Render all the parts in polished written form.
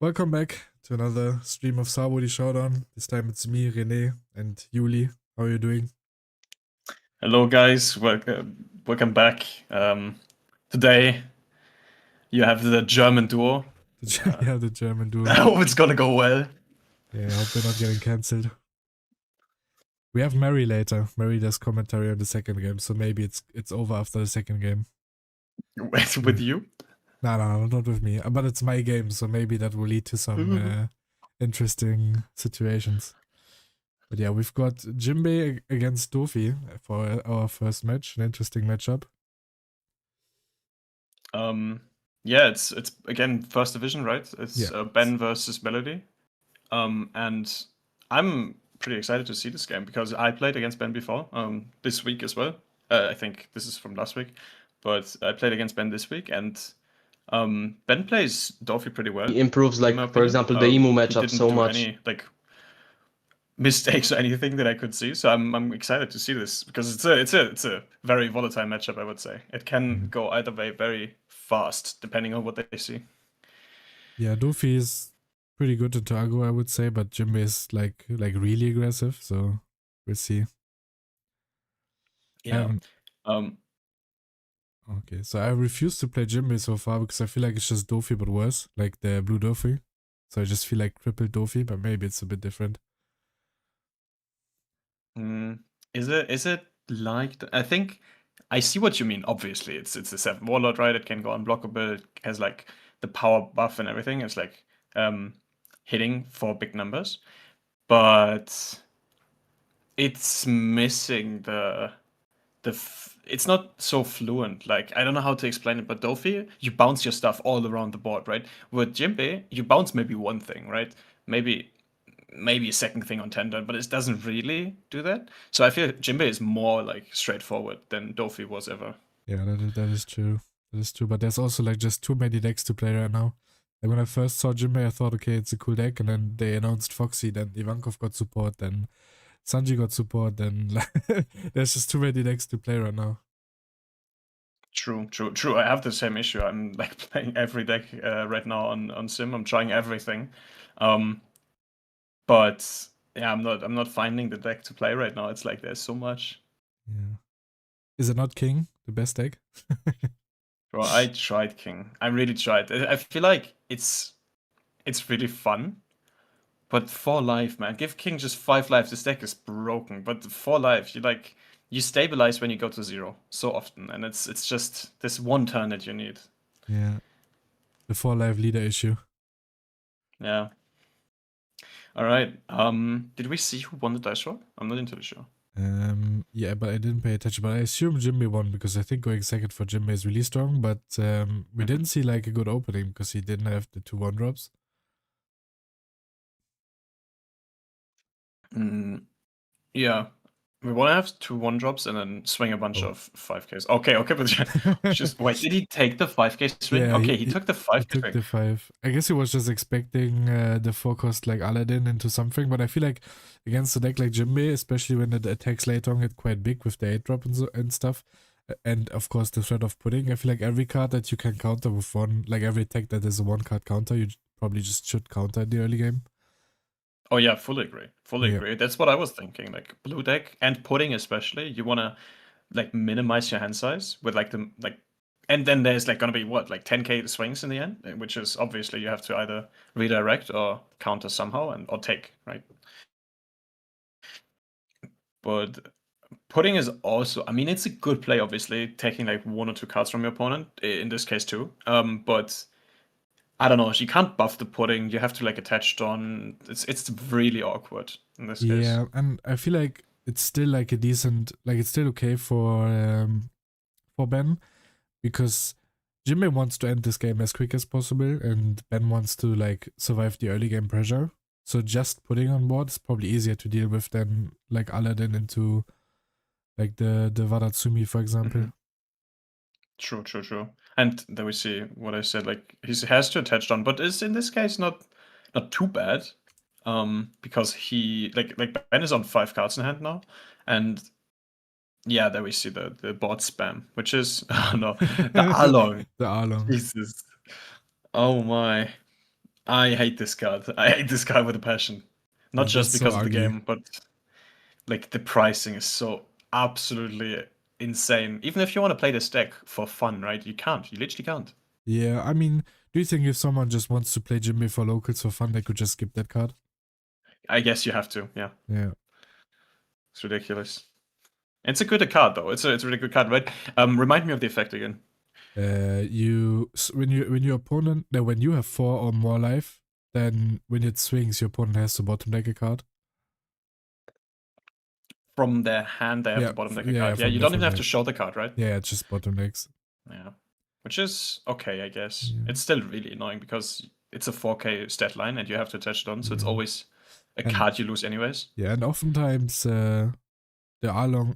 Welcome back to another stream of Sabodi Showdown. This time it's me, Rene, and Yuli. How are you doing? Hello, guys. Welcome back. Today you have the German duo. Yeah, the German duo. I hope it's gonna go well. Yeah, I hope they're not getting cancelled. We have Mary later. Mary does commentary on the second game, so maybe it's over after the second game. With you? No, not with me. But it's my game, so maybe that will lead to some interesting situations. But yeah, we've got Jinbe against Doffy for our first match. An interesting matchup. Yeah, it's again first division, right? It's Yeah. Ben versus Melody. And I'm pretty excited to see this game because I played against Ben before. This week as well. I think this is from last week, but I played against Ben this week, and Ben plays Doffy pretty well. He improves, in my like, for opinion. example, the Emu He matchup didn't so do much. any mistakes or anything that I could see. So I'm excited to see this because it's a very volatile matchup. I would say it can go either way very fast depending on what they see. Yeah, Doffy is pretty good in Targo, I would say, but Jinbe is like really aggressive, so we'll see. Yeah. Okay, so I refuse to play Jinbe so far because I feel like it's just Doffy but worse, like the blue Doffy. So I just feel like crippled Doffy, but maybe it's a bit different. Is it like I think I see what you mean. Obviously, it's a 7 warlord, right? It can go unblockable. It has like the power buff and everything. It's like hitting for big numbers, but it's missing it's not so fluent. Like, I don't know how to explain it, but Doffy, you bounce your stuff all around the board, right? With Jinbe, you bounce maybe one thing, right? Maybe a second thing on tender, but it doesn't really do that. So I feel Jinbe is more like straightforward than Doffy was ever. Yeah, that is true. That is true, but there's also like just too many decks to play right now. Like when I first saw Jinbe, I thought, okay, it's a cool deck, and then they announced Foxy, then Ivankov got support, then Sanji got support, then there's just too many decks to play right now. True. I have the same issue. I'm like playing every deck right now on Sim. I'm trying everything, but yeah, I'm not finding the deck to play right now. It's like there's so much. Yeah. Is it not King, the best deck? Bro, I tried King. I really tried. I feel like it's really fun, but 4 life, man. Give King just 5 life. This deck is broken. But 4 life, you stabilize when you go to 0 so often, and it's just this one turn that you need. Yeah. The 4 life leader issue. Yeah. All right. Did we see who won the dice roll? I'm not entirely sure. Yeah, but I didn't pay attention. But I assume Jinbe won because I think going second for Jinbe is really strong. But we didn't see like a good opening because he didn't have the 2 1-drops. Yeah. We want to have 2 1-drops and then swing a bunch of 5Ks. Okay, but just wait. Did he take the 5K swing? Yeah, Okay, he took the 5K he took swing. the 5. I guess he was just expecting the 4 cost like Aladdin into something. But I feel like against a deck like Jinbe, especially when the attacks later on get quite big with the 8-drop and stuff, and of course the threat of pudding, I feel like every card that you can counter with one, like every attack that is a 1-card counter, you probably just should counter in the early game. Oh yeah, fully agree. Fully agree. That's what I was thinking. Like blue deck and pudding especially, you wanna like minimize your hand size with like and then there's like gonna be what, like 10k swings in the end, which is obviously you have to either redirect or counter somehow or take, right? But pudding is also, I mean, it's a good play, obviously, taking like 1 or 2 cards from your opponent, in this case too. But I don't know, you can't buff the pudding, you have to like attach on. It's really awkward in this case. Yeah, and I feel like it's still like a decent, like it's still okay for Ben because Jinbe wants to end this game as quick as possible, and Ben wants to like survive the early game pressure. So just putting on board is probably easier to deal with than like Aladdin into like the Wadatsumi, for example. True. And then we see what I said, like he has to attach on, but is in this case not too bad. Because he like Ben is on 5 cards in hand now, and yeah, there we see the board spam, which is oh no, the Along. The Arlong. Jesus. Oh my. I hate this card. I hate this card with a passion. Not just That's so because of the ugly. game, but like the pricing is so absolutely insane. Even if you want to play this deck for fun, right? You can't. You literally can't. Yeah, I mean, do you think if someone just wants to play Jinbe for locals for fun, they could just skip that card? I guess you have to. Yeah, Yeah. it's ridiculous. It's a good card though. It's a really good card, right? Remind me of the effect again. When your opponent, no, when you have 4 or more life, then when it swings, your opponent has to bottom deck a card. From their hand, they have Yeah, to bottom deck a yeah, card. Yeah, you don't even have to show the card, right? Yeah, it's just bottom decks. Yeah, which is okay, I guess. Yeah. It's still really annoying because it's a 4K stat line and you have to attach it on, so it's Yeah. always a And- card you lose anyways. Yeah, and oftentimes there are long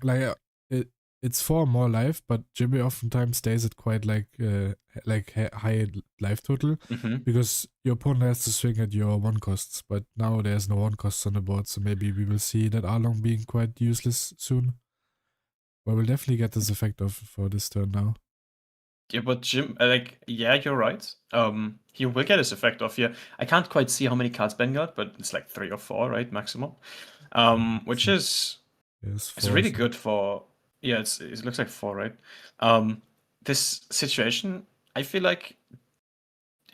it's 4 more life, but Jimmy oftentimes stays at quite high life total Hmm. because your opponent has to swing at your 1 costs, but now there's no 1 costs on the board, so maybe we will see that Arlong being quite useless soon. But we'll definitely get this effect off for this turn now. Yeah, but Jim, yeah, you're right. He will get his effect off here. I can't quite see how many cards Ben got, but it's like 3 or 4, right, maximum. Which is Yes, it's really good for. Yeah, it looks like 4, right? This situation, I feel like,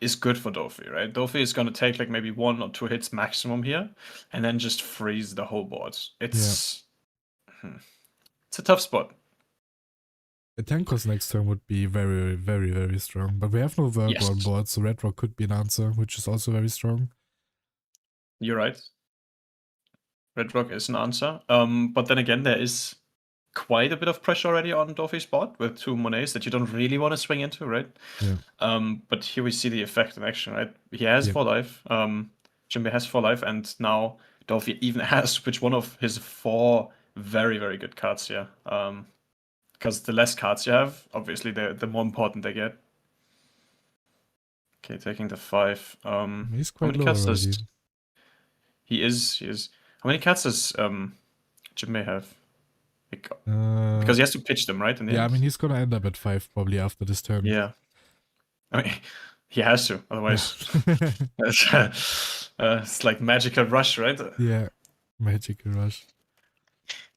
is good for Doffy, right? Doffy is gonna take like maybe 1 or 2 hits maximum here, and then just freeze the whole board. It's a tough spot. A Tankos next turn would be very, very, very strong. But we have no Virgo Yes. on board, so Red Rock could be an answer, which is also very strong. You're right. Red Rock is an answer. But then again, there is quite a bit of pressure already on Doffy's board with 2 Monets that you don't really want to swing into, right? Yeah. But here we see the effect in action, right? He has 4 life. Jinbe has 4 life, and now Doffy even has to pitch one of his 4 very, very good cards here. Because the less cards you have, obviously, the more important they get. Okay, taking the 5. He's How quite many low cards already. does he is? How many cards does Jinbe have? Because he has to pitch them, right? In the Yeah, end? I mean, he's gonna end up at 5 probably after this turn. Yeah. I mean, he has to, otherwise it's like magical rush, right? Yeah, magical rush.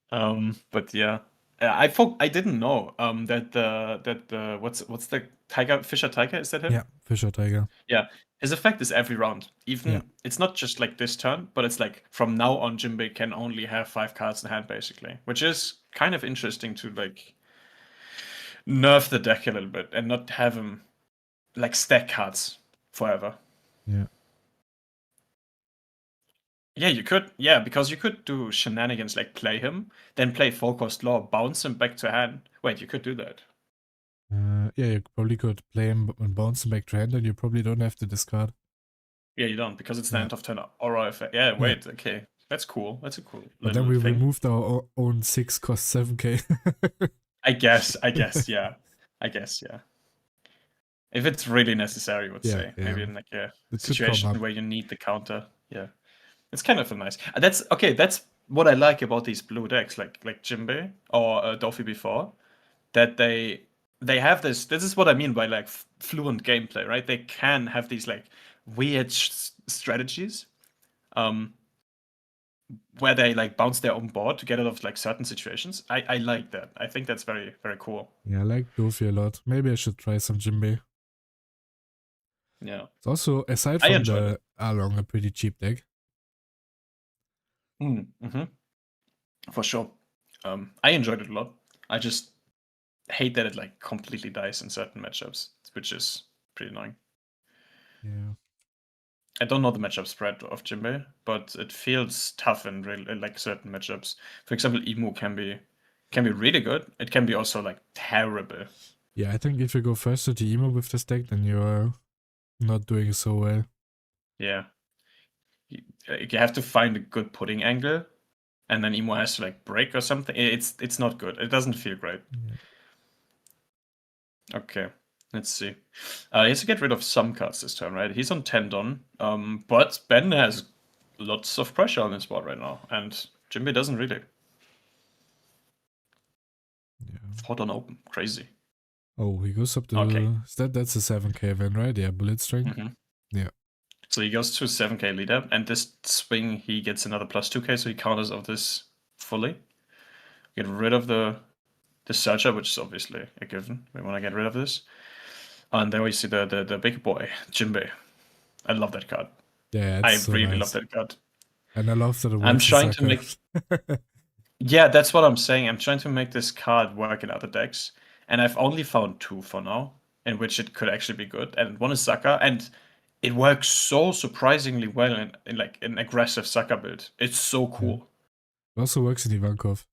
But yeah, I didn't know that the what's the Fisher Tiger, is that him? Yeah, Fisher Tiger. Yeah, his effect is every round. Even Yeah. it's not just like this turn, but it's like from now on, Jinbe can only have 5 cards in hand basically, which is kind of interesting to like nerf the deck a little bit and not have him like stack cards forever. Yeah. Yeah, you could. Yeah, because you could do shenanigans like play him, then play full cost law, bounce him back to hand. Wait, you could do that. Yeah, you probably could play him and bounce him back to hand, and you probably don't have to discard. Yeah, you don't, because it's the Yeah. end of turn aura effect. Yeah, wait, okay. That's cool. That's a cool But then little we thing. removed our own 6 cost 7k. I guess, yeah. I guess, yeah. If it's really necessary, I would Yeah, say. yeah. Maybe in like a It could come situation up. where you need the counter. Yeah. It's kind of a nice. That's okay, that's what I like about these blue decks, like Jinbe or Doffy before. That they have this is what I mean by like fluent gameplay, right? They can have these like weird strategies where they like bounce their own board to get out of like certain situations. I like that. I think that's very, very cool. Yeah, I like Doffy a lot. Maybe I should try some Jinbe. Yeah. It's also, aside I from enjoyed the Arlong, a pretty cheap deck. Mm-hmm. For sure. I enjoyed it a lot. I just hate that it like completely dies in certain matchups, which is pretty annoying. Yeah. I don't know the matchup spread of Jinbe, but it feels tough in like certain matchups. For example, Emu can be really good. It can be also like terrible. Yeah, I think if you go first to the emo with this deck, then you're not doing so well. Yeah. You have to find a good putting angle, and then Emo has to like break or something. It's not good. It doesn't feel great. Yeah. Okay, let's see. He has to get rid of some cards this turn, right? He's on Tendon, but Ben has lots of pressure on his board right now, and Jinbe doesn't really. Yeah. Hot on open, crazy. Oh, he goes up to Okay. that's a 7k event, right? Yeah, bullet string. Mm-hmm. Yeah. So he goes to 7k leader, and this swing he gets another plus 2k, so he counters of this fully. Get rid of the searcher, which is obviously a given. We want to get rid of this. And there we see the big boy, Jinbe. I love that card. Yeah, it's I so really love nice. that card. And I love that it I'm works in trying to soccer. make Yeah, that's what I'm saying. I'm trying to make this card work in other decks, and I've only found two for now, in which it could actually be good. And one is Saka, and it works so surprisingly well in like an aggressive Saka build. It's so Yeah. cool. It also works in Ivankov.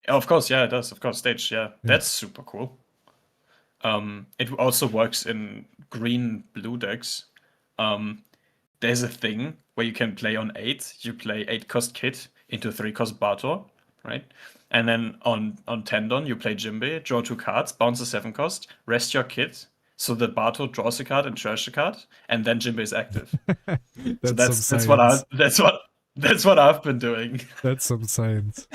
Of course, yeah, it does. Of course, stage, yeah, Yeah. that's super cool. It also works in green-blue decks. There's a thing where you can play on 8. You play 8-cost Kit into 3-cost Bator, right? And then on Tendon, you play Jinbe, draw 2 cards, bounce a 7-cost, rest your Kit, so the Bator draws a card and trash a card, and then Jinbe is active. So That's some that's what science. that's what I've been doing. That's some science.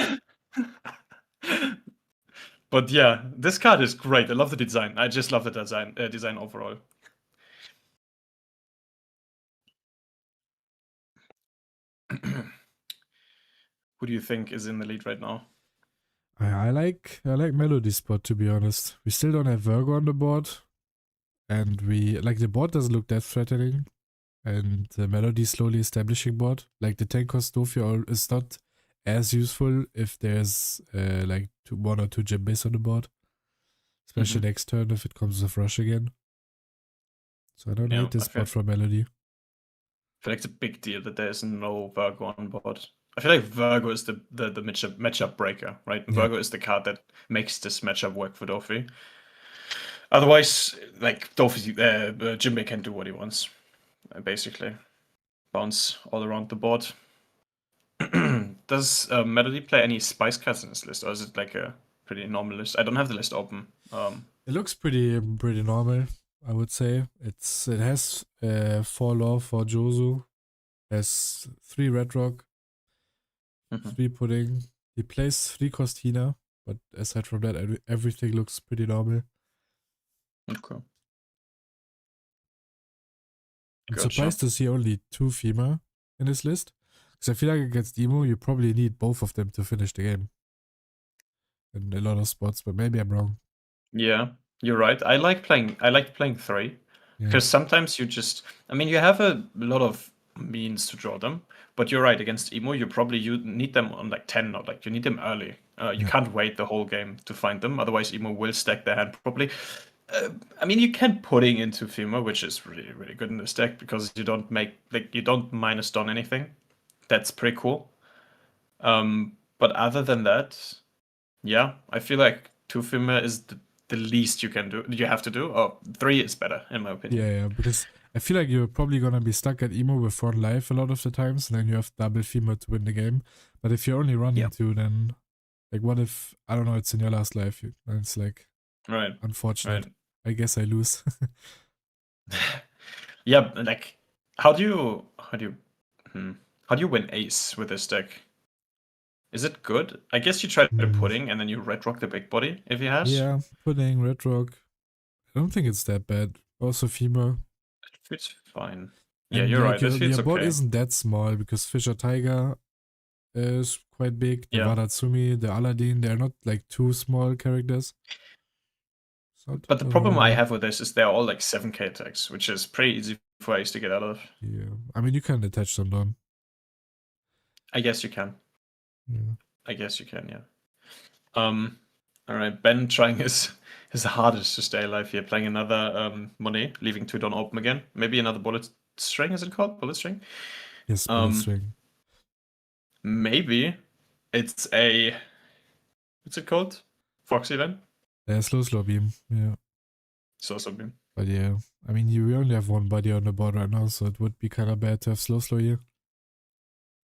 But yeah, this card is great. I love the design. I just love the design overall. Who do you think is in the lead right now? I like Melody Spot, to be honest. We still don't have Virgo on the board. And we like the board doesn't look that threatening. And the Melody slowly establishing board. Like the 10 cost Doffy is not as useful if there's like one or two Jimbes on the board. Especially next turn if it comes with Rush again. So I don't hate this spot for Melody. I feel like it's a big deal that there's no Virgo on board. I feel like Virgo is the matchup breaker, right? Yeah. Virgo is the card that makes this matchup work for Doffy. Otherwise, like Doffy, Jinbe can do what he wants, basically. Bounce all around the board. Does Melody play any spice cards in this list, or is it like a pretty normal list? I don't have the list open. It looks pretty normal, I would say. It has 4 law for Jozu, has 3 red rock, 3 pudding. He plays 3 cost Hina, but aside from that, everything looks pretty normal. Okay. I'm surprised to see only 2 Fima in this list. Because I feel like against Emo, you probably need both of them to finish the game. In a lot of spots, but maybe I'm wrong. Yeah, you're right. I like playing 3. Because sometimes you just, I mean, you have a lot of means to draw them, but you're right, against Emo, you need them on like 10, or like you need them early. You can't wait the whole game to find them, otherwise Emo will stack their hand properly. I mean, you can pudding into Fima, which is really, really good in this deck, because you don't minus don anything. That's pretty cool. But other than that, yeah, I feel like 2 Fima is the least you have to do. Oh, 3 is better, in my opinion. Yeah, because I feel like you're probably gonna be stuck at Emo with 1 life a lot of the times, and then you have double Fima to win the game. But if you're only running 2, then like what if, I don't know, it's in your last life, and it's like unfortunate. Right. I guess I lose. Yeah, like how do you win ace with this deck? Is it good? I guess you try the pudding and then you red rock the big body if he has. Yeah, pudding, red rock. I don't think it's that bad. Also Fima. It's fine. Yeah, and you're right. Your board isn't that small because Fisher Tiger is quite big. The Wadatsumi, the Aladdin, they're not like too small characters. But the problem I have with this is they're all like 7k attacks, which is pretty easy for Ace to get out of. Yeah, I mean, you can attach them down. I guess you can. Yeah. I guess you can, yeah. Alright, Ben trying his hardest to stay alive here, playing another Monet, leaving 2 down open again. Maybe another bullet string, is it called? Bullet string? Yes, bullet string. Maybe it's a, what's it called? Foxy then? Yeah, slow beam, yeah. Slow beam. But yeah, I mean, you only have 1 body on the board right now, so it would be kind of bad to have slow here.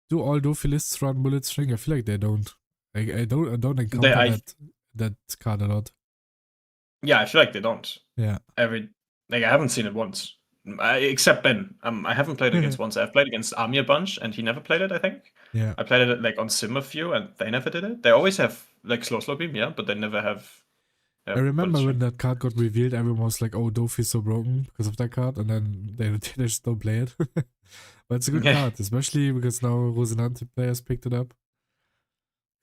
Do all Doffy lists run bullet string? I feel like they don't. I don't encounter that card a lot. Yeah, I feel like they don't. Yeah. I haven't seen it once. Except Ben. I haven't played against once. I've played against Army a bunch, and he never played it, I think. Yeah. I played it like on Sim a few, and they never did it. They always have like slow beam, yeah, but they never have I but remember it's when fine. that card got revealed, everyone was like, "Oh, Doffy's so broken because of that card," and then they just don't play it. But it's a good card, especially because now Rosinante players picked it up.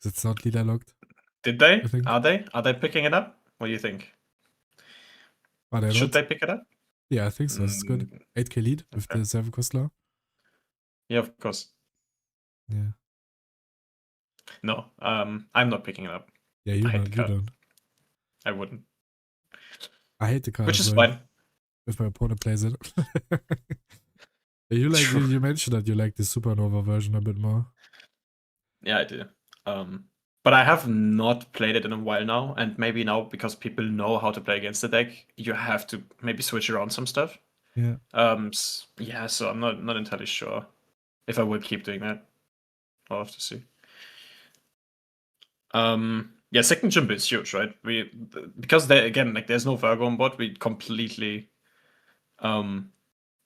'Cause it's not leader locked, Did they? I think. Are they picking it up? What do you think? Are they Should not? they pick it up? Yeah, I think so. It's good. Mm, 8k lead with okay. the 7 cost law. Yeah, of course. Yeah. No, I'm not picking it up. Yeah, I you hate the not. You card. don't. I wouldn't. I hate the card Which as is well fine. if my opponent plays it. True. You mentioned that you like the supernova version a bit more. Yeah, I do. Um, but I have not played it in a while now, and maybe now because people know how to play against the deck, you have to maybe switch around some stuff. Yeah. Yeah, so I'm not entirely sure if I will keep doing that. I'll have to see. Yeah, second jump is huge, right? Because there again, like there's no Virgo on board, we completely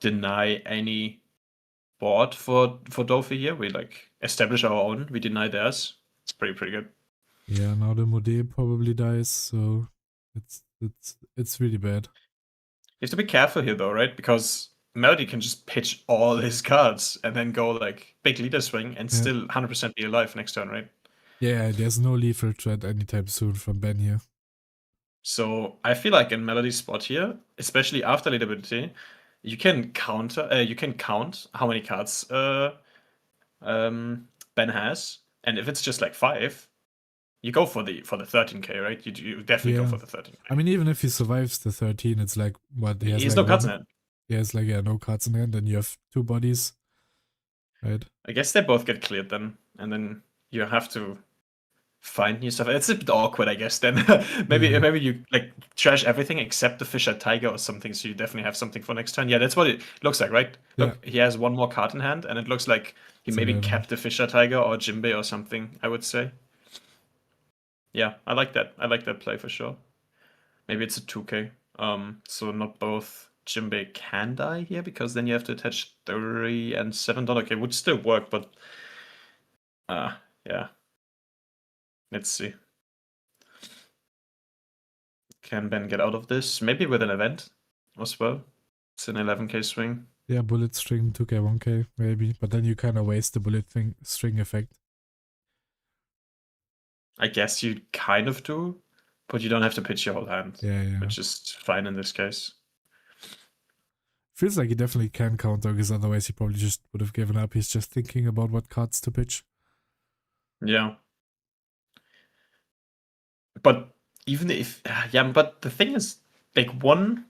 deny any board for Doffy here. We like establish our own. We deny theirs. It's pretty good. Yeah, now the Mode probably dies, so it's really bad. You have to be careful here though, right? Because Melody can just pitch all his cards and then go like big leader swing and Yeah. still 100% be alive next turn, right? Yeah, there's no lethal threat anytime soon from Ben here. So I feel like in Melody's spot here, especially after leadability, you can you can count how many cards Ben has, and if it's just like 5, you go for the 13k, right? You definitely go Yeah. for the 13k. I mean, even if he survives the 13, it's like, what, he has He's like no cards in one. hand. He has like, yeah, no cards in hand, and you have 2 bodies, right? I guess they both get cleared then, and then you have to find new stuff. It's a bit awkward, I guess. Then Yeah. maybe you like trash everything except the Fisher Tiger or something, so you definitely have something for next turn. Yeah, that's what it looks like, right? Yeah. Look, he has one more card in hand, and it looks like he It's maybe 11. kept the Fisher Tiger or Jinbe or something. I would say. Yeah, I like that. I like that play for sure. Maybe it's a 2k. So not both Jinbe can die here because then you have to attach 3 and 7. Okay, would still work, but yeah. Let's see. Can Ben get out of this? Maybe with an event as well. It's an 11k swing. Yeah, bullet string 2k, 1k, maybe. But then you kind of waste the string effect. I guess you kind of do, but you don't have to pitch your whole hand, Yeah. which is fine in this case. Feels like he definitely can counter, because otherwise he probably just would have given up. He's just thinking about what cards to pitch. Yeah. But even if yeah, but the thing is, like one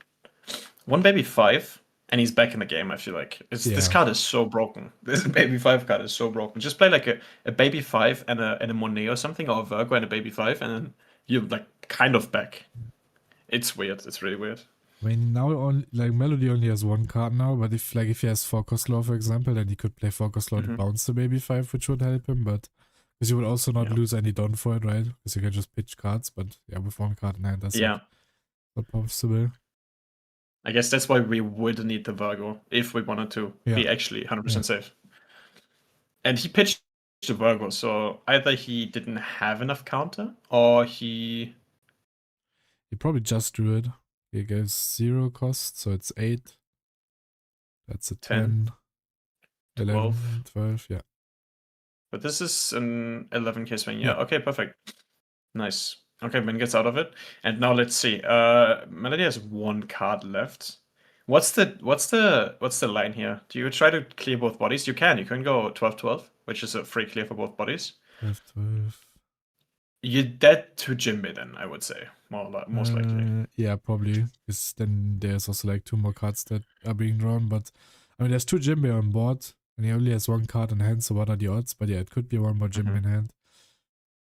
baby 5 and he's back in the game. I feel like this Yeah. card is so broken. This baby 5 card is so broken. Just play like a baby 5 and a Monet or something, or a Virgo and a baby 5, and then you're like kind of back. It's weird. It's really weird. I mean, now only, like Melody only has 1 card now, but if he has 4 cost law, for example, then he could play 4 cost law to bounce the baby 5, which would help him, but because you would also not Yeah. lose any don for it, right? Because you can just pitch cards, but yeah, with 1 card in hand, that's Yeah. not possible. I guess that's why we would need the Virgo if we wanted to be actually 100% safe. And he pitched the Virgo, so either he didn't have enough counter or he probably just drew it. He gives 0 cost, so it's 8. That's a 10, 12. 11, 12, yeah. But this is an 11k swing. Yeah, Yeah. okay, perfect. Nice. Okay, Ben gets out of it. And now let's see. Melody has 1 card left. What's the line here? Do you try to clear both bodies? You can. You can go 12-12, which is a free clear for both bodies. 12, 12. You're dead to Jinbe then, I would say. Most likely. Yeah, probably. Because then there's also like 2 more cards that are being drawn. But I mean, there's 2 Jinbe on board, and he only has 1 card in hand. So what are the odds? But yeah, it could be 1 more Jinbe in hand.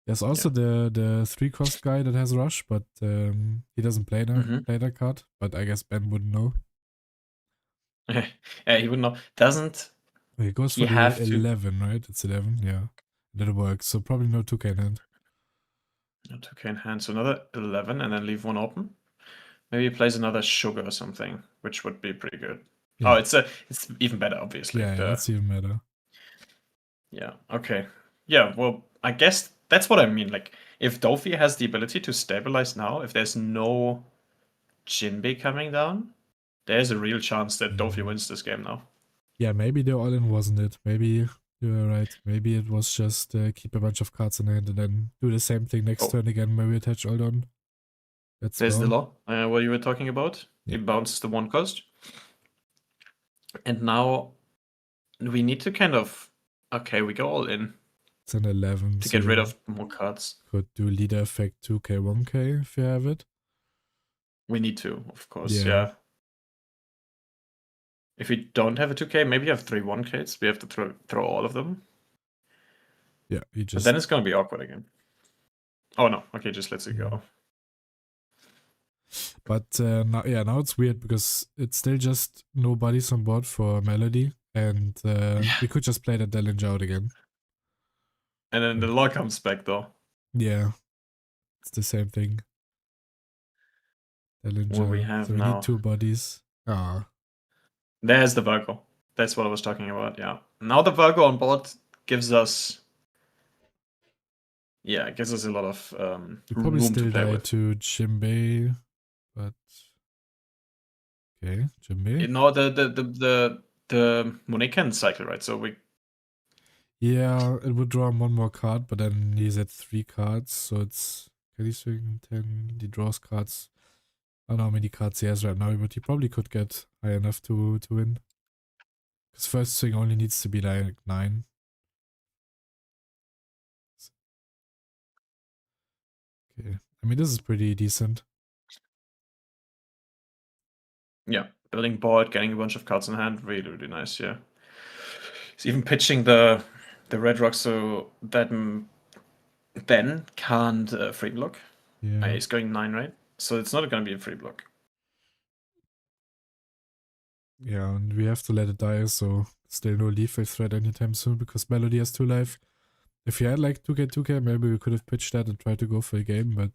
There's also the 3 cost guy that has rush, but he doesn't play that card. But I guess Ben wouldn't know. Yeah, he would know. Doesn't He goes for the 11, right? It's 11, yeah. That works. So probably no 2k in hand. No 2k in hand, so another 11 and then leave 1 open. Maybe he plays another sugar or something, which would be pretty good. Yeah. Oh, it's even better, obviously. Yeah, that's even better. Yeah, okay. Yeah, well, I guess that's what I mean. Like, if Doffy has the ability to stabilize now, if there's no Jinbe coming down, there's a real chance that Doffy wins this game now. Yeah, maybe the all-in wasn't it. Maybe you were right. Maybe it was just keep a bunch of cards in hand and then do the same thing next turn again. Maybe attach all-on. That's There's the down. law, what you were talking about. Yeah. It bounces the 1 cost. And now we need to kind of... Okay, we go all in It's an 11. to So get rid you of more cards. could do leader effect 2k, 1k if you have it. We need to, of course, Yeah. yeah. If we don't have a 2k, maybe you have 3 1ks. We have to throw all of them. Yeah, you But just. then it's gonna be awkward again. Oh no, okay, just lets it go. But now it's weird because it's still just nobody's on board for Melody, and we could just play the Dellinger out again. And then the law comes back though. Yeah, it's the same thing. Dellinger. What we have so we now. need 2 bodies. Ah. There's the Virgo. That's what I was talking about, yeah. Now the Virgo on board gives us... Yeah, it gives us a lot of We probably room still to play die with. to Jinbe, but okay, Jinbe. No, the Monecan cycle, right? So we... Yeah, it would draw him 1 more card, but then he's at 3 cards, so it's... Can he swing 10? He draws cards. I don't know how many cards he has right now, but he probably could get high enough to win. His first swing only needs to be like 9. Okay, I mean, this is pretty decent. Yeah, building board, getting a bunch of cards in hand, really, really nice, yeah. He's even pitching the red rock so that Ben can't free block. Yeah. He's going 9, right? So it's not going to be a free block. Yeah, and we have to let it die, so still no lethal threat anytime soon because Melody has 2 life. If he had like 2k, 2k, maybe we could have pitched that and tried to go for a game, but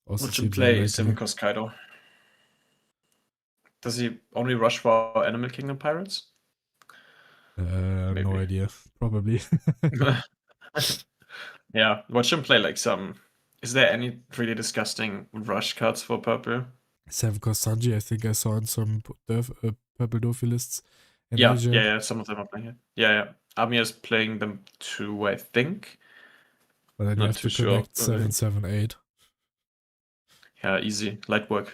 also Watch him seems play unlikely. 7 cost Kaido. Does he only rush for Animal Kingdom Pirates? No idea. Probably. Yeah, watch him play like some... Is there any really disgusting rush cards for purple? 7 cost Sanji, I think I saw in some purple Doffy lists in Yeah, Asia. yeah, some of them are playing it. Yeah. Amiya's playing them too, I think. But then you Not have too to sure. connect 7, 7, 8. Yeah, easy. Light work.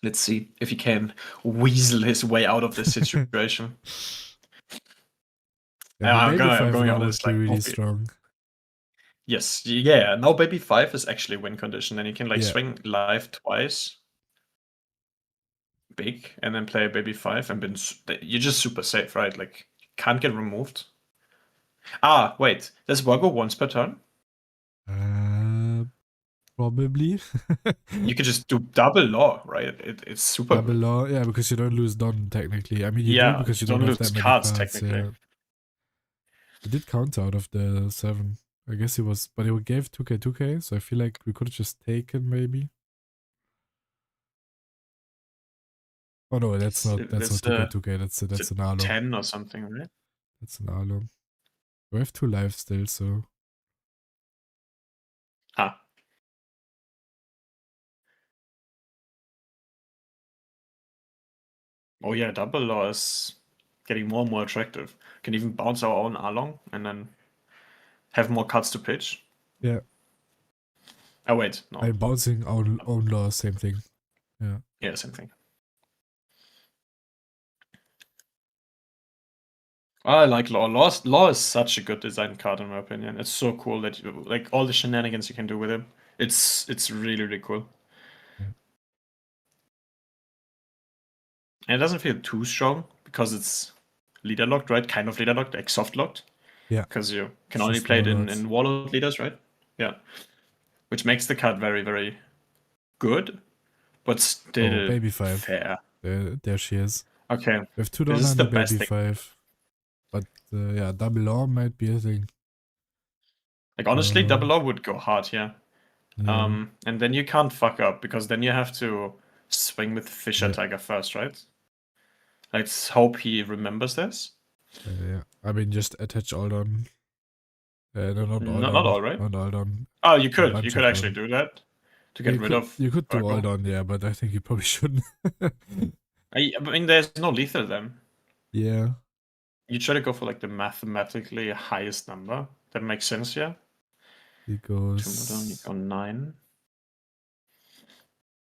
Let's see if he can weasel his way out of this situation. Yeah, I'm Baby 5 going now on would this be like really okay. strong. Yes, yeah. Now Baby 5 is actually win condition, and you can like Yeah. swing live twice, big, and then play Baby 5, and you're just super safe, right? Like can't get removed. Ah, wait. Does Virgo once per turn? Probably. You could just do double law, right? It's super Double good. law, yeah, because you don't lose Don technically. I mean, you do because you don't have lose that many cards cards. technically. Yeah. He did counter out of the 7. I guess he was, but he gave 2k, 2k, so I feel like we could have just taken maybe. Oh no, that's not 2k, 2k. That's an Alo. 10 or something, right? That's an Alo. We have 2 lives still, so. Ah. Oh yeah, double law is getting more and more attractive. Can even bounce our own Along and then have more cards to pitch. Yeah. Oh wait, no. I'm bouncing own law, same thing. Yeah. Yeah, same thing. I like law. Law is such a good design card in my opinion. It's so cool that you like all the shenanigans you can do with him. It's really, really cool. Yeah. And it doesn't feel too strong because it's leader locked, right? Kind of leader locked, like soft locked. Yeah. Because you can It's only just play it warlords. in warlord leaders, right? Yeah. Which makes the card very, very good, but still Baby 5. fair. There she is. Okay. We have 2 This dollar is and the the best Baby thing. 5. But yeah, double law might be a thing. Like honestly, double law would go hard here. Yeah. And then you can't fuck up because then you have to swing with Fisher Yeah. Tiger first, right? Let's hope he remembers this. Yeah. I mean, just attach Aldon. No, not Not Aldon. all, right? Not Aldon. Oh, you A could. You bunch could of actually them. do that to Yeah, get rid of you could do Virgo. Aldon, yeah, but I think you probably shouldn't. I mean, there's no lethal then. Yeah. You try to go for like the mathematically highest number. That makes sense, yeah. He Two more down, you goes. go 9.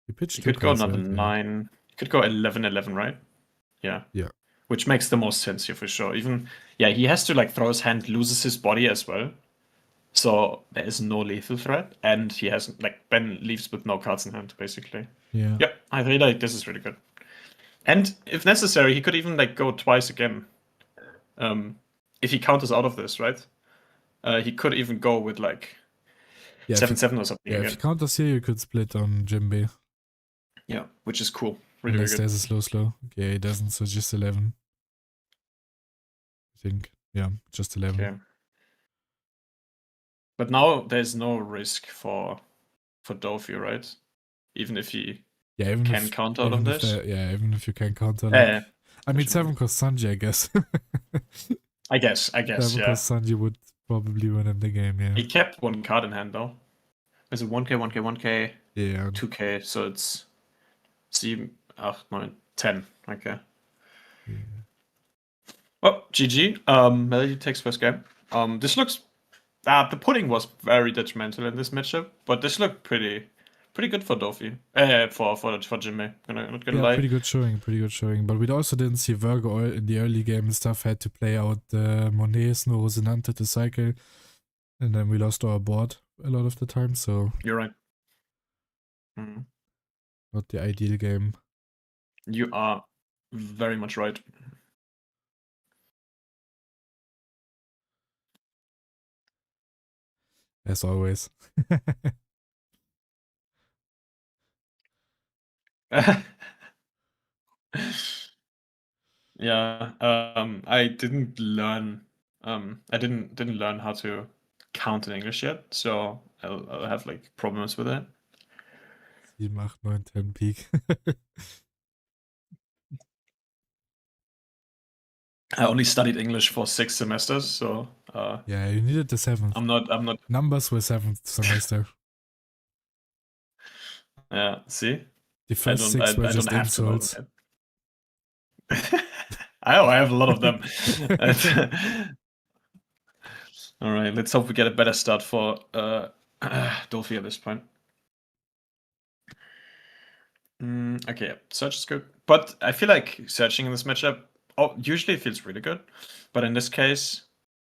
He pitched You two could go cards, another right? Yeah. 9. You could go 11, 11, right? Yeah. Yeah. Which makes the most sense here for sure. Even, yeah, he has to like throw his hand, loses his body as well. So there is no lethal threat, and he has like Ben leaves with no cards in hand, basically. Yeah. Yep, I really like this is really good. And if necessary, he could even like go twice again. If he counters out of this, right? He could even go with like Yeah. 7-7 or something If you again. count us here, you could split on Jinbe. Yeah, which is cool. Really, Unless really good. there's a slow. Okay, he doesn't, so just 11. I think. Yeah, just 11. Okay. But now there's no risk for Doffy, right? Even if he Yeah, even can if count out of this. even if you can counter Yeah, like I mean 7 cost Sanji, I guess. I guess, 7 yeah. cost Sanji would probably win in the game, yeah. He kept one card in hand though. Is it 1k, 1k, 1k, Yeah. 2k, so it's 7, 8, 9, 10. Okay. Yeah. Oh, GG. Melody takes first game. This looks the pudding was very detrimental in this matchup, but this looked pretty good for Doffy. For Jinbe. Not gonna Yeah, lie. pretty good showing. But we also didn't see Virgo in the early game and stuff. Had to play out the Monets, no Rosinante to cycle. And then we lost our board a lot of the time, so You're right. Mhm. not the ideal game. You are very much right. As always. Yeah, I didn't learn I didn't learn how to count in English yet, so I'll have like problems with it. 7, 8, 9, 10 Peak. I only studied English for 6 semesters, so Yeah, you needed the 7th. I'm not Numbers were 7th semester. yeah, see? The first 6 were I don't just have to know them insults. yet. I have a lot of them. All right, let's hope we get a better start for Doffy at this point. Okay, search is good, but I feel like searching in this matchup usually feels really good, but in this case,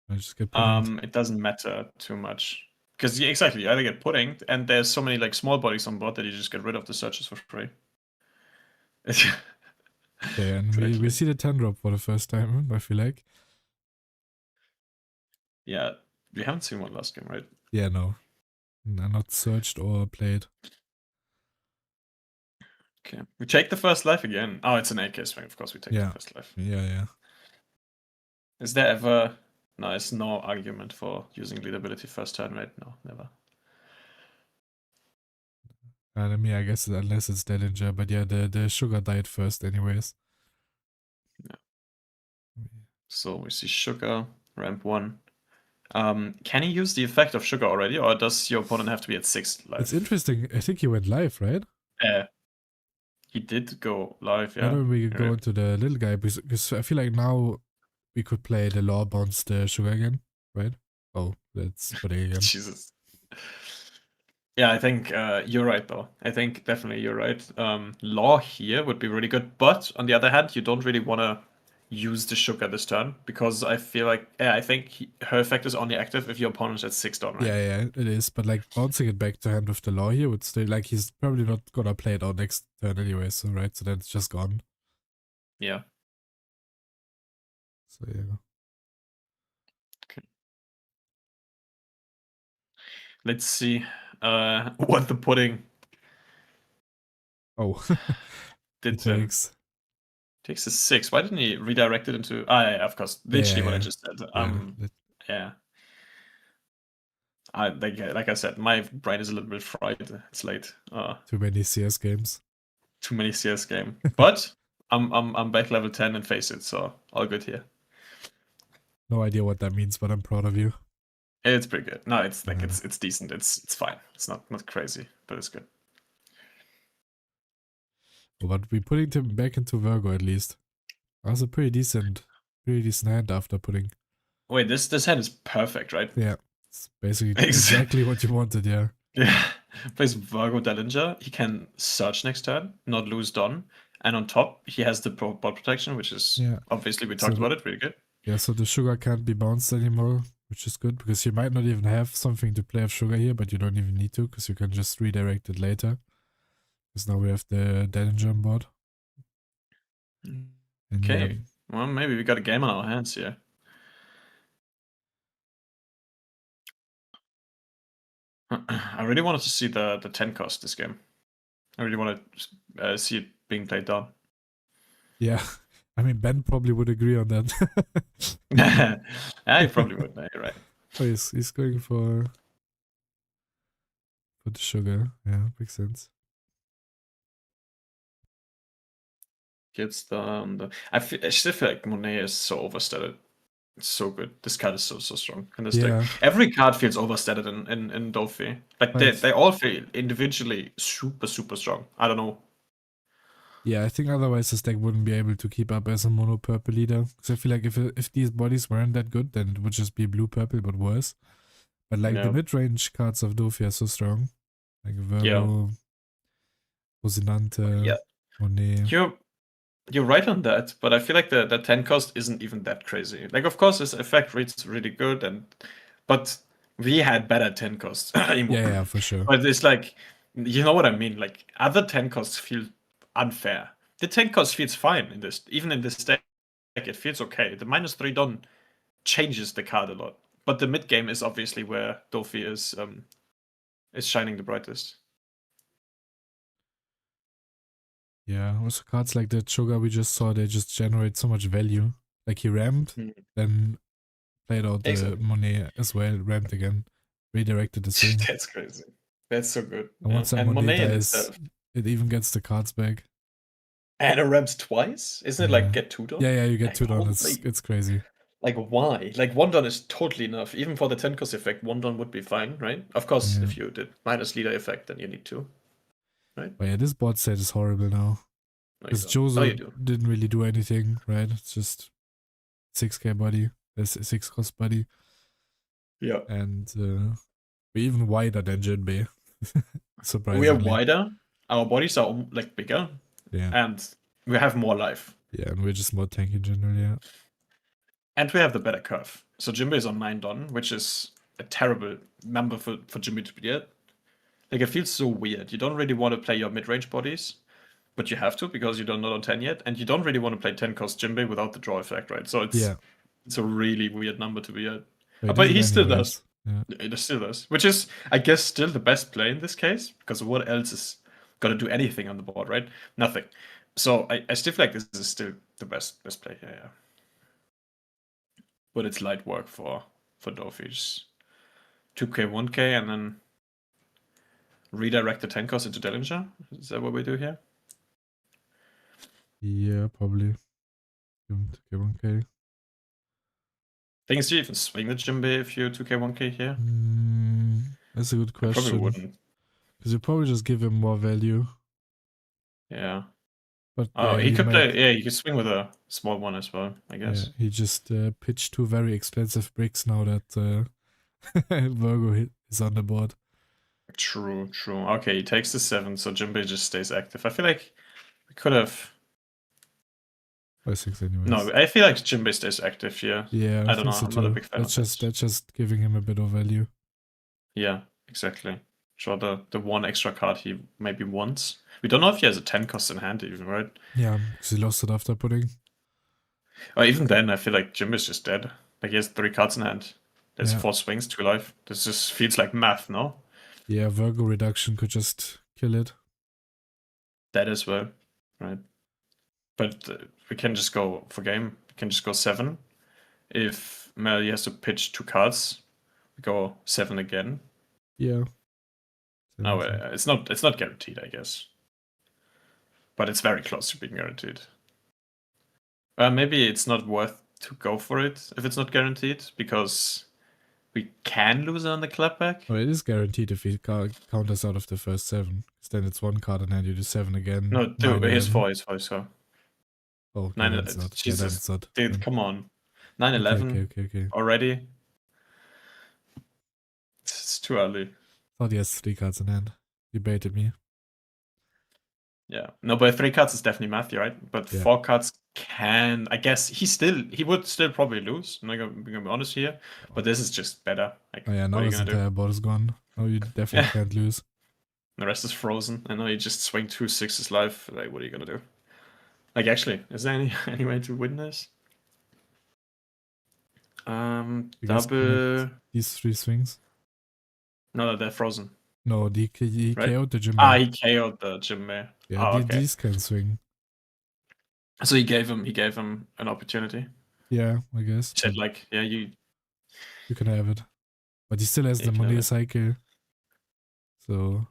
I just get puddinged. it doesn't matter too much because exactly you either get pudding and there's so many like small bodies on board that you just get rid of the searches for free. Okay, and we see the 10 drop for the first time, I feel like. Yeah, we haven't seen one last game, right? Yeah, no. Not searched or played. Okay, we take the first life again. Oh, it's an AK swing. Of course, we take the first life. Yeah. Is there ever? No, there's no argument for using lead ability first turn, right? No, never. I mean, I guess unless it's Dellinger, but yeah, the sugar died first, anyways. Yeah. So we see sugar, ramp 1. Can he use the effect of sugar already, or does your opponent have to be at 6 life? It's interesting. I think he went live, right? He did go live, yeah. Why don't we go into the little guy? Because I feel like now we could play the law bonds the sugar again, right? Oh, that's putting again. Jesus. Yeah, I think you're right, though. I think definitely you're right. Law here would be really good, but on the other hand, you don't really want to use the sugar this turn because I feel like I think her effect is only active if your opponent's at 6 down, right? Yeah, it is. But like bouncing it back to hand with the law here would still like he's probably not gonna play it out next turn anyway, so right? So then it's just gone. Yeah. So yeah. Okay. Let's see what the pudding Oh, did takes. Takes a 6. Why didn't he redirect it into? Yeah, of course. Literally what I just said. Yeah. Like I said, my brain is a little bit fried. It's late. Too many CS games. Too many CS game. But I'm back level 10 and face it, so all good here. No idea what that means, but I'm proud of you. It's pretty good. No, it's like Yeah. it's decent. It's fine. It's not crazy, but it's good. But we putting him back into Virgo at least. That's a pretty decent hand after putting. Wait, this hand is perfect, right? Yeah, it's basically exactly what you wanted. Yeah. Yeah. Plays Virgo Dellinger. He can search next turn, not lose Don, and on top he has the bot protection, which is Yeah. obviously we So talked about it. Really good. Yeah, so the sugar can't be bounced anymore, which is good because you might not even have something to play of sugar here, but you don't even need to because you can just redirect it later. Because now we have the Danger on board. And yeah, Okay. Well, maybe we got a game on our hands here. I really wanted to see the 10 cost this game. I really want to see it being played down. yeah. I mean, Ben probably would agree on that. I probably would. No, you're right. Oh, he's going for the sugar. Yeah, makes sense. Gets the I still feel like Monet is so overstated. It's so good. This card is so strong in this deck. Yeah, Every card feels overstated in Doffy. Like but they all feel individually super strong. I don't know. yeah, I think otherwise this deck wouldn't be able to keep up as a mono purple leader. Because I feel like if these bodies weren't that good, then it would just be blue purple, but worse. But like the Yeah. mid range cards of Dofi are so strong. Like Yeah. Virgo, Rosinante, Yeah. Monet. You're right on that, but I feel like the 10 cost isn't even that crazy. Like of course this effect reads really good but we had better 10 costs anymore. Yeah, for sure. But it's like you know what I mean? Like other 10 costs feel unfair. The 10 cost feels fine in this even in this deck it feels okay. The -3 Don changes the card a lot. But the mid game is obviously where Doffy is shining the brightest. Yeah, also cards like the Sugar we just saw, they just generate so much value. Like he rammed, Mm. then played out the Exactly. Monet as well, rammed again, redirected the swing. That's crazy. That's so good. And once that And Monet Monet in dies, itself. it even gets the cards back. And it ramps twice? Isn't it like get 2 done? Yeah, you get Like, 2 down. holy. It's crazy. Like, why? Like, 1 done is totally enough. Even for the 10 cost effect, 1 done would be fine, right? Of course, Yeah. if you did minus leader effect, then you need 2, right? But yeah, this board set is horrible now. No, you Because don't. No, you Jozo do. didn't really do anything, right? It's just 6k body. There's a 6 cost body. Yeah. And we're even wider than Jinbe. Surprisingly. We are wider. Our bodies are like bigger. Yeah. And we have more life. Yeah, and we're just more tanky in general, yeah. And we have the better curve. So Jinbe is on 9 done, which is a terrible number for Jinbe to be at. Like, it feels so weird. You don't really want to play your mid-range bodies, but you have to because you don't know on 10 yet, and you don't really want to play 10 cost Jinbe without the draw effect, right? So it's a really weird number to be at. But he still does. Yeah. It still does. Which is, I guess, still the best play in this case, because what else is gonna do anything on the board, right? Nothing. So I still feel like this is still the best play here, yeah. But it's light work for Doffy. Just 2k, 1k, and then redirect the 10 cost into Dellinger? Is that what we do here? Yeah, probably. 1k. Think do you even swing the Jinbe if you 2k, 1k here? That's a good question. I probably wouldn't. Because you probably just give him more value. Yeah. But Oh, yeah, he could play. Yeah, you could swing with a small one as well, I guess. Yeah, he just pitched 2 very expensive bricks now that Virgo is on the board. True. Okay, he takes the 7, so Jinbe just stays active. I feel like we could have. By 6 anyways. No, I feel like Jinbe stays active here. Yeah, I don't know. so I'm not a big fan of this. That's just giving him a bit of value. Yeah, exactly. Draw the 1 extra card he maybe wants. We don't know if he has a 10 cost in hand even, right? Yeah, because he lost it after putting. Or even then, I feel like Jinbe is just dead. Like he has 3 cards in hand. There's 4 swings, 2 life. This just feels like math, no? Yeah, Virgo reduction could just kill it. That as well, right? But we can just go for game. We can just go 7. If Melly has to pitch 2 cards, we go 7 again. Yeah. No, it's not guaranteed, I guess. But it's very close to being guaranteed. Maybe it's not worth to go for it if it's not guaranteed, because we can lose on the clapback. Well, it is guaranteed if he counters out of the first 7. Because then it's 1 card and then you do 7 again. No, 9, dude, he's 11. 4, so. Oh, okay, 9, then it's not. Yeah, then Jesus, it's not. dude, Then. come on. 9, Okay, 11 okay. already. It's too early. Thought he has 3 cards in hand. You baited me. Yeah, no, but 3 cards is definitely Matthew, right? But Yeah. 4 cards can, I guess he would still probably lose. I'm gonna be honest here, but this is just better. Like, Oh yeah, what now are you his gonna do? entire board is gone. Now you definitely Yeah. can't lose. The rest is frozen. I know you just swing 2 6s live. Like, what are you gonna do? Like, actually, is there any way to win this? You just connect Double. these 3 swings. No, they're frozen. No, he Right? KO'd the Jinbe. Ah, he KO'd the Jinbe. Yeah, Oh, okay. these can swing. So he gave him an opportunity. Yeah, I guess. He said like, yeah, you can have it. But he still has the can have Monet it. cycle. So,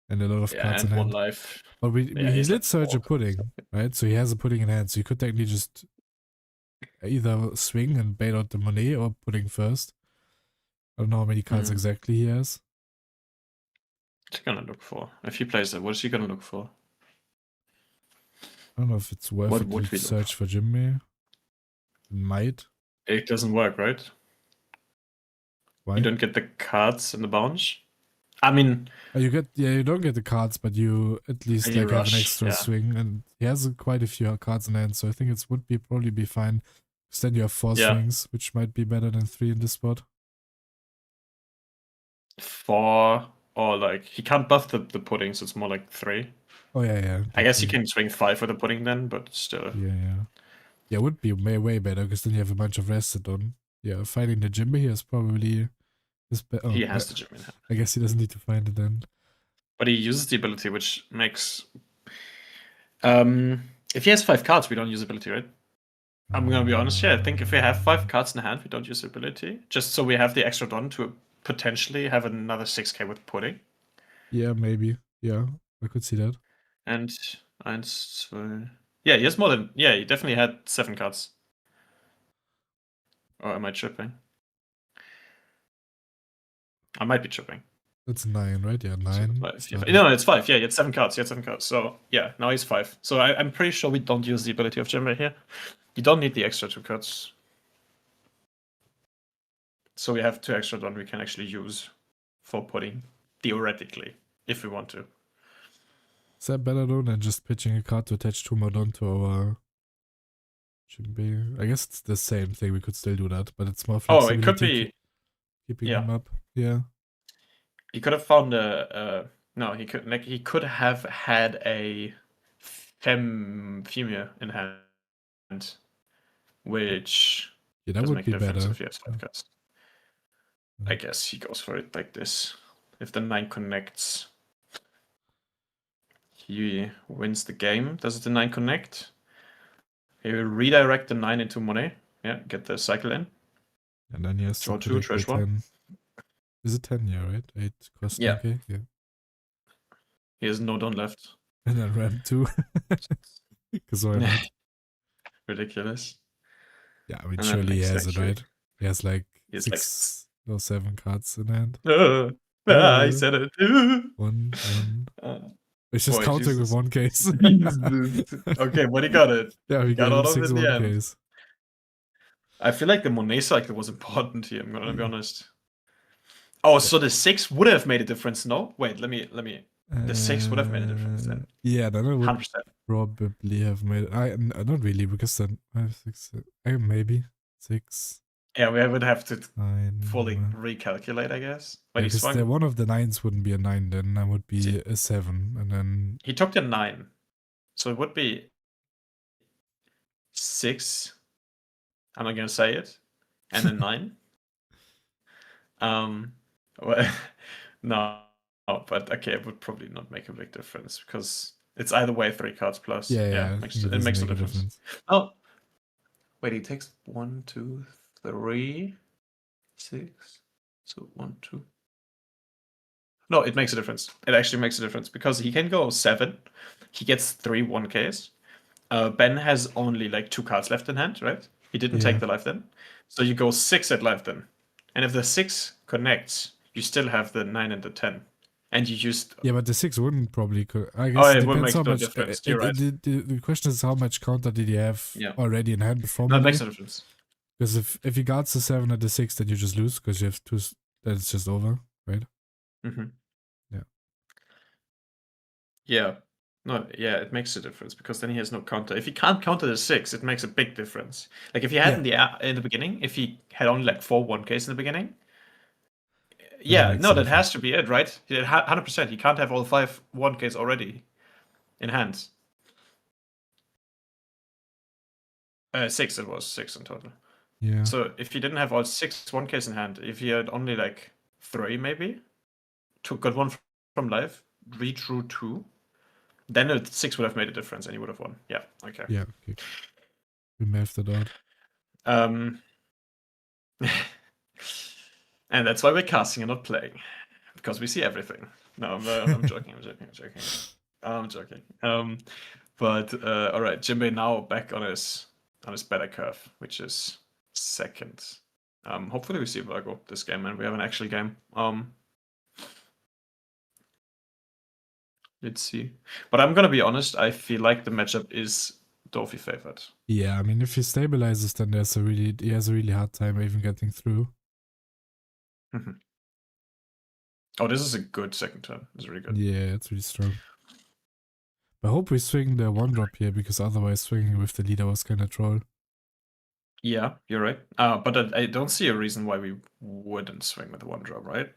and a lot of cards and in 1 hand. life. But Yeah, he he's did like search 4 a pudding, right? So he has a pudding in hand. So you could technically just either swing and bait out the Monet or pudding first. I don't know how many cards exactly he has. What's he gonna look for? If he plays it, what is he gonna look for? I don't know if it's worth it to search for Jinbe. It might. It doesn't work, right? Why? You don't get the cards in the bunch. I mean, you don't get the cards, but you at least like have an extra yeah. swing, and he has quite a few cards in hand, so I think it would probably be fine. Because then you have 4 swings, which might be better than 3 in this spot. 4, or like he can't buff the pudding, so it's more like 3. Oh yeah. I guess you can swing 5 with the pudding then, but still. Yeah, it would be way better because then you have a bunch of rested on. Yeah, finding the Jinbe here is probably he has the Jinbe in hand. I guess he doesn't need to find it then. But he uses the ability, which makes if he has 5 cards, we don't use ability, right? I'm gonna be honest here. I think if we have 5 cards in hand, we don't use ability, just so we have the extra don to potentially have another 6k with pudding. Yeah, maybe. Yeah, I could see that. And 1, 2. Yeah, he has more than. Yeah, he definitely had 7 cards. Or am I tripping? I might be tripping. That's 9, right? Yeah, 9. No, it's 5. Yeah, he had 7 cards. So yeah, now he's 5. So I'm pretty sure we don't use the ability of Jinbe here. You don't need the extra 2 cards. So we have 2 extra don we can actually use for pudding, theoretically, if we want to. Is that better though than just pitching a card to attach 2 more don to our Jinbe? I guess it's the same thing. We could still do that, but it's more flexibility. Oh, it could be keeping him up. Yeah. He could have found no. He could have had a female in hand, which that would be better if he has 5 cards. I guess he goes for it like this. If the 9 connects, he wins the game. Does the 9 connect? He will redirect the 9 into Monet. Yeah, get the cycle in. And then he has draw 2, trash 1. Is it 10? Yeah, right? 8 cost 10k? Yeah. He has no don left. And then ramp 2. Because why not? Ridiculous. Yeah, I mean, surely he has it, right? He has like 6 or 7 cards in hand. I said it. 1. It's just counting with 1 case. Okay, but he got it. Yeah, he got all 6 1Ks. I feel like the Monet cycle was important here, I'm gonna be honest. Oh, so the 6 would have made a difference, no? Wait, let me. The 6 would have made a difference then. Yeah, then it would 100%. probably have made it. Not really, because then 5, 6, maybe 6. Yeah, we would have to 9, fully recalculate, I guess. But because one of the 9s wouldn't be a 9, then that would be a 7, and then he took the 9, so it would be 6. I'm not gonna say it, and then 9. Well, no, but okay, it would probably not make a big difference because it's either way 3 cards plus. Yeah, it makes no difference. Oh, wait, he takes 1, 2, 3, 6. So 1, 2. No, it makes a difference. It actually makes a difference because he can go 7. He gets 3 1Ks. Ben has only like 2 cards left in hand, right? He didn't Yeah. take the life then. So you go 6 at life then. And if the 6 connects, you still have the 9 and the 10. And you used. Yeah, but the 6 wouldn't probably. I Oh, guess it it would depends make how no much. difference. You're right. The question is how much counter did he have Yeah. already in hand before No, it melee? makes no difference. Because if he guards the 7 at the 6, then you just lose because you have 2. Then it's just over, right? Mm-hmm. Yeah. Yeah. No, yeah, it makes a difference because then he has no counter. If he can't counter the 6, it makes a big difference. Like if he had in the beginning, if he had only like 4 1Ks in the beginning, Then it yeah, makes no, a that difference. has to be it, right? 100%. He can't have all 5 1Ks already in hand. 6 it was, 6 in total. Yeah. So if he didn't have all 6 1Ks in hand, if he had only like 3 maybe, got 1 from life, redrew 2, then a 6 would have made a difference and he would have won. Yeah, okay. Yeah. Okay. We mathed it out. And that's why we're casting and not playing, because we see everything. No, I'm joking. I'm joking. But all right, Jinbe now back on his better curve, which is second. Hopefully we see Virgo this game and we have an actual game. Let's see. But I'm gonna be honest. I feel like the matchup is Doffy favored. Yeah, I mean, if he stabilizes, then he has a really hard time even getting through. Oh, this is a good second turn. It's really good. Yeah, it's really strong. I hope we swing the 1-drop here, because otherwise swinging with the leader was kind of troll. Yeah, you're right. But I don't see a reason why we wouldn't swing with the 1-drop, right?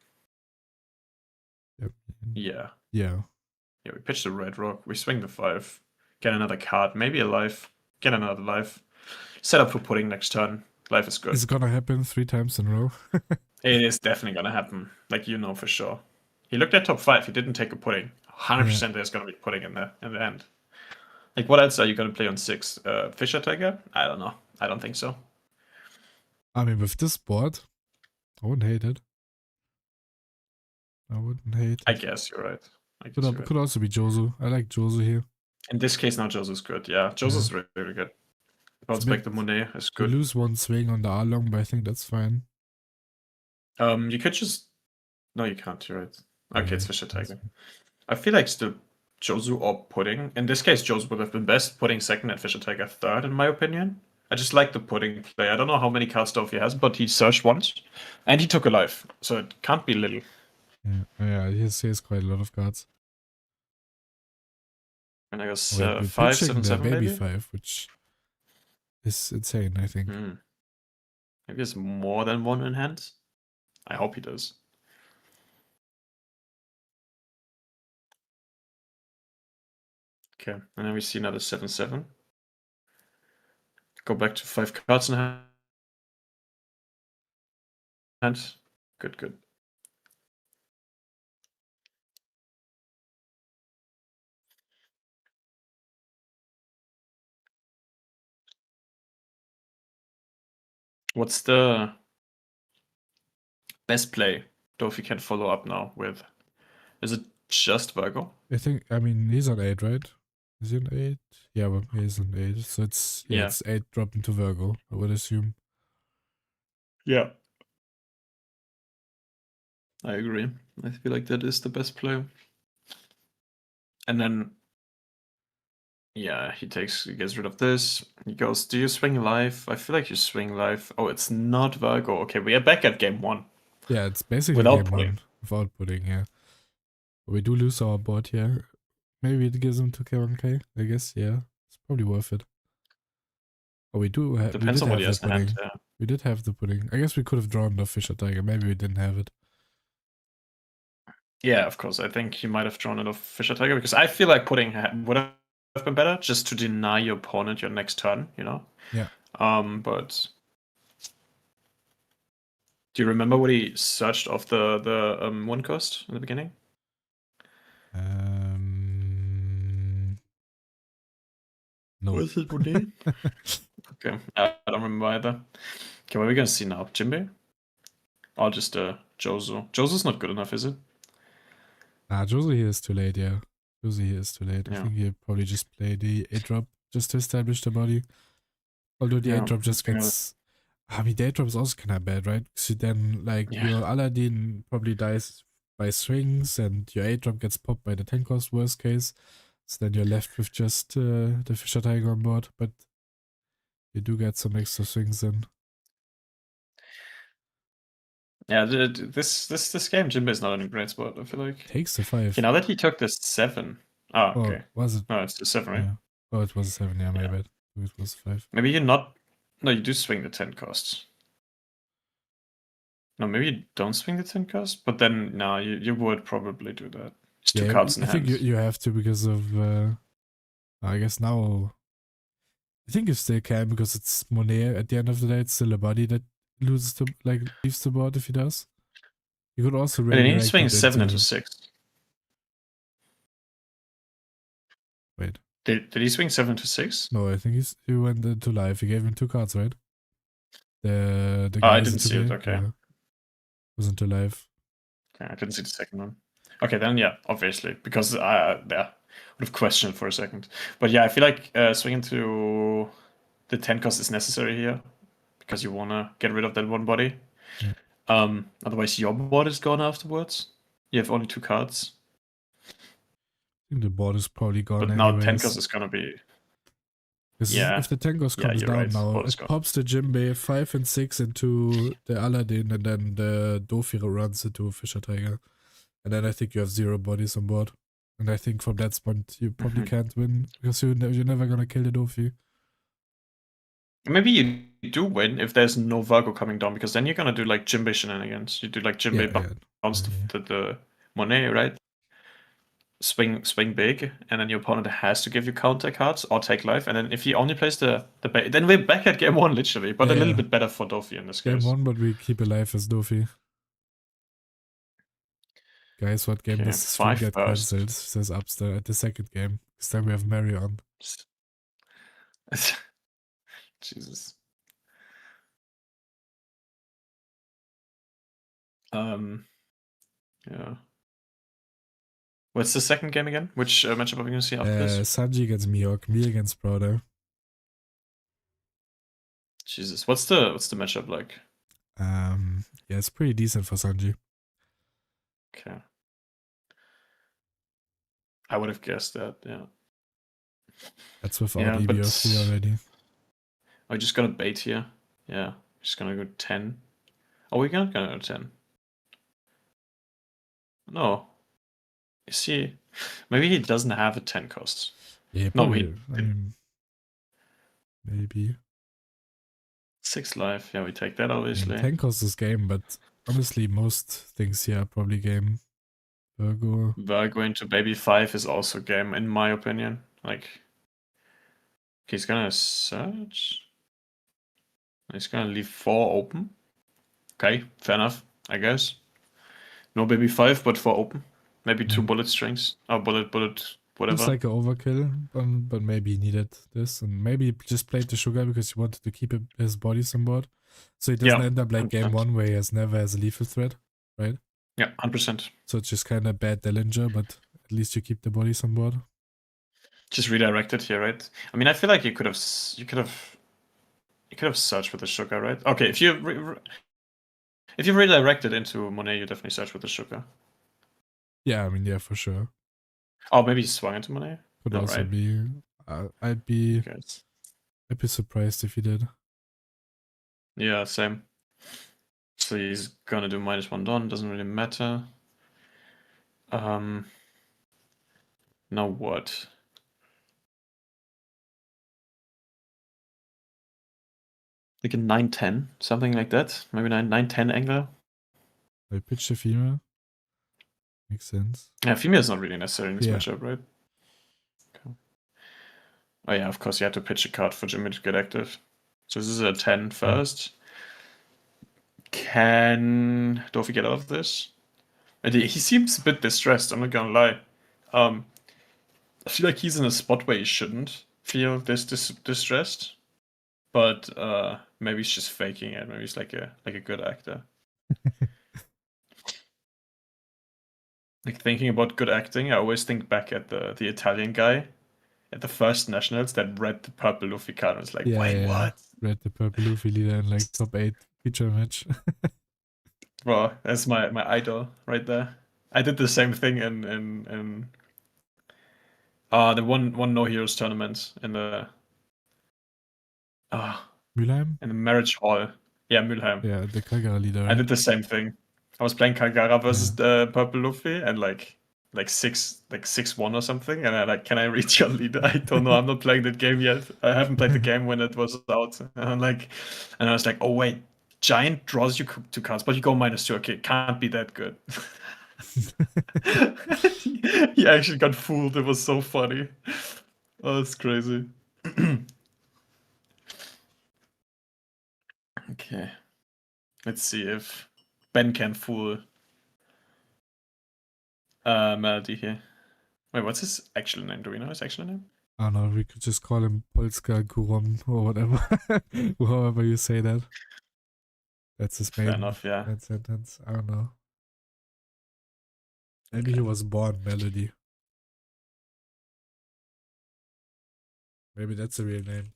Yep. Yeah. Yeah. Yeah, we pitch the red rock, we swing the 5, get another card, maybe a life, get another life. Set up for pudding next turn. Life is good. Is it gonna happen 3 times in a row? It is definitely gonna happen, like you know for sure. He looked at top 5, he didn't take a pudding. 100% there's gonna be pudding in the end. Like what else are you gonna play on 6? Fisher Tiger? I don't know. I don't think so. I mean, with this board, I wouldn't hate it. I wouldn't hate it. I guess you're right. Could also be Jozu. I like Jozu here. In this case now Josu's good, yeah. Josu's really, really good. Bounce back the Monet is good. You lose 1 swing on the Arlong, but I think that's fine. You could just... No, you can't, you're right. Okay, Yeah, it's Fisher Tiger. I feel like still Josu or Pudding. In this case, Josu would have been best. Pudding second and Fisher Tiger third, in my opinion. I just like the Pudding play. I don't know how many cards Doffy has, but he searched once. And he took a life, so it can't be little. Yeah, he has quite a lot of cards. And I guess We're 5, pitching 7, the 7 baby maybe? 5, which is insane, I think. Maybe he has more than 1 in hand. I hope he does. Okay, and then we see another 7-7. Go back to 5 cards in hand. Good, good. What's the best play Doffy can follow up now with? Is it just Virgo? I mean, he's on 8, right? Is he on 8? Yeah, but he's on 8. So it's 8 dropped into Virgo, I would assume. Yeah. I agree. I feel like that is the best play. And then, yeah, he gets rid of this. He goes, do you swing live? I feel like you swing live. Oh, it's not Virgo. Okay, we are back at game 1. Yeah, it's basically Without game pudding. 1. Without pudding, yeah. We do lose our board here. Maybe it gives him 2k1k, I guess, yeah. It's probably worth it. Oh, we did Depends on what he have has the in pudding. hand. Yeah. We did have the pudding. I guess we could have drawn the Fisher Tiger. Maybe we didn't have it. Yeah, of course. I think he might have drawn it off Fisher Tiger because I feel like pudding would have been better just to deny your opponent your next turn, you know? Yeah. But do you remember what he searched off the 1 cost in the beginning? No. Was it Monet? Okay, I don't remember either. Okay, what are we gonna see now? Jinbe? Or just Josu? Josu's not good enough, is it? Josie here is too late, yeah. Josie here is too late. Yeah. I think he'll probably just play the 8-drop just to establish the body. Although the 8 Yeah, drop just that's gets. I mean, the 8 drop is also kind of bad, right? So then, like, yeah. your Aladdin probably dies by swings, and your 8 drop gets popped by the 10 cost, worst case. So then you're left with just the Fisher Tiger on board, but you do get some extra swings in. Yeah, this game, Jinbe is not in a great spot, I feel like. Takes the Okay, 5. now that he took the 7. Oh, Oh, okay. was it? No, it's the 7, right? Yeah. Oh, it was a 7. Yeah, my Yeah. bad. It was 5. Maybe you're not. No, you do swing the 10 costs. No, maybe you don't swing the 10 cost, but then, no, you would probably do that. It's two Yeah, cards in I think hand. you have to because of. I guess now. I think you still can because it's Monet. At the end of the day, it's still a body that loses to leaves the board if he does. You could also And then he redirect swings it 7 into into. 6. Wait, Did he swing 7 to 6? no, I think he went into life. He gave him 2 cards, right? The Oh, I guys didn't into see it. play. Okay. Yeah, was into life. Okay, I didn't see the second one. Okay, then yeah, obviously, because yeah, would have questioned for a second. But yeah, I feel like swinging to the 10 cost is necessary here because you wanna get rid of that one body. Yeah. Otherwise, your board is gone afterwards. You have only 2 cards, I think the board is probably gone but now 10 anyways. cost is gonna be Because yeah, if the Tangos yeah. comes You're down right. now, Board is it gone. pops the Jinbe 5 and 6 into the Aladdin, and then the Doffy runs into Fisher Tiger. And then I think you have 0 bodies on board. And I think from that point, you probably Mhm. can't win because you're never gonna kill the Doffy. Maybe you do win if there's no Virgo coming down, because then you're gonna do like Jinbe shenanigans. You do like Yeah, Jinbe yeah. bounce Yeah. the Monet, right? Swing big, and then your opponent has to give you counter cards or take life. And then if he only plays then we're back at game 1 literally, but a little Yeah. bit better for Doffy in this Game case. 1, but we keep alive as Doffy. Guys, what game Okay, does the stream 5 get first. cancelled? Says Upster at the second game. This time we have Mary on. Jesus. Yeah. What's the second game again? Which matchup are we gonna see after this? Sanji against Mihawk, me against Brother. Jesus, what's the matchup like? Yeah, it's pretty decent for Sanji. Okay, I would have guessed that. Yeah. That's without Yeah, but EBO3 already. are we just gonna bait here? Yeah, just gonna go 10. Oh, we're not gonna go 10. No. You see, maybe he doesn't have a 10 cost. Yeah, No, probably. I mean, maybe. 6 life. Yeah, we take that I obviously. mean, 10 costs is game, but honestly, most things here are probably game. Virgo. Virgo into baby 5 is also game, in my opinion. Like, he's gonna search. He's gonna leave 4 open. Okay, fair enough, I guess. No baby 5, but 4 open. Maybe 2 Yeah. bullet strings. Or bullet, whatever. It's like an overkill, but maybe he needed this, and maybe he just played the sugar because he wanted to keep his bodies on board, so he doesn't Yeah, end up like game 100%. 1 where he never has a lethal threat, right? Yeah, 100%. So it's just kind of bad Dillinger, but at least you keep the bodies on board. Just redirected here, right? I mean, I feel like you could have searched with the sugar, right? Okay, if you redirected into Monet, you definitely search with the sugar. Yeah, I mean, yeah, for sure. Oh, maybe he swung into Monet. Could No, also right? be. I'd be Okay. surprised if he did. Yeah, same. So he's gonna do -1 Don. Doesn't really matter. Now what? Like a 9-10, something like that. Maybe 9-10 angler. I pitch the female. Makes sense. Yeah, female is not really necessary in this Yeah. matchup, right? Okay. Oh yeah, of course you have to pitch a card for Jimmy to get active. So this is a 10 first. Can Doffy get out of this? And he seems a bit distressed, I'm not gonna lie. I feel like he's in a spot where he shouldn't feel this distressed. But maybe he's just faking it. Maybe he's like a good actor. Like, thinking about good acting, I always think back at the Italian guy at the first nationals that read the purple Luffy card and was like, Yeah, wait, yeah. what? Red the purple Luffy leader in like top 8 feature match. Bro, that's my idol right there. I did the same thing in the one No Heroes tournament uh Mülheim? in the marriage hall. Yeah, Mülheim. Yeah, the Kagura leader, I right? did the same thing. I was playing Kagara Yeah. versus the purple Luffy and like 6-1 or something, and I like, can I read your leader? I don't know. I'm not playing that game yet. I haven't played the game when it was out. And I'm like, and I was like, oh wait, giant draws you 2 cards, but you go -2. Okay, can't be that good. He actually got fooled. It was so funny. Oh, that's crazy. Okay. Let's see if Ben can fool Melody here. Wait, what's his actual name? Do we know his actual name? I don't know, we could just call him Polska Gurom or whatever. However you say that. That's his Fair main enough, yeah. sentence. I don't know. Maybe he was born Melody. Maybe that's a real name.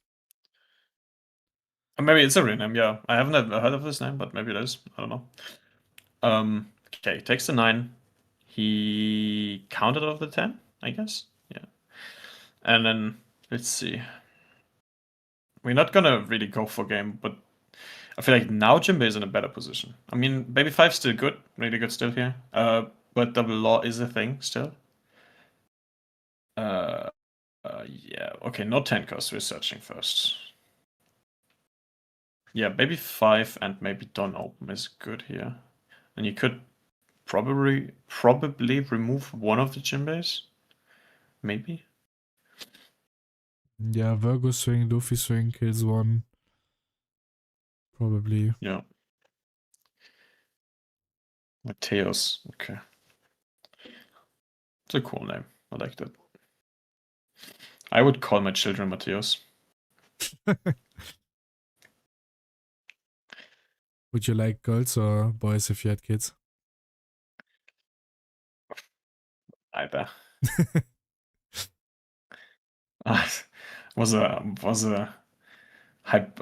Maybe it's a real name, yeah. I haven't ever heard of this name, but maybe it is. I don't know. Okay, takes the 9. He counted off the 10, I guess. Yeah. And then let's see. We're not gonna really go for game, but I feel like now Jinbe is in a better position. I mean, Baby 5's still good, really good still here. But double law is a thing still. Yeah. Okay, no 10 cost. We're searching first. Yeah, Baby 5 and maybe Don Open is good here. And you could probably remove one of the Jinbes. Maybe. Yeah, Virgo swing, Doffy swing, kills one. Probably. Yeah. Mateos. Okay. It's a cool name. I like that. I would call my children Mateos. Would you like girls or boys if you had kids? Either. was a hype.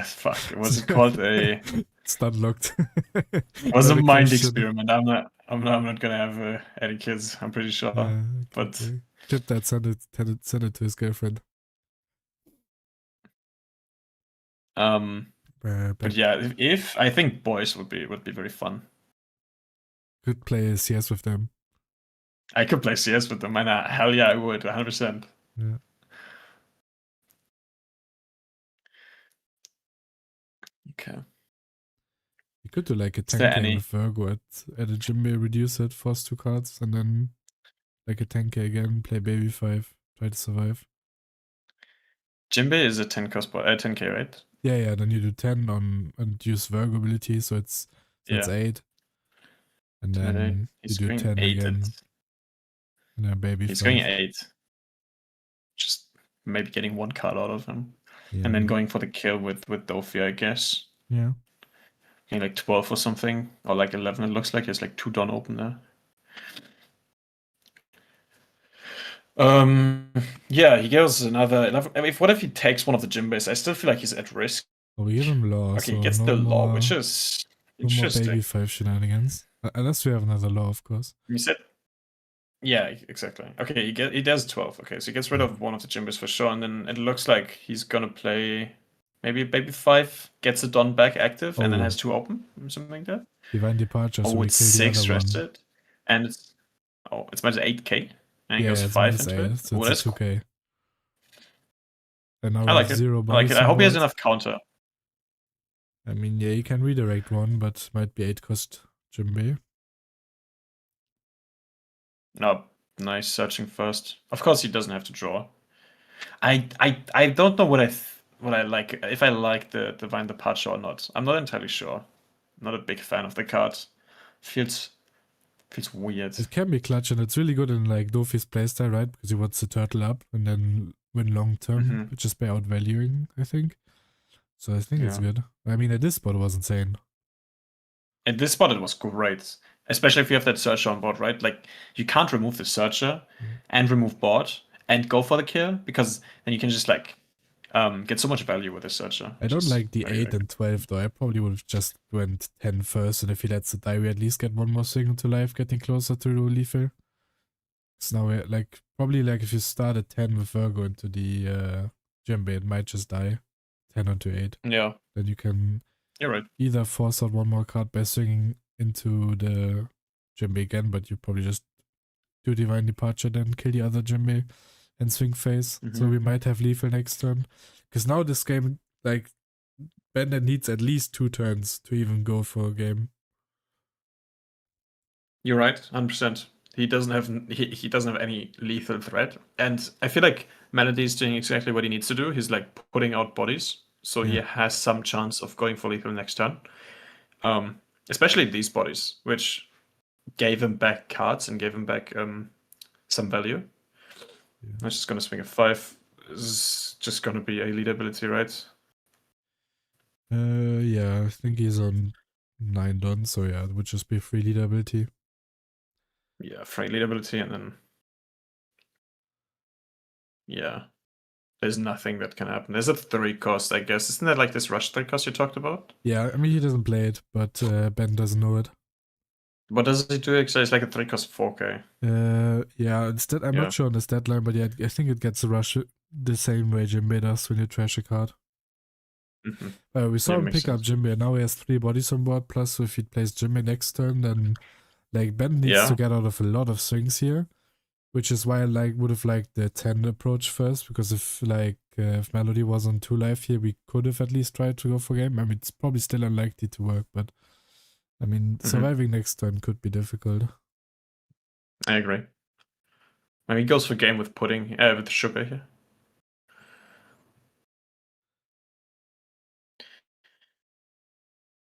Fuck. Was it called a? It's not locked. Was Not a a mind question. experiment. I'm not gonna have any kids. I'm pretty sure. But Chip that send it to his girlfriend. but yeah, if I think boys would be very fun. Could play CS with them. I could play CS with them, and hell yeah, I would, 100%. Yeah. Okay. You could do like a Is there 10k any? with Virgo at a Jinbe, reduce it, force 2 cards, and then like a 10k again, play Baby 5, try to survive. Jinbe is a 10 cost 10k, right? Yeah, then you do 10 on and use Virgo ability, so it's Yeah. 8. And then you do 10 again. And then Baby 5. He's going 8. Just maybe getting 1 card out of him. Yeah. And then going for the kill with Doffy, I guess. Yeah. Getting like 12 or something. Or like 11, it looks like. It's like 2 Dawn open there. Yeah, he goes another 11. I mean, what if he takes one of the Jinbes? I still feel like he's at risk. Oh, we give him law. Okay, so he gets no the law, more, which is no more Baby interesting. 5 shenanigans. Unless we have another law, of course. You said, yeah, exactly. Okay, he does 12. Okay, so he gets rid of one of the Jinbes for sure, and then it looks like he's gonna play maybe Baby 5, gets the Dawn back active, and then has 2 open, something like that. Divine Departure, so we it's kill the 6 other one. rested, and it's minus 8k, and he goes it's 5 minus into 8, it. so Oh, it's that's a 2k. And now I we like have it. 0 I like bodies it. I on hope he has board. enough counter. I mean, yeah, you can redirect one, but might be 8 cost Jinbe. No, nice searching first. Of course, he doesn't have to draw. I don't know what I like, if I like the Divine Departure or not. I'm not entirely sure. I'm not a big fan of the card. Feels weird. It can be clutch, and it's really good in like Doffy's playstyle, right? Because he wants to turtle up and then win long term, just by outvaluing, I think. So I think it's good. I mean, at this spot it was insane. At this spot it was great. Especially if you have that searcher on board, right? Like, you can't remove the searcher and remove board and go for the kill, because then you can just like get so much value with this searcher. I which don't is like the very, 8 and 12 though. I probably would have just went 10 first, and if he lets it die, we at least get one more swing into life, getting closer to lethal. So now we're like, probably like if you start at 10 with Virgo into the Jinbe, it might just die. 10 onto 8. Yeah, Then you can you're right. either force out one more card by swinging into the Jinbe again, but you probably just do Divine Departure, then kill the other Jinbe and swing face. So we might have lethal next turn. Because now this game, like, Bender needs at least 2 turns to even go for a game. You're right, 100%. He doesn't have he doesn't have any lethal threat, and I feel like Melody is doing exactly what he needs to do. He's like putting out bodies, so he Yeah. has some chance of going for lethal next turn. Especially these bodies, which gave him back cards and gave him back some value. Yeah. I'm just gonna swing a 5. This is just gonna be a lead ability, right? Yeah, I think he's on 9 done, so yeah, it would just be 3 lead ability. Yeah, free lead ability, and then yeah, there's nothing that can happen. There's a 3 cost, I guess. Isn't that like this rush 3 cost you talked about? Yeah, I mean, he doesn't play it, but Ben doesn't know it. What does he do? Actually, it's like a 3 cost 4K. Yeah, instead, I'm Yeah. not sure on this deadline, but yeah, I think it gets a rush the same way Jinbe does when you trash a card. We saw Yeah, him makes pick up sense. Jinbe, and now he has 3 bodies on board, plus if he plays Jinbe next turn, then like Ben needs to get out of a lot of swings here, which is why I would have liked the 10 approach first, because if if Melody was on 2 life here, we could have at least tried to go for game. I mean, it's probably still unlikely to work, but I mean, surviving next turn could be difficult. I agree. I mean, he goes for game with pudding, with sugar here.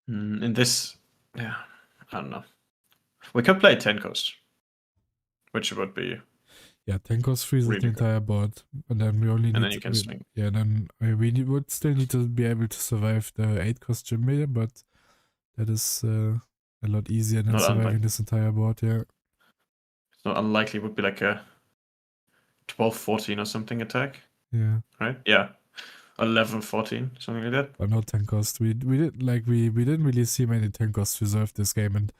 In this, yeah, I don't know. We could play 10 cost, which would be Yeah, 10 cost freezes really the good. entire board, and then we only And need then you can swing. Yeah, then we would still need to be able to survive the 8 cost Jinbe, but that is a lot easier than Not surviving unlikely. this entire board, yeah. Not unlikely would be like a 12-14 or something attack. Yeah. Right? Yeah. 11-14, something like that. But not 10 cost. We didn't really see many 10 costs resolved this game, and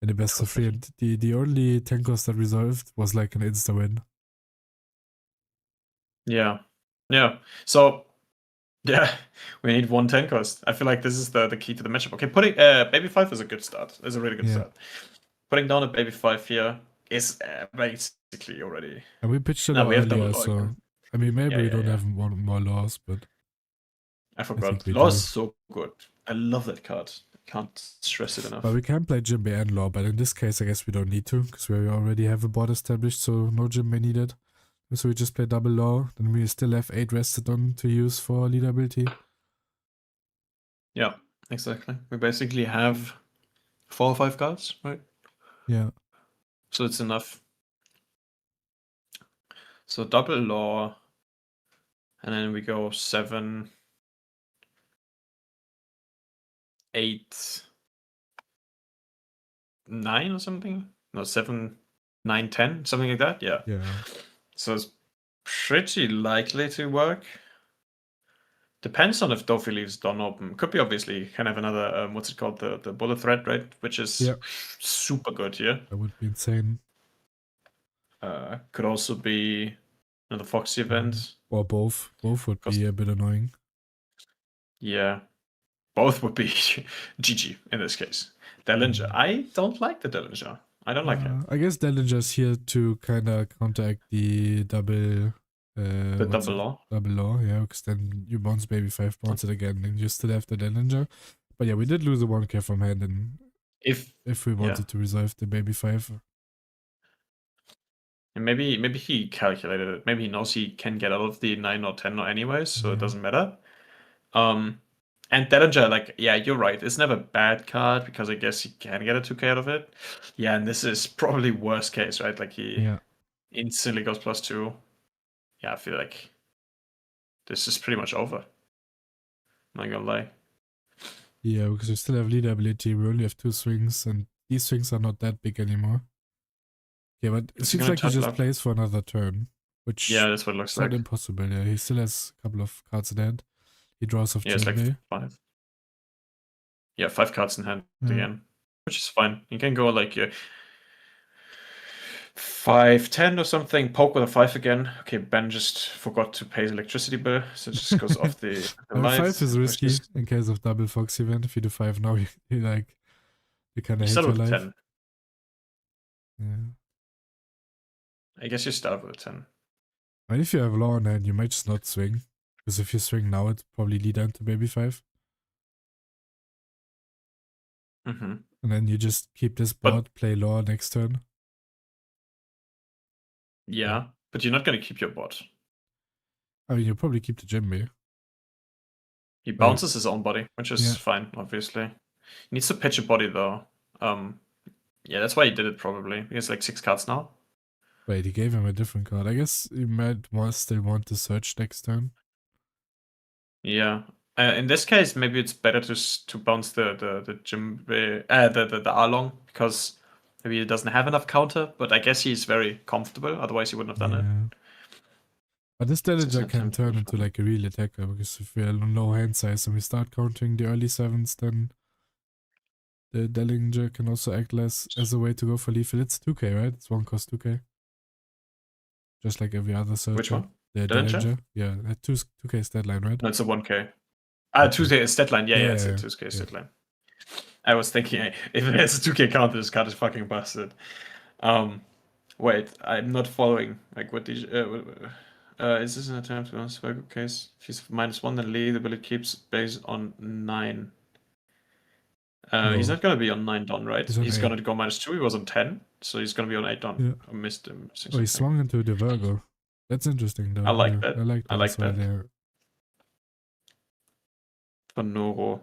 in the best of 3, and the only 10 cost that resolved was like an insta win. Yeah. Yeah. So yeah, we need 1 10 cost. I feel like this is the key to the matchup. Okay, putting baby 5 is a good start. It's a really good start. Putting down a baby 5 here is basically already. And we pitched it No, out we have earlier, double so again. I mean, maybe Yeah, we yeah, don't yeah. have more laws, but I I forgot. think we Law do. is so good. I love that card. Can't stress it enough. But we can play Jinbe and Law, but in this case, I guess we don't need to, because we already have a board established, so no Jinbe needed. So we just play double Law, then we still have 8 rested on to use for lead ability. Yeah, exactly. We basically have 4 or 5 cards, right? Yeah. So it's enough. So double Law, and then we go 7, 8, 9 or something. No, 7, 9, 10, something like that. Yeah. Yeah. So it's pretty likely to work. Depends on if Doffy leaves Dawn open. Could be obviously kind of another what's it called, the bullet thread, right? Which is super good here. That would be insane. Could also be another Foxy event. Or both. Both would be a bit annoying. Yeah. Both would be GG in this case. Dellinger. I don't like the Dellinger. I don't like him. I guess Dellinger's here to kind of counteract the double. The double Law. Double Law, yeah, because then you bounce baby 5, bounce it again, and you still have the Dellinger. But yeah, we did lose a 1k from hand, and if we wanted to resolve the baby 5. And maybe he calculated it. Maybe he knows he can get out of the 9 or 10 or anyways, so it doesn't matter. And Dellinger, like, yeah, you're right. It's never a bad card because I guess he can get a 2k out of it. Yeah, and this is probably worst case, right? Like he instantly goes +2. Yeah, I feel like this is pretty much over. I'm not gonna lie. Yeah, because we still have lead ability. We only have 2 swings, and these swings are not that big anymore. Yeah, but it seems like he just plays for another turn. which Yeah, that's what it looks is not like. impossible. Yeah, he still has a couple of cards in hand. He draws off Yeah, it's like Jinbe. 5. Yeah, 5 cards in hand Yeah. again, which is fine. You can go like 5-10 or something. Poke with a 5 again. Okay, Ben just forgot to pay his electricity bill, so it just goes off the I mean, 5 lights. is Which risky is in case of double Fox event. If you do 5 now, you like you kind you of hate start your with a life. 10. Yeah. I guess you start with a 10. And if you have law on hand, you might just not swing. Because if you swing now, it probably lead into baby 5. Mm-hmm. And then you just keep this But board, play law next turn. yeah, but you're not gonna keep your bot. I mean, you'll probably keep the Jinbe. He But bounces his own body, which is yeah. fine, obviously. He needs to pitch a body though. Yeah, that's why he did it probably. He has like 6 cards now. Wait, he gave him a different card. I guess you might still want to search next turn. Yeah. In this case, maybe it's better to bounce the Jinbe, the Arlong, because maybe he doesn't have enough counter. But I guess he's very comfortable. Otherwise, he wouldn't have done it. Yeah. But this So it's Dillinger not can time to turn into fun. like a real attacker, because if we are low hand size and we start countering the early 7s, then the Dillinger can also act less as a way to go for lethal. It's 2k, right? It's 1 cost 2k. Just like every other Which searcher. one? The Dillinger? Dillinger? Yeah, at 2k stat line, right? No, it's a 1K. Ah, Okay. 2K stat line. Yeah, Yeah, yeah, yeah, it's a yeah. 2K Yeah. stat line. I was thinking, hey, if it's a 2K counter, this card is fucking busted. Wait, I'm not following. Like, what did you, is this an attempt to answer Virgo case? If he's -1, then lead, the ability keeps based on 9. He's No, not gonna be on 9 Don, right? he's on He's 8. gonna go -2. He was on 10, so he's gonna be on 8 Don. Yeah. I missed him missing Oh, he something. swung into the Virgo. That's interesting, I though. like Yeah, that. I like I that like as well. that. Yeah. For Noro.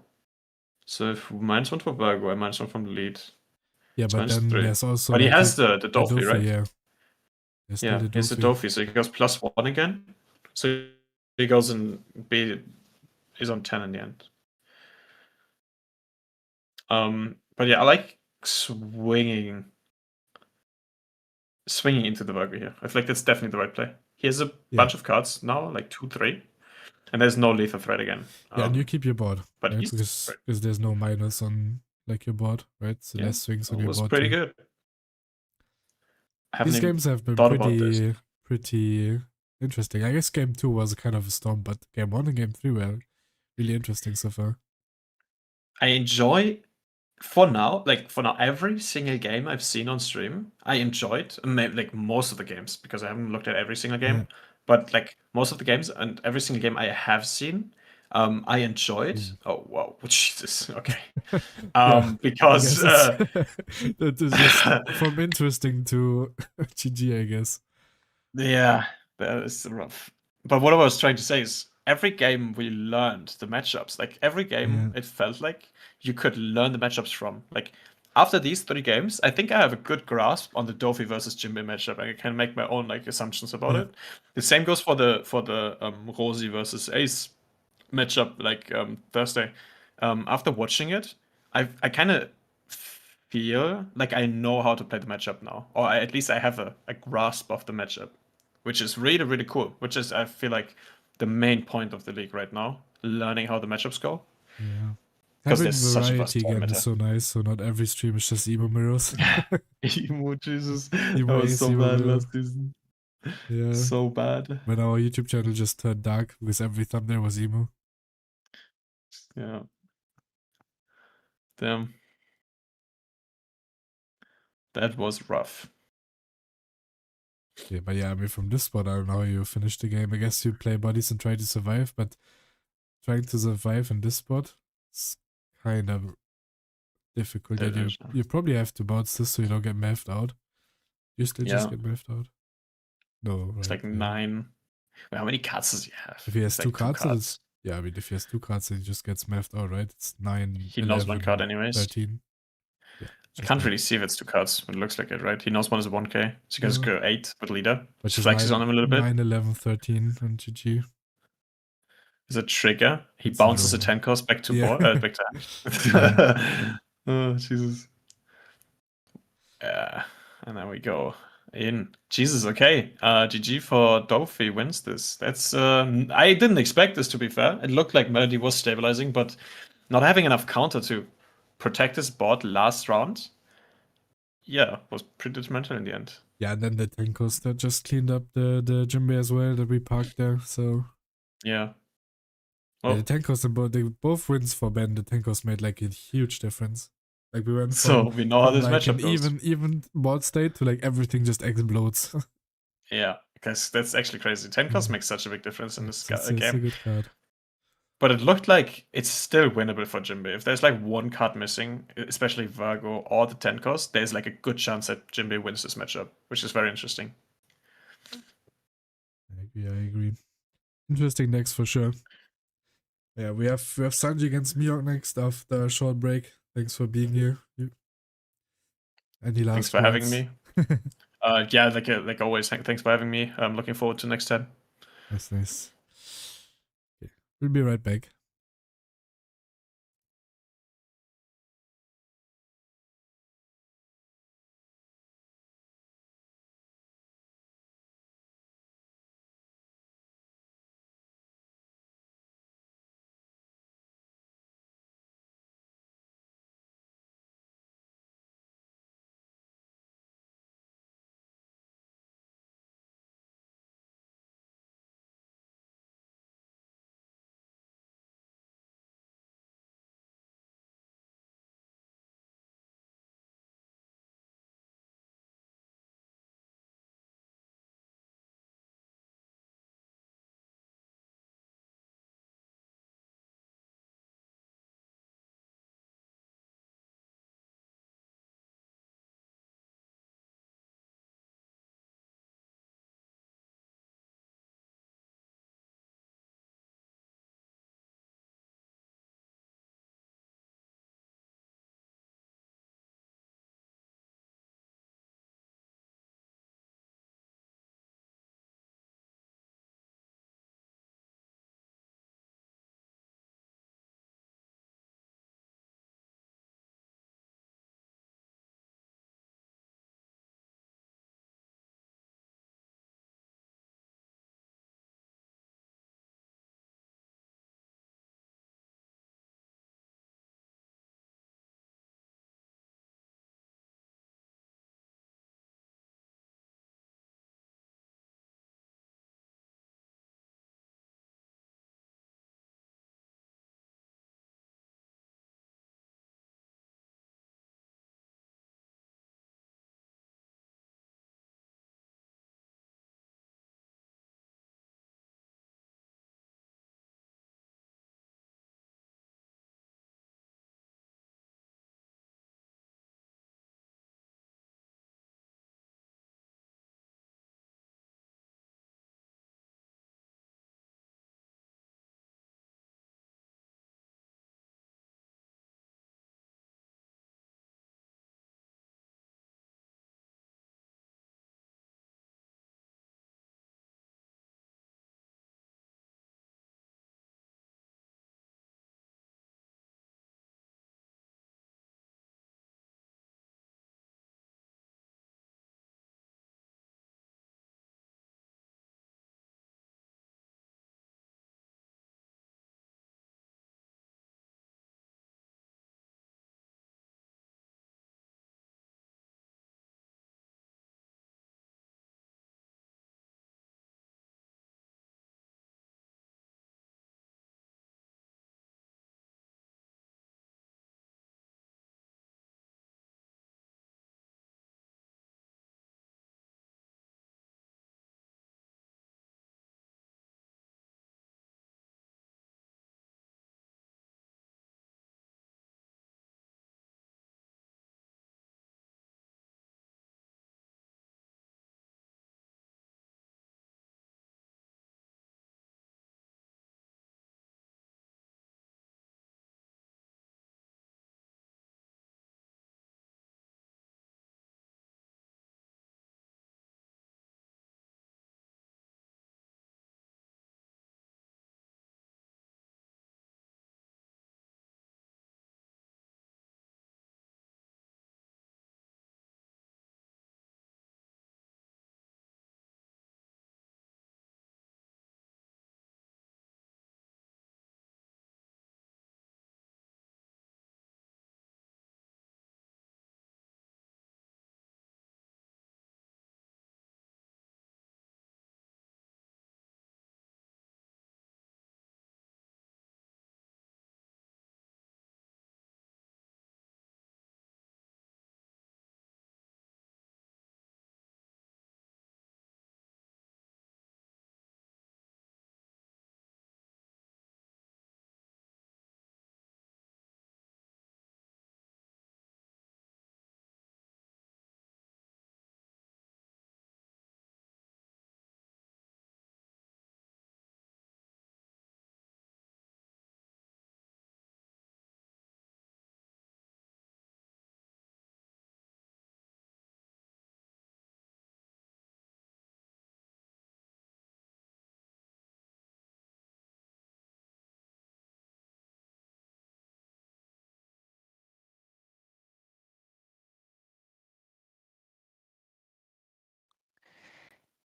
So if -1 for Virgo and -1 from the lead, Yeah, it's but then -3. there's also But he like has the the Doffy, Doffy, right? yeah. There's still Yeah, the he has the Doffy. Doffy, so he goes +1 again. So he goes in B. He's on 10 in the end. But yeah, I like swinging into the Virgo here. I feel like that's definitely the right play. He has a Yeah. bunch of cards now, like 2, 3, and there's no lethal threat again. Yeah, and you keep your board, But right? he's Because there's no minus on like your board, right? So yeah, less swings on it your was board pretty too. good. I haven't These even games have been thought about this. pretty interesting. I guess game 2 was kind of a storm, but game 1 and game 3 were really interesting so far. I enjoy for now, every single game I've seen on stream, I enjoyed. Like most of the games, because I haven't looked at every single game, Yeah. but like most of the games and every single game I have seen, I enjoyed. Mm. Oh wow, Jesus, okay. Yeah, I Because guess that is just from interesting to GG, I guess. yeah, that is rough. But what I was trying to say is every game we learned the matchups. Like every game, Yeah. it felt like you could learn the matchups from. Like after these 3 games, I think I have a good grasp on the Doffy versus Jinbe matchup. I can make my own like assumptions about Yeah. it. The same goes for the Rosie versus Ace matchup, like Thursday. After watching it, I kind of feel like I know how to play the matchup now, or at least I have a grasp of the matchup, which is really really cool. Which is I feel like the main point of the league right now, learning how the matchups go, Yeah. because there's Having such a variety versatile again is meta. so nice, so not every stream is just emo mirrors. Emo Jesus, that Emo was Ace, so emo bad mirror. last season. Yeah. So bad. When our YouTube channel just turned dark because every thumbnail was emo. Yeah. Damn. That was rough. Yeah, but yeah, I mean, from this spot, I don't know how you finish the game. I guess you play bodies and try to survive, but trying to survive in this spot is kind of difficult. That you probably have to bounce this so you don't get mathed out. You still just get mathed out. No, It's right? like 9. Wait, how many cards does he have? If he has It's two like 2 cards, then cards. yeah, I mean, if he has 2 cards, then he just gets mathed out, right? It's 9, He 11, knows 1 card anyways. 13. Yeah, I can't really see if it's 2 cards, but it looks like it, right? He knows 1 is a 1K, so he goes go 8 with leader. Which Just is flexes on him a little bit. 9, 11, 13 on GG. Is a trigger. He It's bounces a normal. 10 cost back to back to hand. Oh, Jesus. Yeah, and then we go. In Jesus, okay. GG for Doffy wins this. That's I didn't expect this, to be fair. It looked like Melody was stabilizing, but not having enough counter to protect his bot last round, yeah, was pretty detrimental in the end. Yeah, and then the Tenkos that just cleaned up the Jinbe as well that we parked there. So Yeah. yeah, the Well, Tenkos and both, they both wins for Ben. The Tenkos made like a huge difference. Like we went so we know how from this like an matchup goes. even board state to like everything just explodes. Yeah, because that's actually crazy. 10 cost Yeah, makes such a big difference in this it's a game. good card. But it looked like it's still winnable for Jinbe. If there's like one card missing, especially Virgo or the 10 cost, there's like a good chance that Jinbe wins this matchup, which is very interesting. I agree. Interesting next for sure. Yeah, we have Sanji against Mihawk next after a short break. Thanks for being here. Any Thanks last for having words? me. Yeah, like always, thanks for having me. I'm looking forward to next time. Nice. Okay. We'll be right back.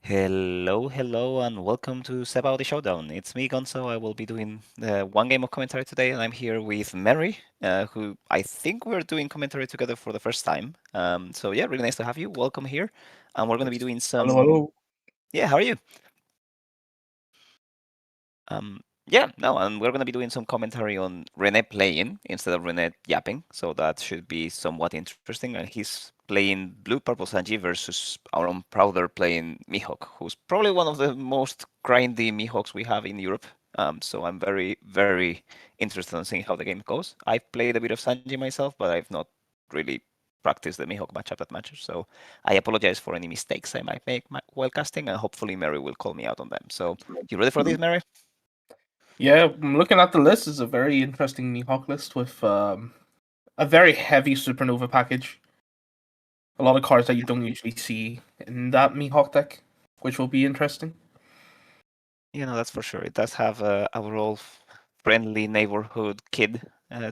Hello, and welcome to About the Showdown. It's me, Gonzo. I will be doing one game of commentary today, and I'm here with Mary, who I think we're doing commentary together for the first time. So yeah, really nice to have you. Welcome here, and we're going to be doing Hello, some. hello. Yeah, how are you? Yeah, no, and we're going to be doing some commentary on Rene playing instead of Rene yapping, so that should be somewhat interesting. And he's playing Blue Purple Sanji versus our own Prouder playing Mihawk, who's probably one of the most grindy Mihawks we have in Europe. So I'm very, very interested in seeing how the game goes. I've played a bit of Sanji myself, but I've not really practiced the Mihawk matchup that much. So I apologize for any mistakes I might make while casting, and hopefully Mary will call me out on them. So you ready for this, Mary? Yeah, I'm looking at the list. It's a very interesting Mihawk list with a very heavy supernova package. A lot of cards that you don't usually see in that Mihawk deck, which will be interesting. That's for sure. It does have our old friendly neighborhood kid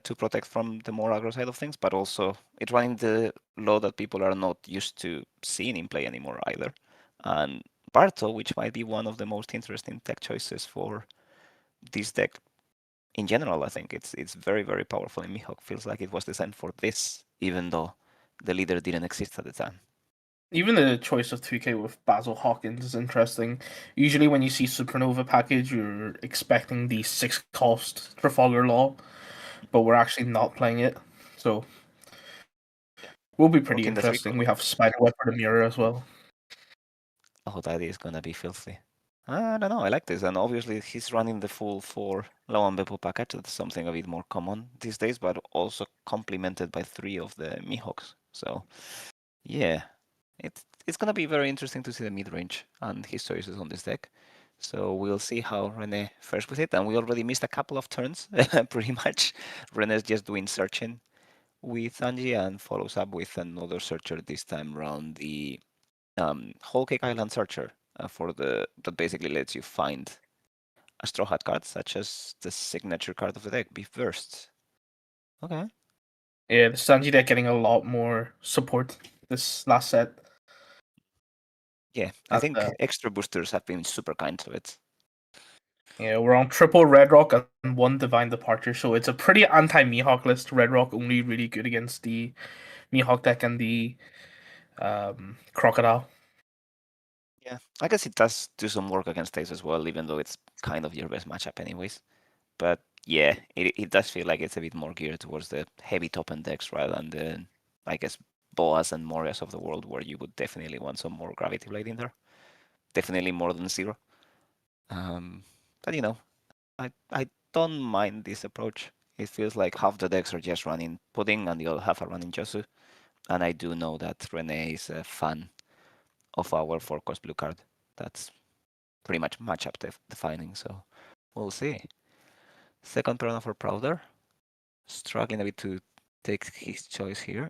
to protect from the more aggro side of things, but also it's running the load that people are not used to seeing in play anymore either. And Barto, which might be one of the most interesting tech choices for this deck in general, I think it's very, very powerful, and Mihawk feels like it was designed for this, even though the leader didn't exist at the time. Even the choice of 2K with Basil Hawkins is interesting. Usually, when you see Supernova package, you're expecting the 6 cost Trafalgar Law, but we're actually not playing it. So, will be pretty Rocking the 3 interesting. We have Spiderweb for the mirror as well. Oh, that is gonna be filthy. I don't know. I like this, and obviously he's running the full 4 low and Beppo package. That's something a bit more common these days, but also complemented by 3 of the Mihawks. So yeah, it's gonna be very interesting to see the mid range and his choices on this deck. So we'll see how Rene fares with it, and we already missed a couple of turns, pretty much. Rene's just doing searching with Sanji and follows up with another searcher this time around the Whole Cake Island Searcher that basically lets you find a Straw Hat card, such as the signature card of the deck, Beef Burst. Okay. Yeah, the Sanji deck getting a lot more support this last set. Yeah, I think extra boosters have been super kind to it. Yeah, we're on triple Red Rock and 1 Divine Departure, so it's a pretty anti-Mihawk list. Red Rock only really good against the Mihawk deck and the Crocodile. Yeah, I guess it does do some work against Ace as well, even though it's kind of your best matchup anyways. But yeah, it does feel like it's a bit more geared towards the heavy top end decks rather than the, I guess, Boas and Morias of the world, where you would definitely want some more Gravity Blade in there. Definitely more than 0. But I don't mind this approach. It feels like half the decks are just running Pudding and the other half are running Josu. And I do know that Rene is a fan of our 4-cost blue card. That's pretty much matchup defining, so we'll see. Second Piranha for Prouder. Struggling a bit to take his choice here.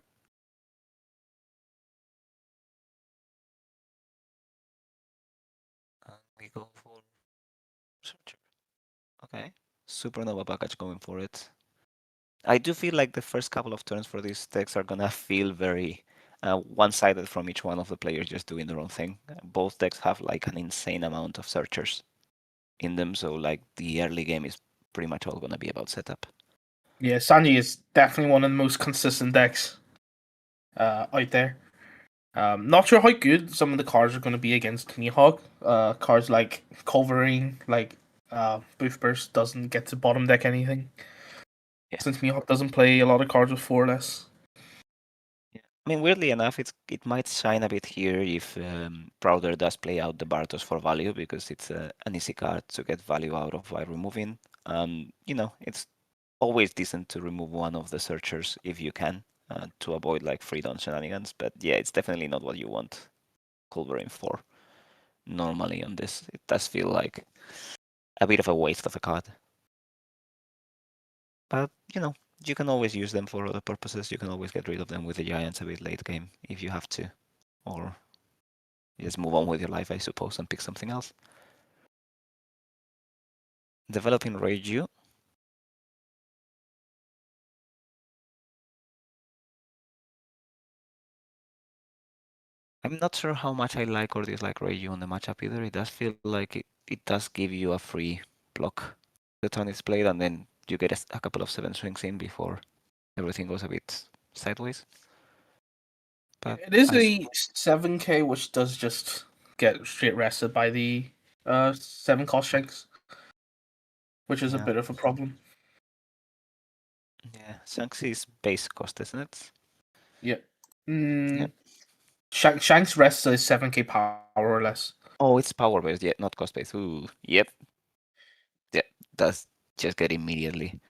And we go for Searcher. Okay. Supernova package going for it. I do feel like the first couple of turns for these decks are gonna feel very one-sided from each one of the players just doing their own thing. Both decks have like an insane amount of searchers in them, so like the early game is pretty much all gonna be about setup. Yeah, Sanji is definitely one of the most consistent decks out there. Not sure how good some of the cards are going to be against Mihawk. Cards like Culverine, like Booth Burst doesn't get to bottom deck anything. Yeah. Since Mihawk doesn't play a lot of cards with 4 less. Yeah. I mean, weirdly enough, it might shine a bit here if Prouder does play out the Bartos for value, because it's an easy card to get value out of by removing. It's always decent to remove one of the searchers if you can, to avoid like freedom shenanigans. But yeah, it's definitely not what you want Culverin for normally on this. It does feel like a bit of a waste of a card. But you can always use them for other purposes. You can always get rid of them with the giants a bit late game if you have to, or just move on with your life, I suppose, and pick something else. Developing Reiju. I'm not sure how much I like or dislike Reiju on the matchup either. It does feel like it does give you a free block the turn it's played, and then you get a couple of 7 swings in before everything goes a bit sideways. But It is I a 7k, which does just get straight rested by the 7 cost shanks, which is a Yeah. bit of a problem. Yeah, Shanks is base cost, isn't it? Yeah. Yeah. Shanks rests is 7k power or less. Oh, it's power based, yeah, not cost based. Ooh, yep. Yeah, that's just get immediately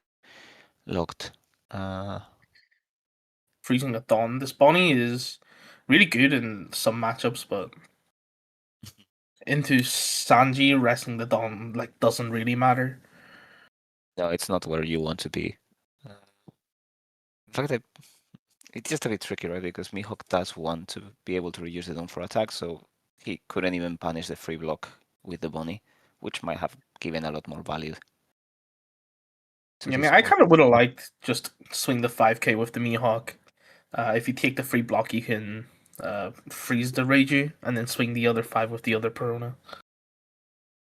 locked. Freezing the Dawn. This Bonnie is really good in some matchups, but into Sanji resting the Dawn like doesn't really matter. No, it's not where you want to be. In fact, it's just a bit tricky, right? Because Mihawk does want to be able to reuse the Dawn for attack, so he couldn't even punish the free block with the Bonnie, which might have given a lot more value. I mean, I kind of would have liked just swing the 5k with the Mihawk. If you take the free block, you can freeze the Reiju and then swing the other 5 with the other Perona.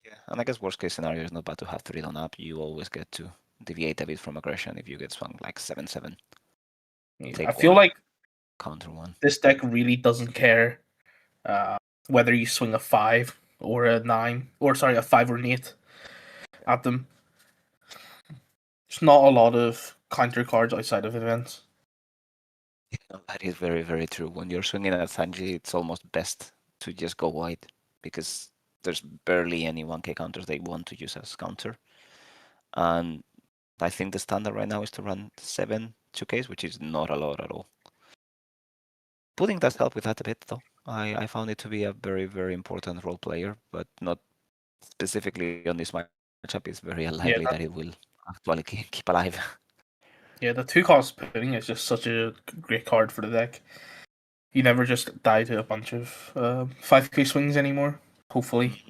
Yeah, and I guess worst case scenario is not bad to have 3 Dawn up. You always get to deviate a bit from aggression if you get swung like 7/7. I feel like counter one. This deck really doesn't care whether you swing a 5 or a 9, or sorry, a 5 or an 8 at them. There's not a lot of counter cards outside of events. Yeah, that is very, very true. When you're swinging at Sanji, it's almost best to just go wide because there's barely any 1k counters they want to use as counter. And I think the standard right now is to run 7 2ks, which is not a lot at all. Pudding does help with that a bit, though. I found it to be a very, very important role player, but not specifically on this matchup. It's very unlikely that it will actually keep alive. Yeah, the 2-cost Pudding is just such a great card for the deck. You never just die to a bunch of 5k swings anymore, hopefully.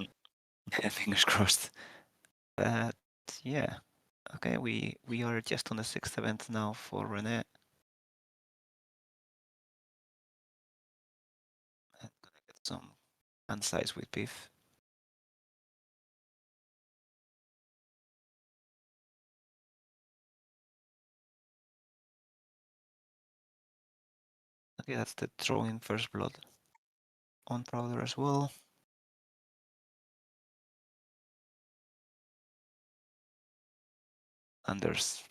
Fingers crossed. But yeah. Okay, we are just on the 6th event now for Rene. I'm gonna get some hand size with beef. Okay, that's the drawing first blood on Prowler as well. And there's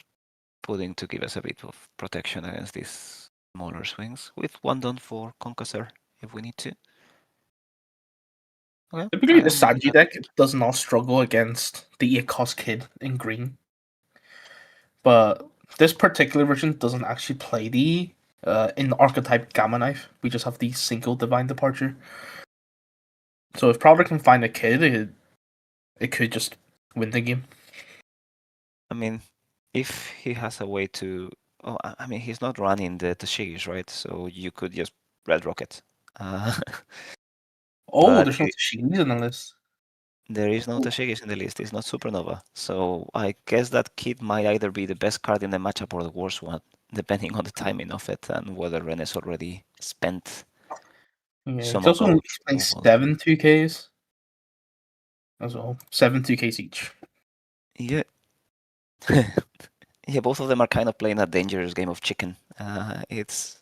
Pudding to give us a bit of protection against these smaller swings with 1 done for Conqueror if we need to. Okay, Typically, the Sanji deck does not struggle against the 8-cost kid in green. But this particular version doesn't actually play the in archetype Gamma Knife. We just have the single Divine Departure. So if Prowler can find a kid, it could just win the game. I mean, if he has a way to... Oh, I mean, he's not running the Tashigis, right? So you could just Red Rocket. There's no Tashigis in the list. There is no Tashigis in the list. It's not Supernova. So I guess that kid might either be the best card in the matchup or the worst one, depending on the timing of it and whether Rene's already spent some It's also of playing 7 2Ks as well. 7 2Ks each. Yeah. Yeah, both of them are kind of playing a dangerous game of chicken. It's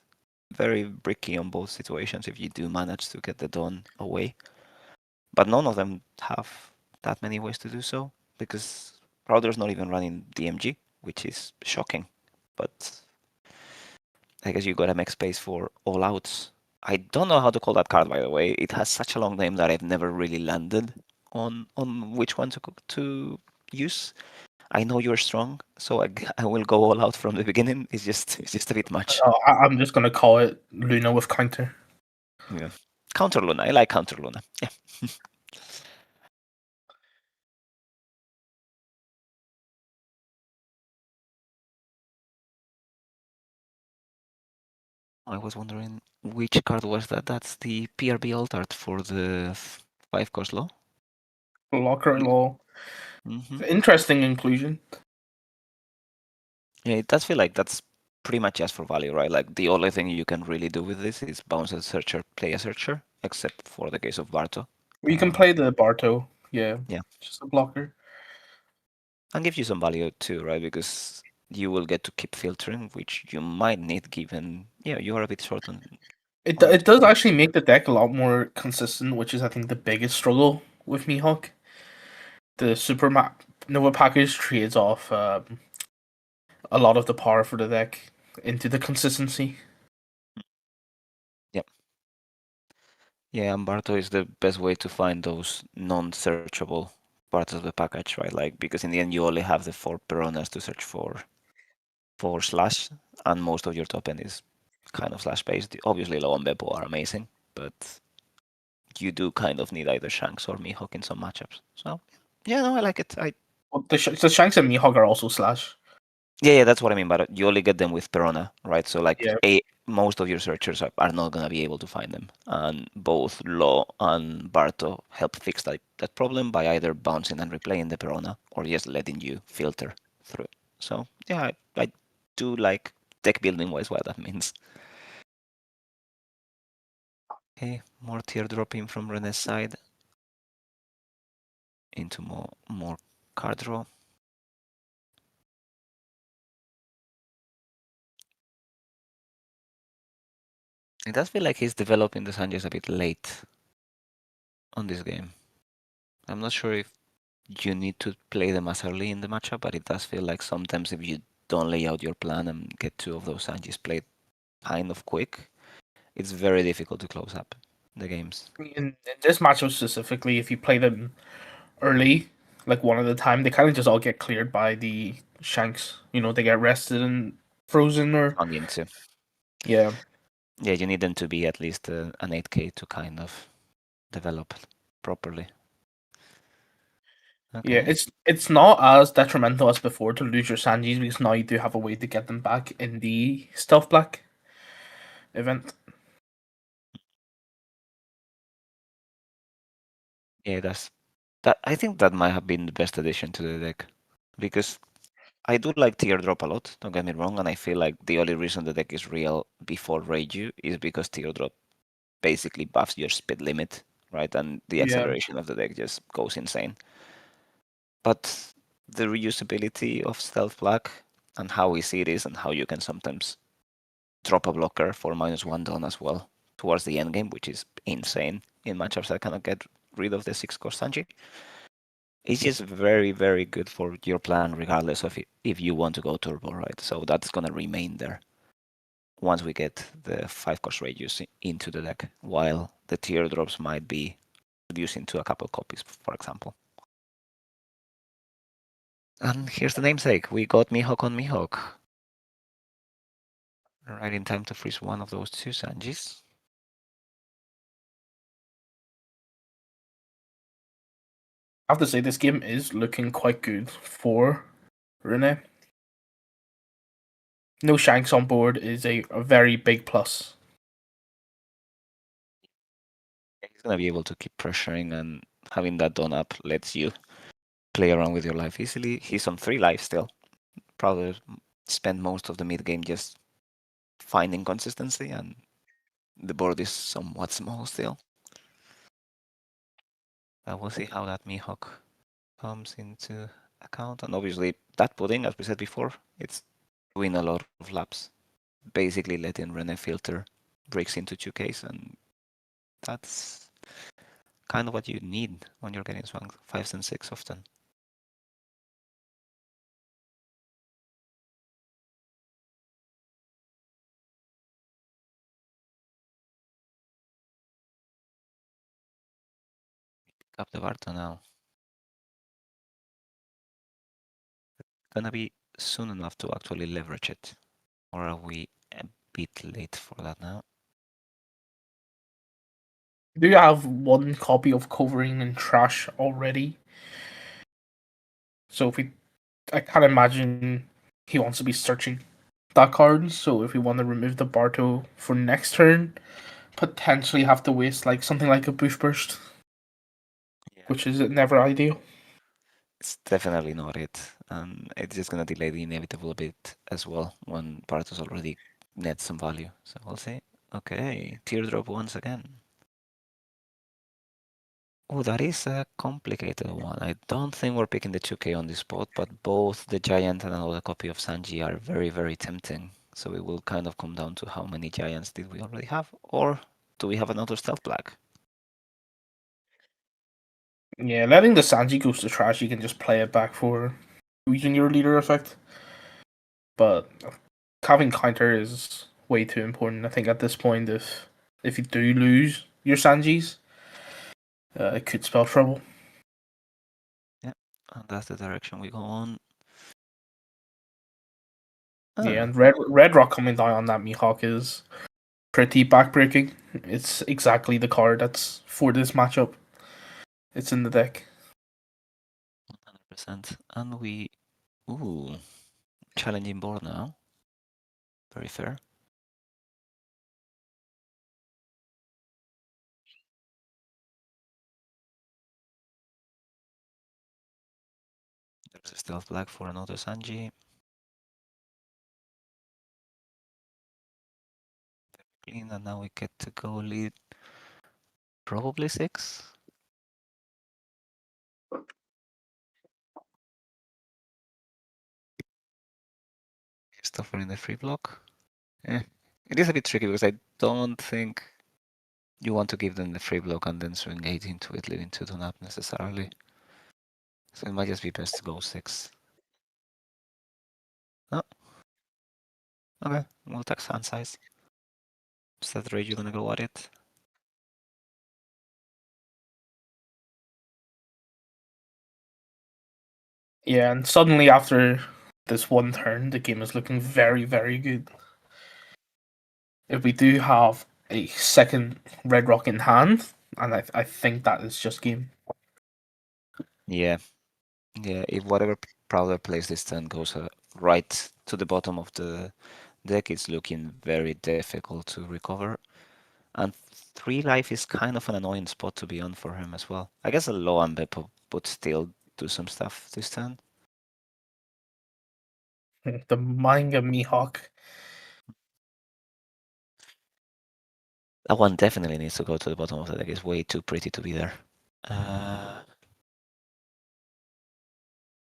very bricky on both situations if you do manage to get the Dawn away. But none of them have that many ways to do so, because Crowder's not even running DMG, which is shocking. But I guess you gotta make space for all outs. I don't know how to call that card, by the way. It has such a long name that I've never really landed on which one to use. I know you're strong, so I will go all out from the beginning. It's just a bit much. I'm just gonna call it Luna with counter. Yeah, counter Luna. I like counter Luna. Yeah. I was wondering which card was that. That's the PRB Altart for the 5-cost law. Locker Law. Mm-hmm. Interesting inclusion. Yeah, it does feel like that's pretty much just for value, right? Like the only thing you can really do with this is bounce a searcher, play a searcher, except for the case of Barto. You can play the Barto, yeah. Yeah. Just a blocker. And gives you some value too, right? Because you will get to keep filtering, which you might need given, you are a bit short on. It does actually make the deck a lot more consistent, which is I think the biggest struggle with Mihawk. The Nova package trades off a lot of the power for the deck into the consistency. Yep. Yeah, and Barto is the best way to find those non-searchable parts of the package, right? Like, because in the end you only have the 4 Peronas to search for slash, and most of your top end is kind of slash based. Obviously, Low and Beppo are amazing, but you do kind of need either Shanks or Mihawk in some matchups. So, yeah, no, I like it. Well, the Shanks and Mihawk are also slash. Yeah, that's what I mean. But you only get them with Perona, right? So like, Yeah. most of your searchers are not gonna be able to find them, and both Law and Barto help fix that problem by either bouncing and replaying the Perona or just letting you filter through. So yeah, I do like deck building wise what that means. Okay, more teardrop in from Rene's side into more card draw. It does feel like he's developing the Sanjis a bit late on this game. I'm not sure if you need to play them as early in the matchup, but it does feel like sometimes if you don't lay out your plan and get 2 of those Sanjis played kind of quick, it's very difficult to close up the games. In this matchup specifically, if you play them early, like one at a time, they kind of just all get cleared by the Shanks. They get rested and frozen or Hung into. yeah. Yeah, you need them to be at least an 8k to kind of develop properly. Okay. Yeah, it's not as detrimental as before to lose your Sanjis because now you do have a way to get them back in the Stealth Black event. Yeah, that. I think that might have been the best addition to the deck, because I do like Teardrop a lot. Don't get me wrong, and I feel like the only reason the deck is real before Reiju is because Teardrop basically buffs your speed limit, right? And the Yeah. acceleration of the deck just goes insane. But the reusability of Stealth Black and how easy it is, and how you can sometimes drop a blocker for -1 done as well towards the end game, which is insane in matchups that cannot get rid of the 6-cost Sanji. It's just very, very good for your plan, regardless of if you want to go turbo, right? So that's gonna remain there once we get the 5-cost radius into the deck, while the teardrops might be reducing to a couple copies, for example. And here's the namesake. We got Mihawk on Mihawk. Right in time to freeze one of those 2 Sanjis. I have to say this game is looking quite good for Rene. No Shanks on board is a very big plus. He's gonna be able to keep pressuring, and having that done up lets you play around with your life easily. He's on 3 life still. Probably spend most of the mid game just finding consistency, and the board is somewhat small still. We'll see how that Mihawk comes into account. And obviously that pudding, as we said before, it's doing a lot of laps, basically letting Rene filter breaks into 2Ks, and that's kind of what you need when you're getting swung 5s and 6 often. Pick up the Barto now. Gonna be soon enough to actually leverage it, or are we a bit late for that now? Do you have 1 copy of Covering and Trash already? So I can't imagine he wants to be searching that card. So if we want to remove the Barto for next turn, potentially have to waste like something like a Boost Burst, which is never ideal. It's definitely not it, and it's just gonna delay the inevitable a bit as well when Barto's already net some value. So we'll see. Okay, teardrop once again. Oh, that is a complicated one. I don't think we're picking the 2K on this spot, but both the Giant and another copy of Sanji are very, very tempting. So it will kind of come down to how many Giants did we already have, or do we have another Stealth Black? Yeah, letting the Sanji goes to trash, you can just play it back for using your leader effect. But having counter is way too important. I think at this point, if you do lose your Sanjis, it could spell trouble. Yeah, and that's the direction we go on. Yeah, and Red Rock coming down on that Mihawk is pretty backbreaking. It's exactly the card that's for this matchup. It's in the deck. 100%. And we... Ooh, challenging board now. Very fair. There's a Stealth Black for another Sanji. Clean, and now we get to go lead probably 6. Stuff in the free block. It is a bit tricky because I don't think you want to give them the free block and then swing 8 into it, leading to tune up necessarily. So it might just be best to go 6. Oh. Okay, we'll take hand size. Is that rage you're gonna go at it? Yeah, and suddenly after this one turn, the game is looking very, very good. If we do have a second Red Rock in hand, and I think that is just game. Yeah. Yeah, if whatever Prowler plays this turn goes right to the bottom of the deck, it's looking very difficult to recover. And 3 life is kind of an annoying spot to be on for him as well. I guess a low Ambepo would still do some stuff this turn. The manga Mihawk. That one definitely needs to go to the bottom of the deck. It's way too pretty to be there.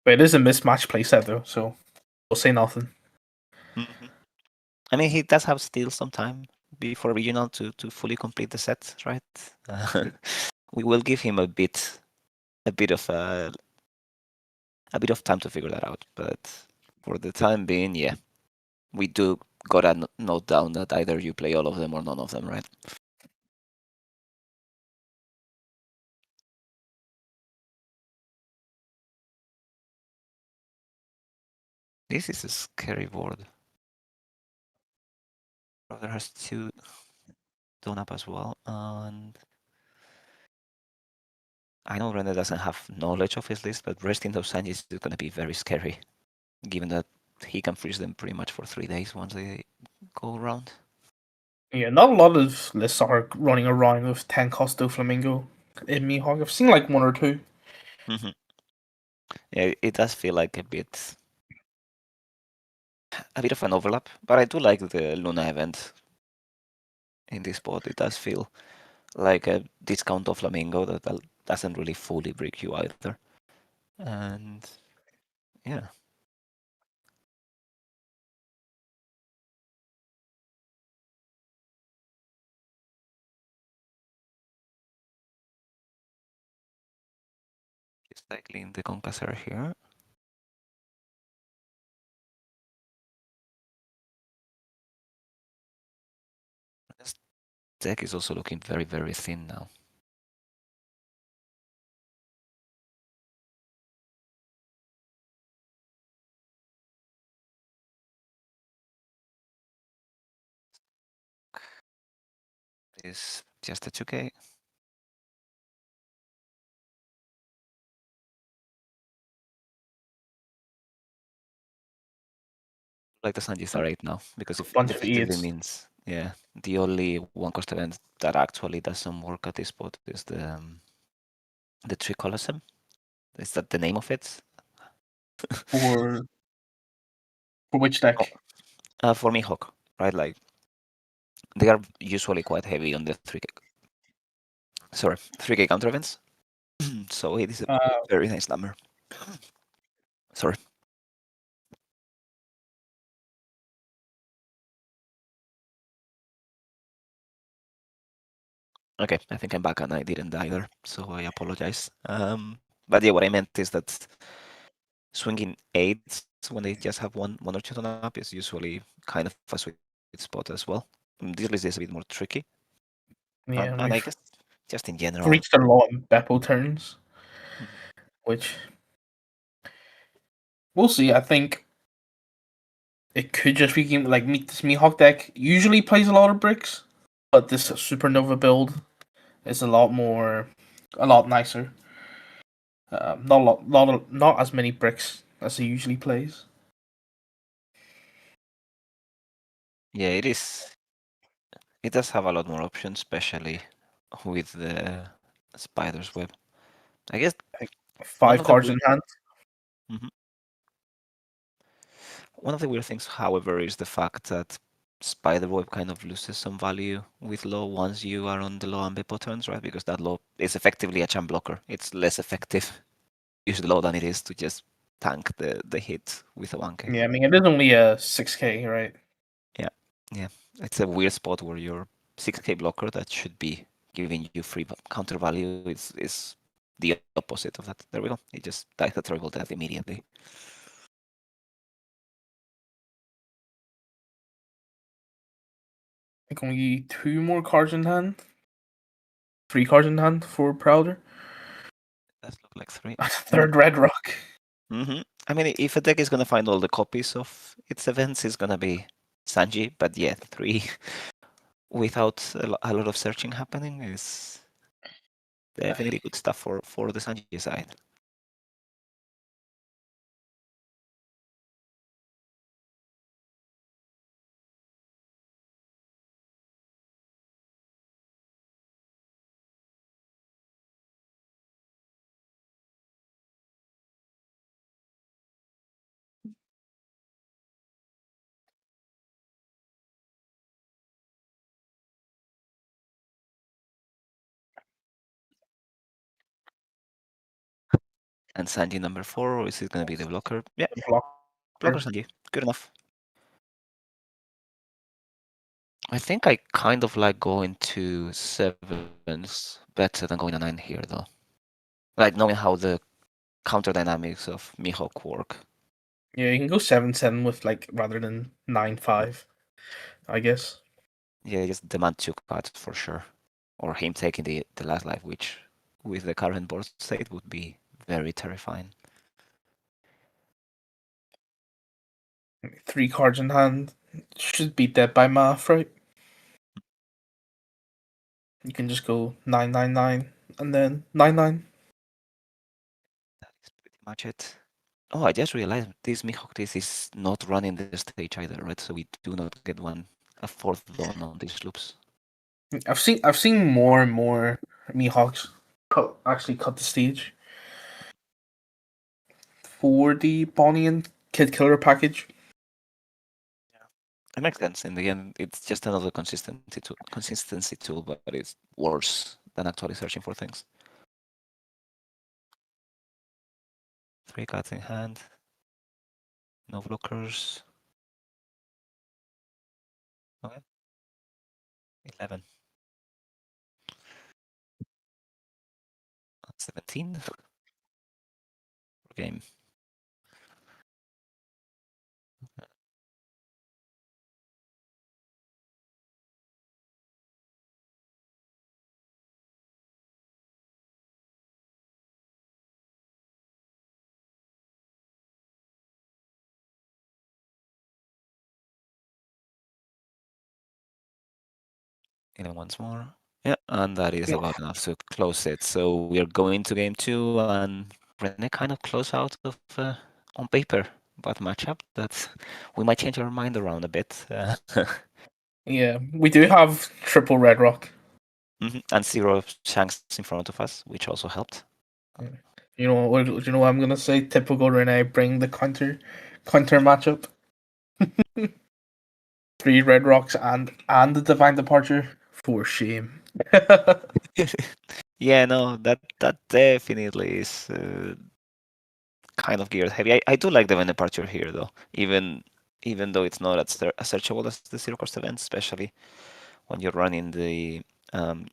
But it is a mismatched playset though, so we'll say nothing. I mean, he does have still some time before regional to fully complete the set, right? We will give him a bit of time to figure that out. But for the time being, yeah, we do gotta note down that either you play all of them or none of them, right? This is a scary board. Brother has 2 done up as well, and I know Rene doesn't have knowledge of his list, but resting those Sanjis is gonna be very scary, given that he can freeze them pretty much for 3 days once they go around. Yeah, not a lot of lists are running around with 10 cost Doflamingo in Mihawk. I've seen like 1 or 2. Yeah, it does feel like a bit of an overlap, but I do like the Luna event in this spot. It does feel like a discount of Flamingo that doesn't really fully break you either. And yeah. Just cycling the Conqueror here. This deck is also looking very, very thin now. Is just a 2K. Like the Sanjis are 8 now, because if Bunch of effectively 8s. means, yeah, the only 1-cost event that actually does some work at this spot is the Tricolosseum. Is that the name of it? For which deck? For Mihawk, right? Like they are usually quite heavy on the 3K. Sorry, 3K counter events. So it is a Uh, very nice number. Sorry. Okay, I think I'm back and I didn't either, so I apologize. But yeah, what I meant is that swinging eights when they just have one or two on up is usually kind of a sweet spot as well. This list is a bit more tricky, yeah, and I we've guess just in general. reached a lot of Beppo turns, Mhm. which we'll see. I think it could just be like this Mihawk deck usually plays a lot of bricks, but this Supernova build is a lot nicer. Not as many bricks as he usually plays. Yeah, it is. It does have a lot more options, especially with the spider's web. I guess one 5 of the cards in hand. Mhm. One of the weird things, however, is the fact that Spiderweb kind of loses some value with low once you are on the low and Beppo turns, right? Because that low is effectively a champ blocker. It's less effective use the low than it is to just tank the hit with a 1k. Yeah, I mean it is only a 6k, right? Yeah. It's a weird spot where your 6k blocker that should be giving you free counter value is the opposite of that. There we go. It just dies a terrible death immediately. I think only 2 more cards in hand. 3 cards in hand for Prowler. Does look like 3. Third Red Rock. I mean, if a deck is gonna find all the copies of its events, it's gonna be Sanji. But yeah, 3 without a lot of searching happening is definitely good stuff for the Sanji side. And Sanji number 4, or is it gonna be the blocker? Yeah, blocker Sanji. Good enough. I think I kind of like going to 7s better than going to 9 here, though. Like knowing how the counter dynamics of Mihawk work. Yeah, you can go 7-7 with like rather than 9-5, I guess. Yeah, just demand 2 cards for sure. Or him taking the last life, which with the current board state would be very terrifying. 3 cards in hand. Should be dead by math, right? You can just go 9-9-9 and then 9-9. That is pretty much it. Oh, I just realized this Mihawk this is not running the stage either, right? So we do not get a fourth dawn on these loops. I've seen more and more Mihawks actually cut the stage for the Bonnie and Kid Killer package. It makes sense. In the end, it's just another consistency tool, but it's worse than actually searching for things. 3 cards in hand. No blockers. Okay. 11. 17. Game. And once more. Yeah, and that is about enough to close it. So we are going to game 2, and Rene kind of close out of on paper, but matchup that we might change our mind around a bit. Yeah, we do have triple Red Rock. And 0 Shanks in front of us, which also helped. You know what? I'm gonna say? Typical Rene, bring the counter matchup. 3 Red Rocks and the Divine Departure for shame. Yeah, no, that definitely is kind of geared heavy. I do like the event departure here though, even though it's not as searchable as the zero cost event, especially when you're running the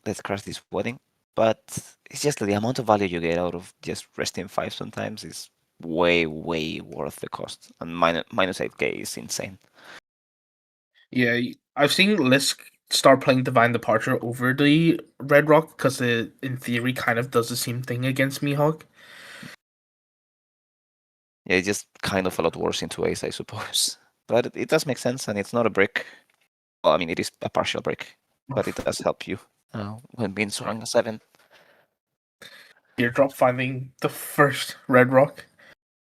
Let's Crash This Wedding. But it's just the amount of value you get out of just resting 5 sometimes is way worth the cost. And minus 8k is insane. Yeah, I've seen Lisk start playing Divine Departure over the Red Rock because it, in theory, kind of does the same thing against Mihawk. Yeah, it's just kind of a lot worse in 2 ways, I suppose. But it does make sense, and it's not a brick. Well, I mean, it is a partial brick, but it does help you when being swung a 7. Teardrop finding the first Red Rock.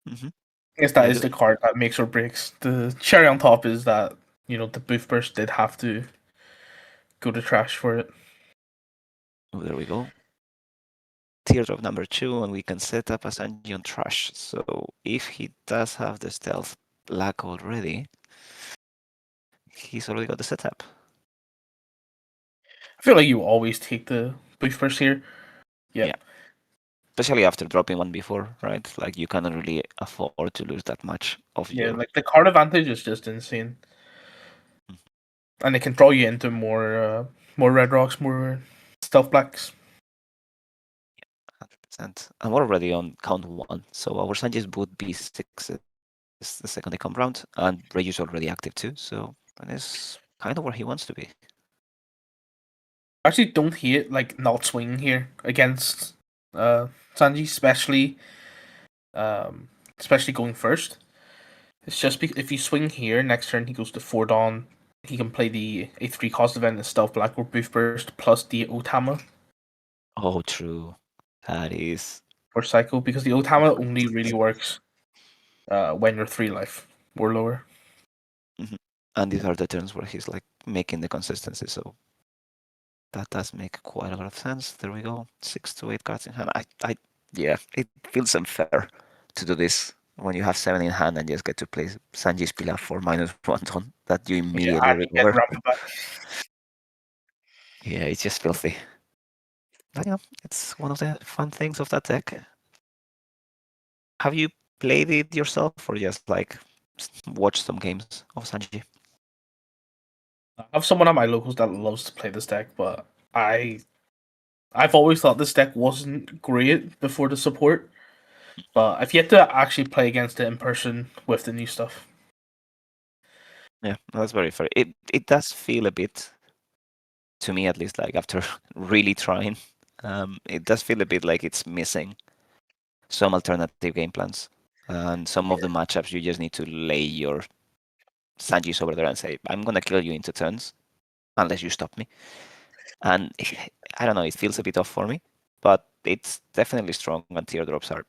Mm-hmm. I guess that Yeah, is the card that makes or breaks. The cherry on top is that, the Booth Burst did have to go to trash for it. oh, there we go. Teardrop number 2, and we can set up a Sanji on trash. So if he does have the stealth black already, he's already got the setup. I feel like you always take the Booth Burst here. Yep. Yeah. Especially after dropping one before, right? Like you cannot really afford to lose that much of Yeah, your. like the card advantage is just insane. And it can draw you into more Red Rocks, more Stealth Blacks. 100%. And we're already on count 1. So our Sanjis would be 6 the second they come round, and Reju's already active too. So that is kind of where he wants to be. I actually don't hate like not swinging here against Sanji, especially going first. It's just if you swing here next turn, he goes to 4 Dawn. He can play the A3 cost event and Stealth Black or Booth Burst plus the Otama Oh, true. That is. or Psycho because the Otama only really works when you're 3 life or lower. Mm-hmm. And these are the turns where he's like making the consistency. So that does make quite a lot of sense. There we go. 6 to 8 cards in hand. Yeah, it feels unfair to do this when you have 7 in hand and just get to play Sanji's Pilaf for -1 ton that you immediately Yeah, and you get recover. Rampa back. Yeah, it's just filthy. But it's one of the fun things of that deck. Have you played it yourself or just like watched some games of Sanji? I have someone at my locals that loves to play this deck, but I've always thought this deck wasn't great before the support. But I've yet to actually play against it in person with the new stuff. Yeah, that's very fair. It does feel a bit, to me at least, like after really trying, it does feel a bit like it's missing some alternative game plans. And some of the matchups you just need to lay your Sanjis over there and say, I'm gonna kill you into turns unless you stop me. And I don't know, it feels a bit off for me, but it's definitely strong and teardrops are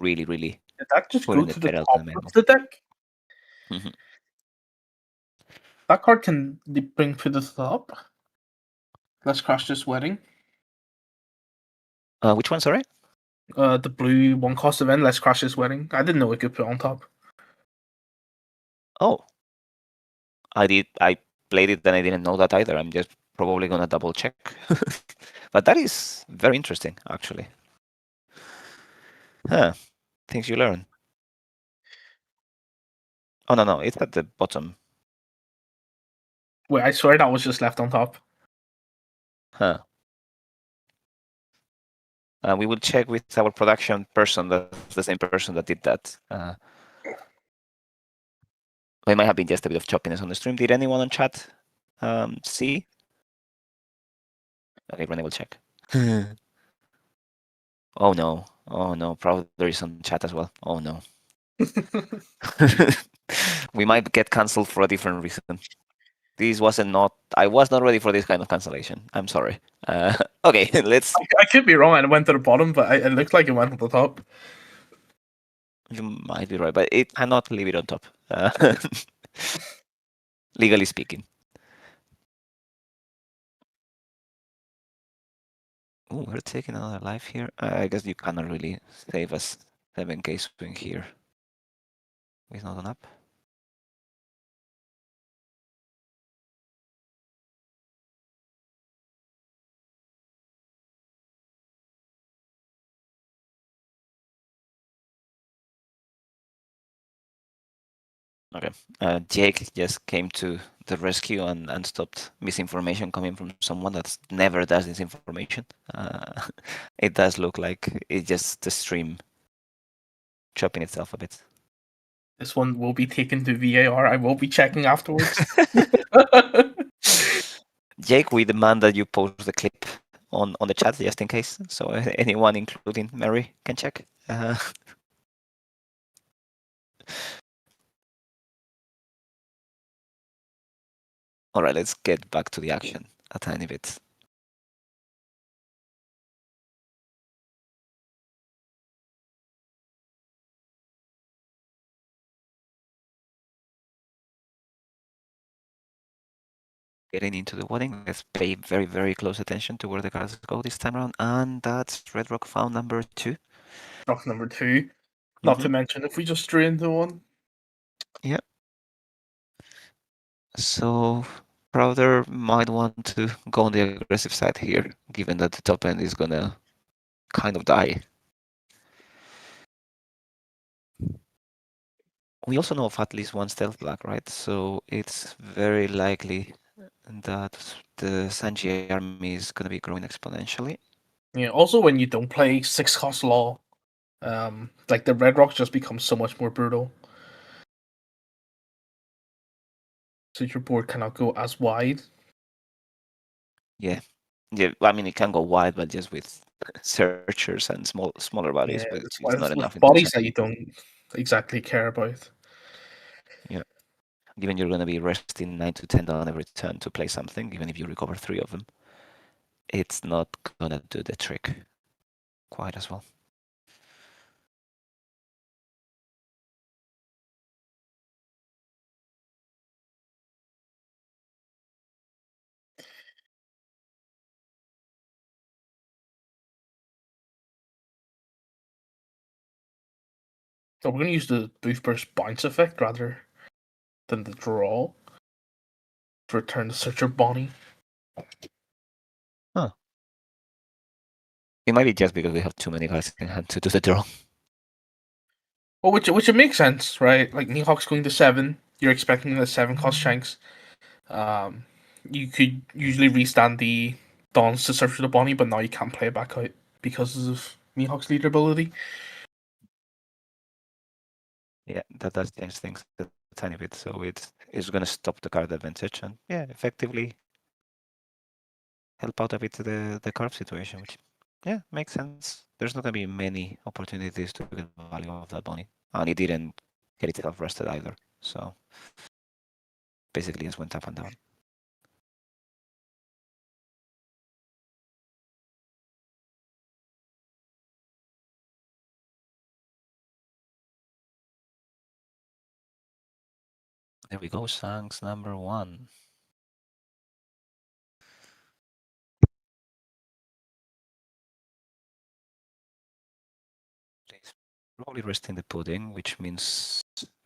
really Did that just go putting the to the pedal top to the metal. of the deck? Mhm. That card can bring to the top. Let's crash this wedding. Which one, sorry? The blue 1 cost event. Let's crash this wedding. I didn't know it could put on top. Oh, I played it and I didn't know that either. I'm just probably gonna double check. But that is very interesting, actually. Huh. Things you learn. Oh no, it's at the bottom. Wait, I swear that was just left on top. Huh. We will check with our production person. That's the same person that did that. It might have been just a bit of choppiness on the stream. Did anyone on chat see? Okay, René will check. Oh no. Oh no. Probably there is on chat as well. Oh no. We might get cancelled for a different reason. This wasn't not. I was not ready for this kind of cancellation. I'm sorry. Okay, let's. I could be wrong. And it went to the bottom, but it looked like it went to the top. You might be right, but it cannot leave it on top. Legally speaking. Oh, we're taking another life here. I guess you cannot really save us 7k swing here. He's not on up. Okay. Jake just came to the rescue and stopped misinformation coming from someone that never does this information. It does look like it's just the stream chopping itself a bit. This one will be taken to VAR. I will be checking afterwards. Jake, we demand that you post the clip on the chat just in case, so anyone, including Mary, can check. All right, let's get back to the action a tiny bit. Getting into the wedding, let's pay very, very close attention to where the cards go this time around, and that's Red Rock found number 2. Rock number 2. Not to mention if we just drew into one. Yeah. So Crowder might want to go on the aggressive side here, given that the top end is gonna kind of die. We also know of at least one stealth black, right? So it's very likely that the Sanji army is gonna be growing exponentially. Yeah. Also, when you don't play 6-cost law, like the Red Rocks just becomes so much more brutal. So your board cannot go as wide. Yeah. I mean, it can go wide, but just with searchers and smaller bodies, but it's not enough. Bodies that you don't exactly care about. Yeah. Given you're going to be resting 9 to 10 down every turn to play something, even if you recover 3 of them, it's not going to do the trick quite as well. So we're going to use the Booth Burst bounce effect rather than the draw to return the Searcher Bonnie. Huh. It might be just because we have too many guys in hand to do the draw. Well, which would make sense, right? Like Mihawk's going to 7. You're expecting the 7-cost Shanks. You could usually restand the Dons to search for the Bonnie, but now you can't play it back out because of Mihawk's leader ability. Yeah, that does change things a tiny bit. So it's going to stop the card advantage and, yeah, effectively help out a bit the carve situation, which, yeah, makes sense. There's not going to be many opportunities to get value of that Bonnie. And it didn't get itself rested either. So basically just went up and down. There we go, Shanks number 1. He's probably resting the pudding, which means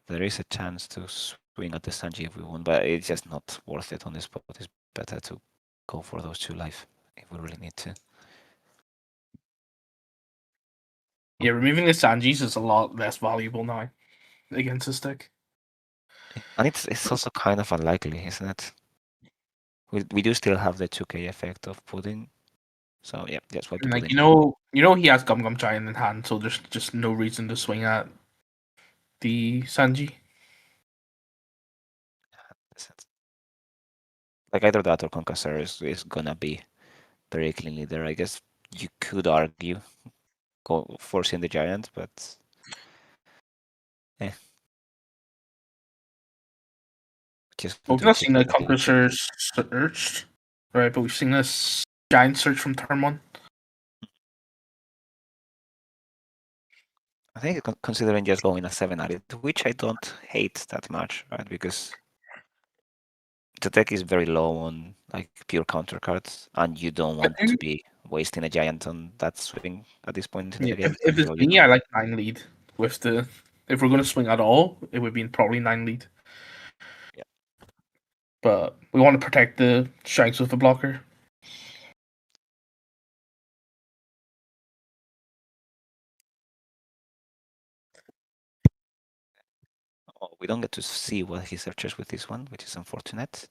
there is a chance to swing at the Sanji if we want, but it's just not worth it on this spot. It's better to go for those 2 life if we really need to. Yeah, removing the Sanjis is a lot less valuable now against this deck. And it's also kind of unlikely, isn't it? We do still have the 2k effect of pudding. So yeah, that's why And like pudding. you know he has Gum Gum Giant in hand, so there's just no reason to swing at the Sanji. Like either that or Conqueror is gonna be very cleanly there. I guess you could argue forcing the giant, but yeah. Just We've not seen the Conqueror searched, right? But we've seen this giant search from turn 1. I think considering just going a 7 at it, which I don't hate that much, right? Because the deck is very low on like pure counter cards, and you don't want to be wasting a giant on that swing at this point in the game. If it's me, I like 9 lead with the. If we're going to swing at all, it would be probably 9 lead. Yeah. But we want to protect the Shanks with the blocker. Oh, we don't get to see what he searches with this one, which is unfortunate.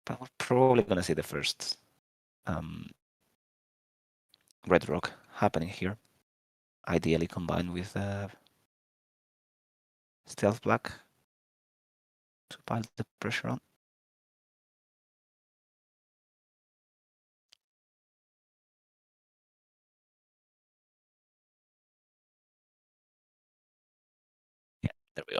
But we're probably gonna see the first red rock happening here, ideally combined with stealth black to pile the pressure on. Yeah, there we go.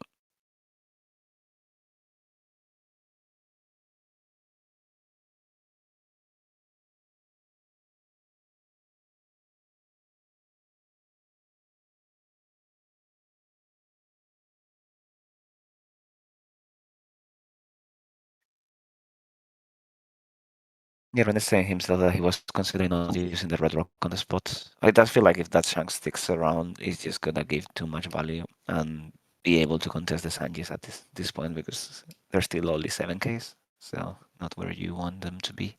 Yeah, Ren is saying himself that he was considering not using the red rock on the spot. I does feel like if that Shank sticks around, it's just gonna give too much value and be able to contest the Sanjis at this point because they're still only 7Ks, so not where you want them to be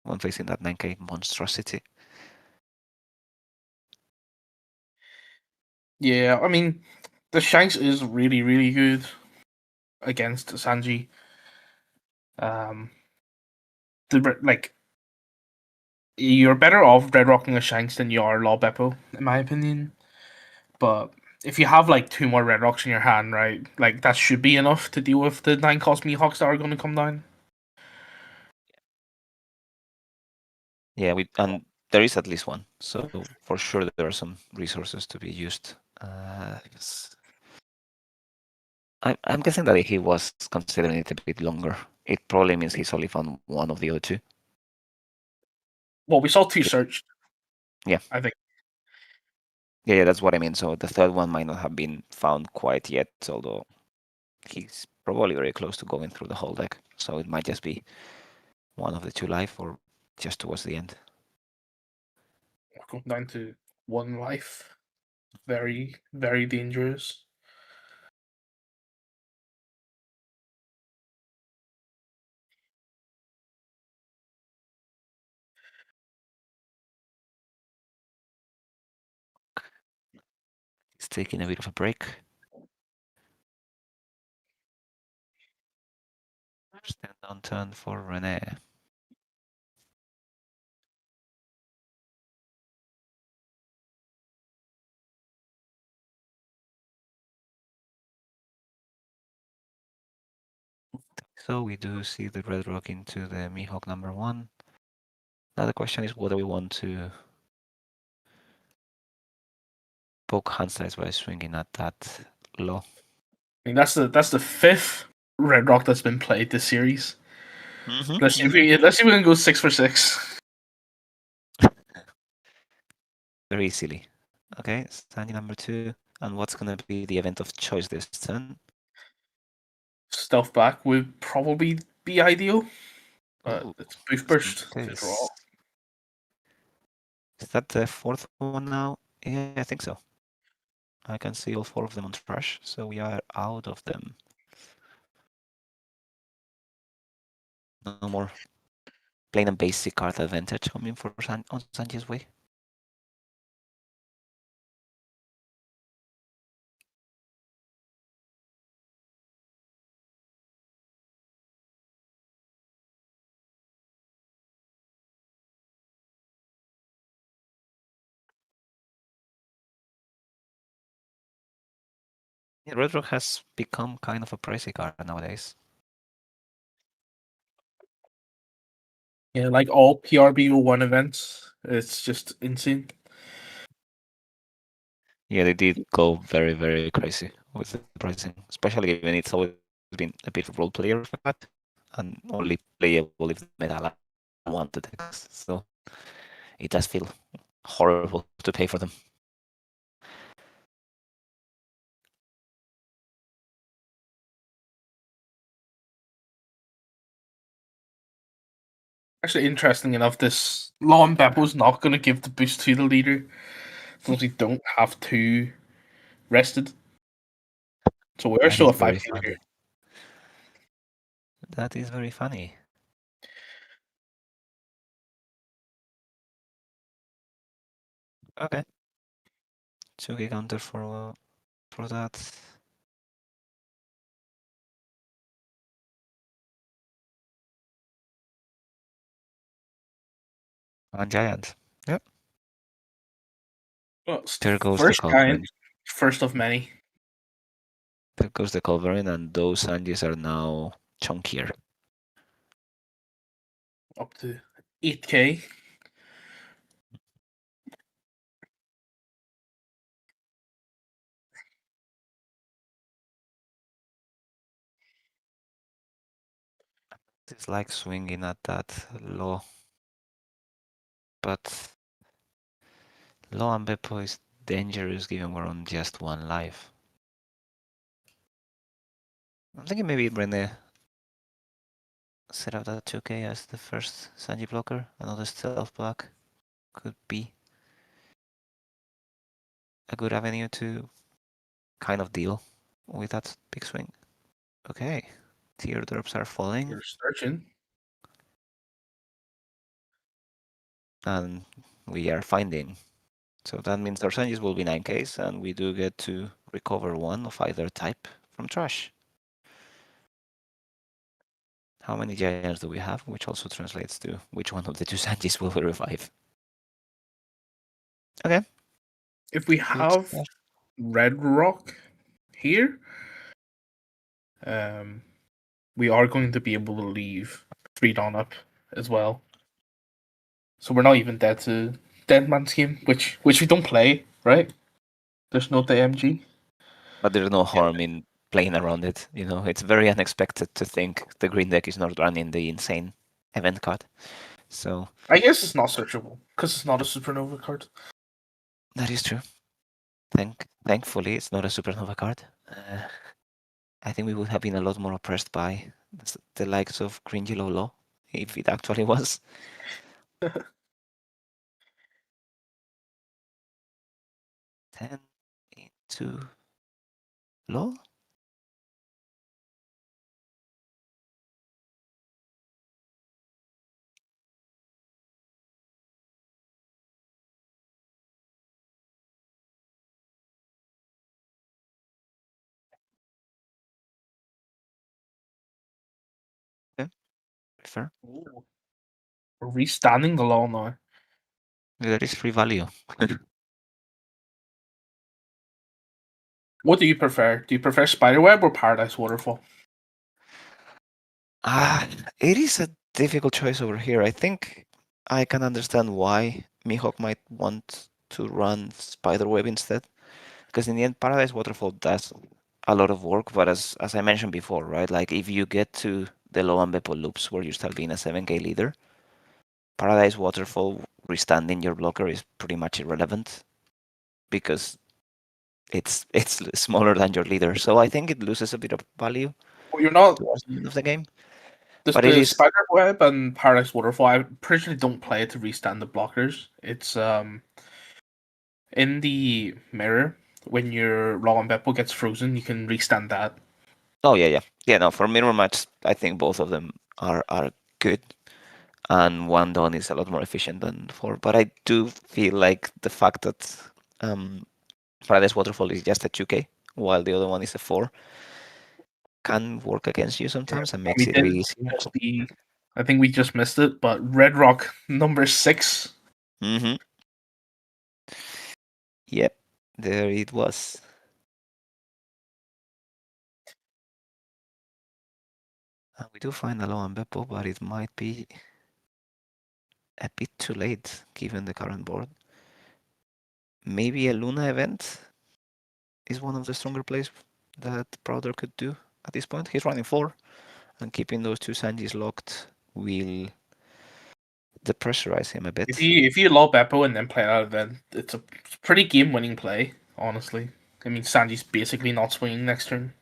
when facing that 9K monstrosity. Yeah, I mean, the Shanks is really, really good against Sanji. Like, you're better off red rocking a Shanks than you are Law Beppo, in my opinion. But if you have like 2 more red rocks in your hand, right, like that should be enough to deal with the 9-cost Mihawks that are going to come down. Yeah, and there is at least one, so for sure there are some resources to be used. I'm guessing that if he was considering it a bit longer, it probably means he's only found one of the other two. Well, we saw 2 searched. Yeah. I think. Yeah, that's what I mean. So the third one might not have been found quite yet, although he's probably very close to going through the whole deck. So it might just be one of the 2 life or just towards the end. We're going down to 1 life. Very, very dangerous. He's taking a bit of a break. Stand down turn for Rene. So we do see the red rock into the Mihawk number 1. Now the question is whether we want to poke hand size by swinging at that low. I mean, that's the 5th red rock that's been played this series. Let's see if we can go 6 for 6. Very easily. Okay, Sanji number 2. And what's going to be the event of choice this turn? Stealth back would probably be ideal. But Ooh, it's Booth Burst to case. draw. Is that the 4th one now? Yeah, I think so. I can see all 4 of them on trash, so we are out of them. No more plain and basic card advantage coming for on Sanji's way. Yeah, Red Rock has become kind of a pricey card nowadays. Yeah, like all PRBO1 events, it's just insane. Yeah, they did go very, very crazy with the pricing, especially given it's always been a bit of role player effect and only playable if the meta want the decks. So it does feel horrible to pay for them. Actually, interesting enough, this Law and Beppo's not going to give the boost to the leader, since we don't have 2 rested. So we're That still a is very 5K leader. funny. That is very funny. Okay. 2K counter for for that. And Giant. Yep. Well, it's There goes the first giant, Culverin. first of many. There goes the Culverin, and those Sanjis are now chunkier. Up to 8k. It's like swinging at that low. But low and Beppo is dangerous given we're on just one life. I'm thinking maybe Rene set up that 2k as the first Sanji blocker. Another stealth block could be a good avenue to kind of deal with that big swing. Okay, teardrops are falling, You're searching. and we are finding. So that means our Sanjis will be 9Ks, and we do get to recover one of either type from trash. How many giants do we have? Which also translates to which one of the two Sanjis will we revive. Okay. If we have stuff. Red Rock here, we are going to be able to leave 3 down up as well. So we're not even dead to Dead Man's Game, which we don't play, right? There's no DMG. But there's no harm in playing around it. You know, it's very unexpected to think the green deck is not running the insane event card. So I guess it's not searchable because it's not a supernova card. that is true. Thankfully, it's not a supernova card. I think we would have been a lot more oppressed by the likes of Green Yellow Law if it actually was. 10 into Law? Okay, fair. Ooh. We're restanding the law now. There is free value. What do you prefer? Do you prefer Spiderweb or Paradise Waterfall? It is a difficult choice over here. I think I can understand why Mihawk might want to run Spiderweb instead. Because in the end, Paradise Waterfall does a lot of work, but as I mentioned before, right? Like if you get to the low and Beppo loops where you start being a 7k leader, Paradise Waterfall restanding your blocker is pretty much irrelevant because it's smaller than your leader. So I think it loses a bit of value Well, you're not. towards the end of the game. The But it is Spiderweb and Paradise Waterfall, I personally don't play it to restand the blockers. It's in the mirror when your Law and Beppo gets frozen, you can restand that. Oh yeah. No, for mirror match, I think both of them are good, and one done is a lot more efficient than four. But I do feel like the fact that Paradise Waterfall is just a 2k, while the other one is a 4, can work against you sometimes and makes We it did really easy. just I think we just missed it, but Red Rock number 6. Mm-hmm. Yep, there it was. And we do find a low on Beppo, but it might be a bit too late given the current board. Maybe a Luna event is one of the stronger plays that Browder could do at this point. He's running 4, and keeping those two Sanjis locked will depressurize him a bit. If you allow Beppo and then play that event, it's a pretty game-winning play, honestly. I mean, Sanji's basically not swinging next turn.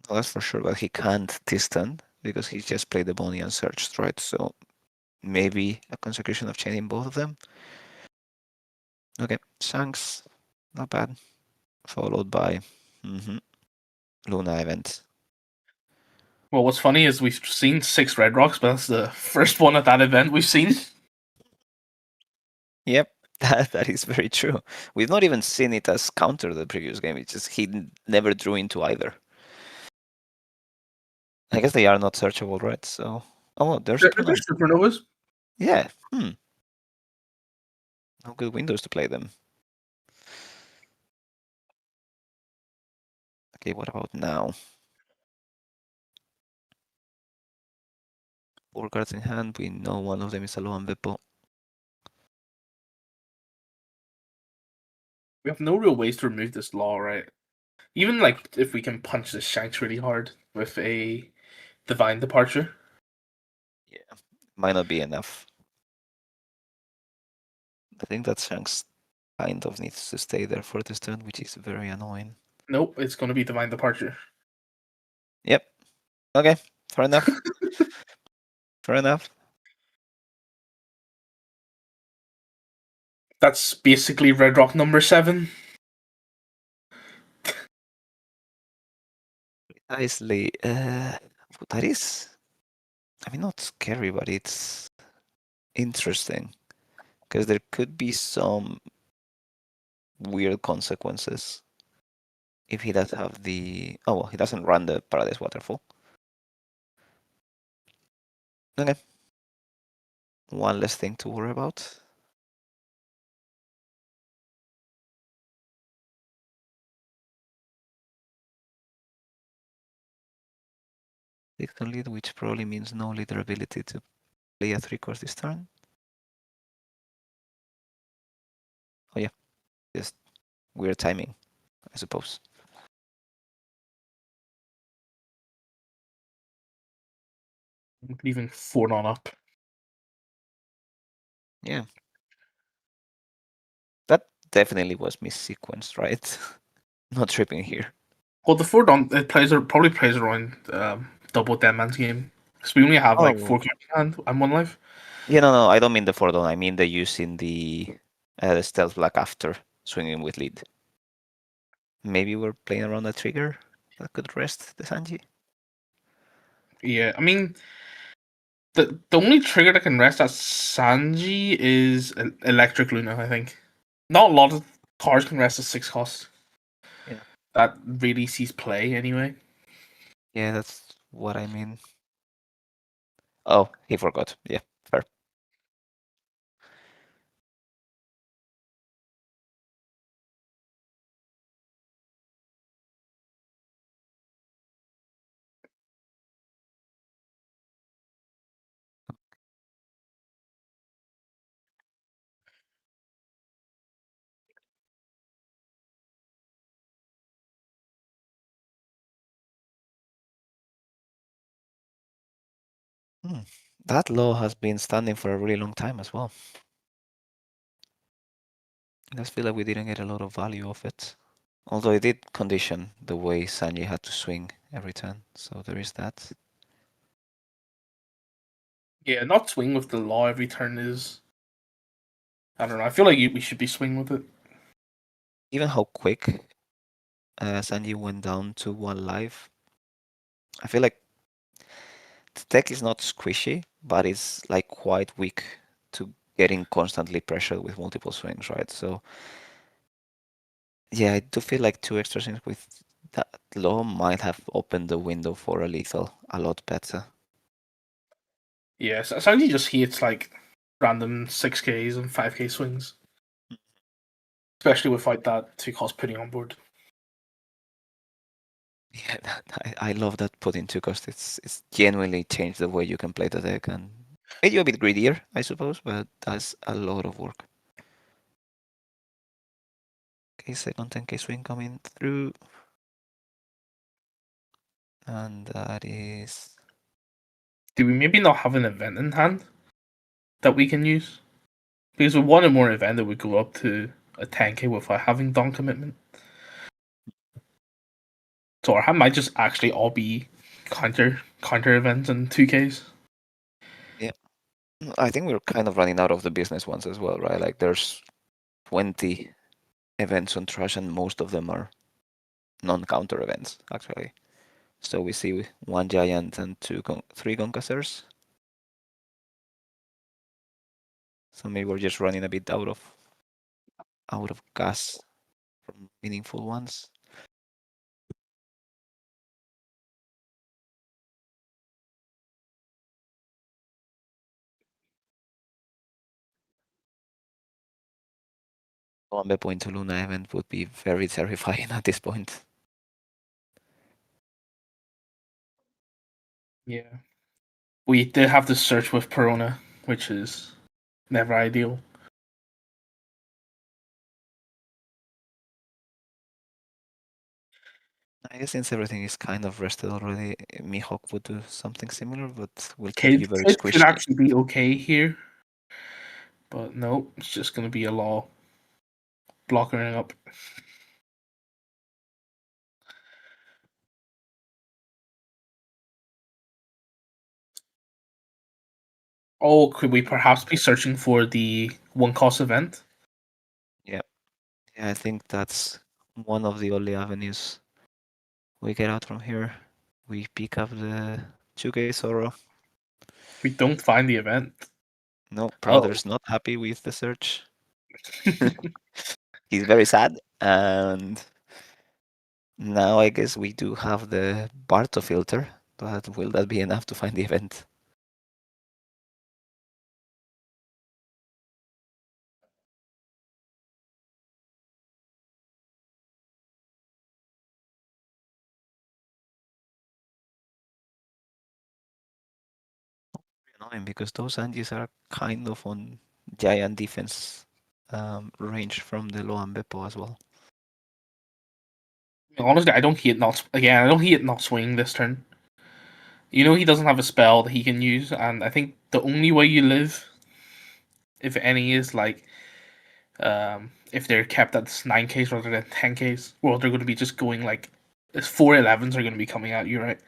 Well, that's for sure, but he can't distant because he just played the Bonnie and searched, right? So maybe a consecration of chaining both of them. Okay, Shanks, not bad. Followed by Luna event. Well, what's funny is we've seen 6 Red Rocks, but that's the first one at that event we've seen. Yep, That is very true. We've not even seen it as counter the previous game. It's just he never drew into either. I guess they are not searchable, right? So, oh, there's They're tournament. supernovas. Yeah. No good windows to play them. Okay, what about now? 4 cards in hand. We know one of them is Aloha and Beppo. We have no real ways to remove this law, right? Even like if we can punch the Shanks really hard with a divine departure. Yeah, might not be enough. I think that Shanks kind of needs to stay there for this turn, which is very annoying. Nope, it's going to be divine departure. Yep. Okay, fair enough. Fair enough. That's basically Red Rock number 7. Precisely. That is, I mean, not scary, but it's interesting because there could be some weird consequences if he does have the. Oh, well, he doesn't run the Paradise Waterfall. Okay. One less thing to worry about. Six on lead, which probably means no leader ability to play a 3 course this turn. Oh yeah, just weird timing, I suppose. Even 4 on up. Yeah. That definitely was missequenced, right? Not tripping here. Well, the 4 on it probably plays around double Dead Man's game. Because we only have like 4 cards in hand and 1 life. Yeah, no, I don't mean the 4-down. I mean the using the stealth black after swinging with lead. Maybe we're playing around the trigger that could rest the Sanji. Yeah, I mean, the only trigger that can rest at Sanji is Electric Luna, I think. Not a lot of cards can rest at 6 cost. Yeah. That really sees play anyway. Yeah, that's what I mean. Oh, he forgot. Yeah, fair. That law has been standing for a really long time as well. I just feel like we didn't get a lot of value of it. Although it did condition the way Sanji had to swing every turn, so there is that. Yeah, not swing with the law every turn is. I don't know. I feel like we should be swinging with it. Even how quick Sanji went down to 1 life. I feel like the deck is not squishy, but it's like quite weak to getting constantly pressured with multiple swings, right? So yeah, I do feel like 2 extra swings with that law might have opened the window for a lethal a lot better. Yeah, Sanji just hates like random 6Ks and 5K swings. Especially without that 2 cost putting on board. Yeah, I love that putting 2 cost. It's genuinely changed the way you can play the deck and made you a bit greedier, I suppose, but that's a lot of work. Okay, second 10k swing coming through. And that is... Do we maybe not have an event in hand that we can use? Because with 1 or more event, it would go up to a 10k without having Dawn Commitment. So our hand might just actually all be counter events and 2Ks. Yeah. I think we're kind of running out of the business ones as well, right? Like there's 20 events on Trash and most of them are non-counter events, actually. So we see 1 Giant and 3 Conquestors. So maybe we're just running a bit out of out of gas from meaningful ones. One point to Luna event would be very terrifying at this point. Yeah. We did have to search with Perona, which is never ideal. I guess since everything is kind of rested already, Mihawk would do something similar, but will keep you very Kid should squishy. actually be okay here. But no, it's just going to be a law blockering up. Oh, could we perhaps be searching for the one cost event? Yeah, I think that's one of the only avenues we get out from here. We pick up the 2K Zoro. We don't find the event. No, Oh. Brother's not happy with the search. He's very sad, and now I guess we do have the Barto filter, but will that be enough to find the event? Annoying because those Sanjis are kind of on giant defense range from the Loan Beppo as well. Honestly, I don't hate not again. I don't hate not swinging this turn. You know he doesn't have a spell that he can use, and I think the only way you live, if any, is like if they're kept at 9Ks rather than 10Ks. Well, they're going to be just going like 411s are going to be coming at you, right?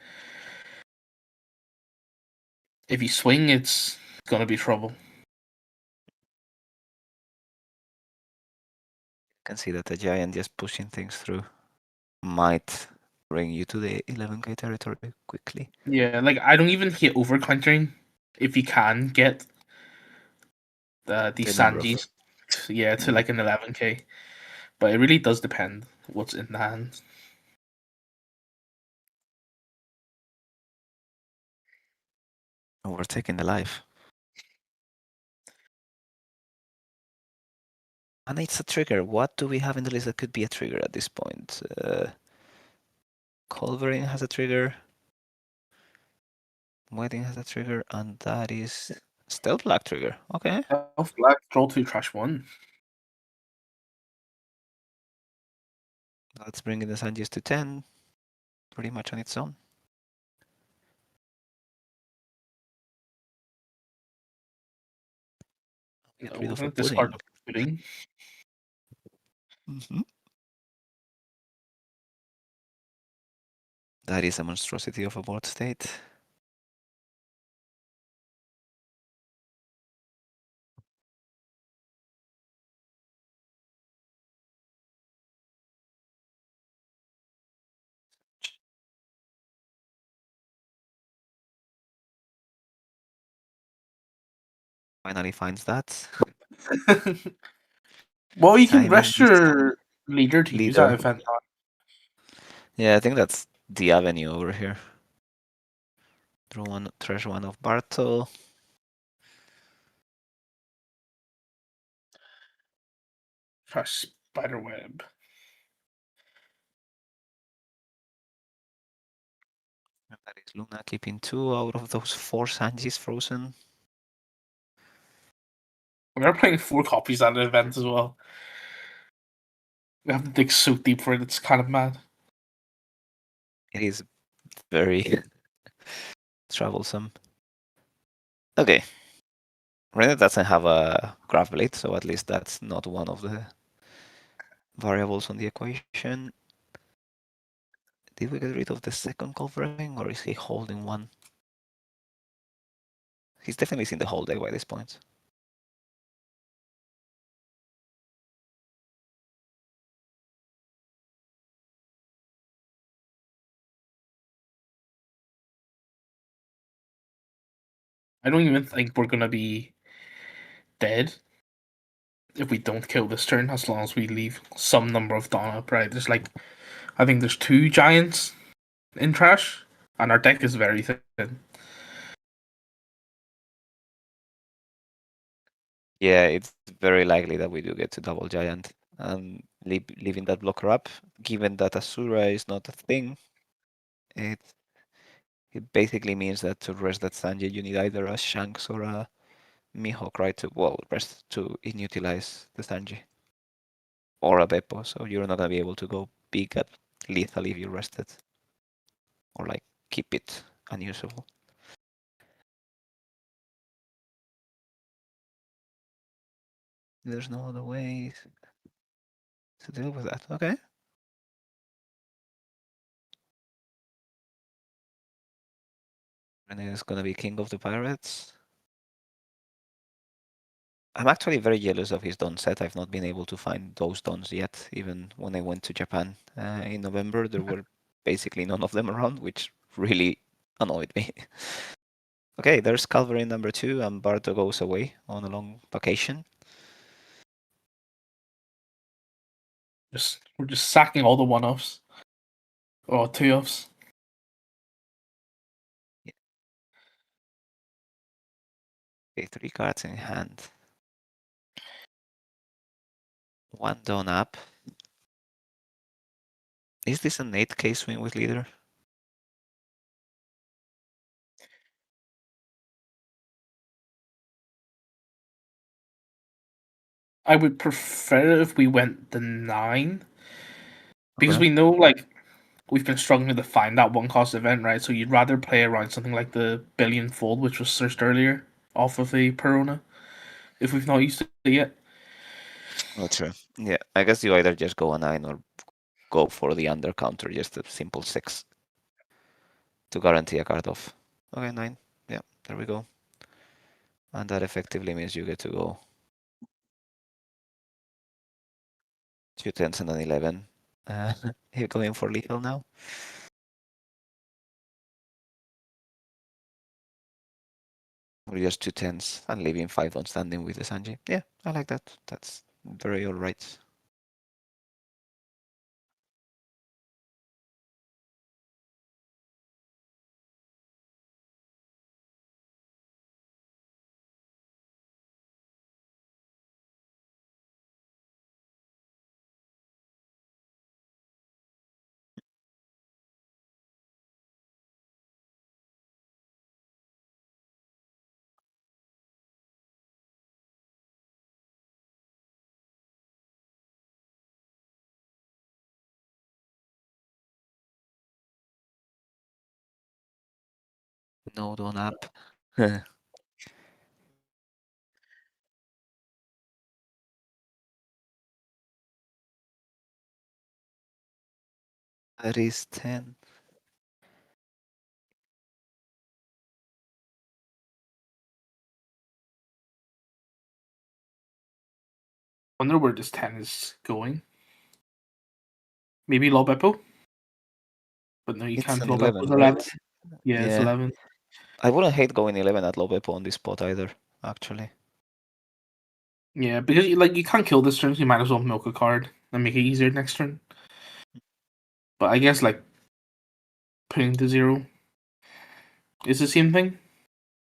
If you swing, it's going to be trouble. You can see that the giant just pushing things through might bring you to the 11K territory quickly. Yeah, like I don't even hate over countering if you can get these The number of- Sanjis, to like an 11K. But it really does depend what's in the hand. Overtaking the life. And it's a trigger. What do we have in the list that could be a trigger at this point? Culverin has a trigger. Wedding has a trigger, and that is Stealth Black trigger. Okay. Elf Black, draw 2, trash 1. That's bringing the Sanjis to 10, pretty much on its own. Get rid of a Discard pudding. pudding. That is a monstrosity of a board state. Finally finds that. Well, you can Timing rest is your leader to use that leader. event. Yeah, I think that's the avenue over here. Draw one, trash one of Barto. Trash Spiderweb. And that is Luna keeping 2 out of those 4 Sanjis frozen. We're playing 4 copies at an event as well. We have to dig so deep for it, it's kind of mad. It is very troublesome. Okay. Rennet doesn't have a graph blade, so at least that's not one of the variables on the equation. Did we get rid of the second covering, or is he holding one? He's definitely seen the whole deck by this point. I don't even think we're gonna be dead if we don't kill this turn, as long as we leave some number of Dawn up, right? There's like, I think there's 2 giants in trash, and our deck is very thin. Yeah, it's very likely that we do get to double giant and leaving that blocker up. Given that Asura is not a thing, it basically means that to rest that Sanji, you need either a Shanks or a Mihawk, right? Rest to inutilize the Sanji. Or a Beppo, so you're not gonna be able to go big at lethal if you rest it. Or like keep it unusable. There's no other way to deal with that. Okay. Rene is gonna be king of the pirates. I'm actually very jealous of his Don set. I've not been able to find those Dons yet. Even when I went to Japan in November, there were basically none of them around, which really annoyed me. Okay, there's Calvary number 2, and Bardo goes away on a long vacation. We're just sacking all the 1-offs. Or 2-offs. Okay, 3 cards in hand. 1 Don up. Is this an 8k swing with leader? I would prefer if we went the 9. Because Okay. we know, like, we've been struggling to find that 1-cost event, right? So you'd rather play around something like the Billion Fold, which was searched earlier, off of the Perona, if we've not used it yet. Not sure. Yeah, I guess you either just go a 9 or go for the under counter, just a simple 6 to guarantee a card off. Okay, 9. Yeah, there we go. And that effectively means you get to go 2 10s and an 11. You're going for lethal now? Or just 2 10s and leaving 5 on standing with the Sanji? Yeah, I like that. That's very alright. Node on up. That is 10. Wonder where this 10 is going. Maybe low Beppo? But no, you It's can't an low 11, Beppo's 11. right? Yeah, it's Yeah. 11. I wouldn't hate going 11 at low Beppo on this spot either, actually. Yeah, because you can't kill this turn, so you might as well milk a card and make it easier next turn. But I guess like putting to 0 is the same thing.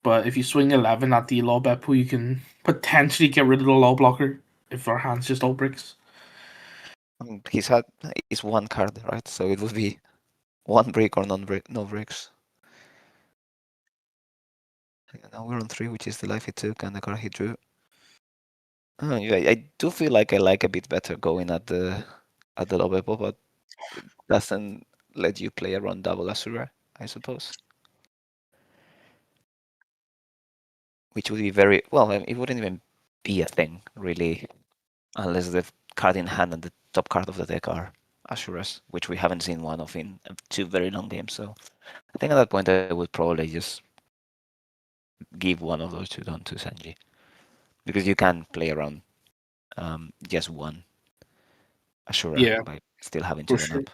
But if you swing 11 at the low Beppo, you can potentially get rid of the low blocker if our hand's just all bricks. He's had is 1 card, right? So it would be 1 brick or no bricks. Now we're on 3, which is the life he took and the card he drew. Yeah, I do feel like I like a bit better going at the low Beppo, but it doesn't let you play around double Asura, I suppose. Which would be very well. It wouldn't even be a thing really, unless the card in hand and the top card of the deck are Asuras, which we haven't seen one of in 2 very long games. So I think at that point I would probably just give one of those 2 down to Sanji, because you can play around just one Ashura Yeah, by still having for 2 sure. up.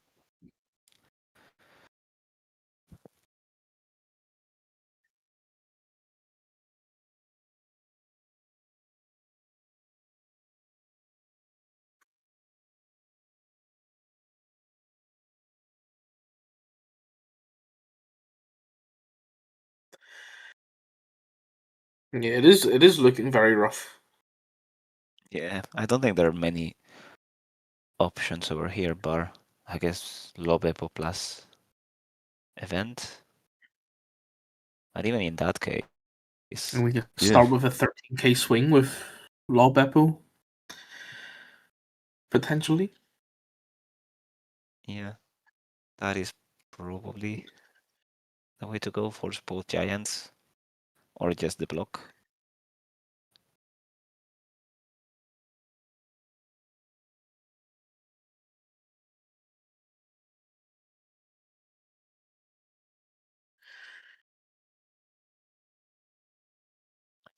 Yeah, it is. It is looking very rough. Yeah, I don't think there are many options over here, bar I guess low Beppo plus event. And even in that case, And we could yeah, start with a 13k swing with Law Beppo. Potentially. yeah, that is probably the way to go for both giants or just the block.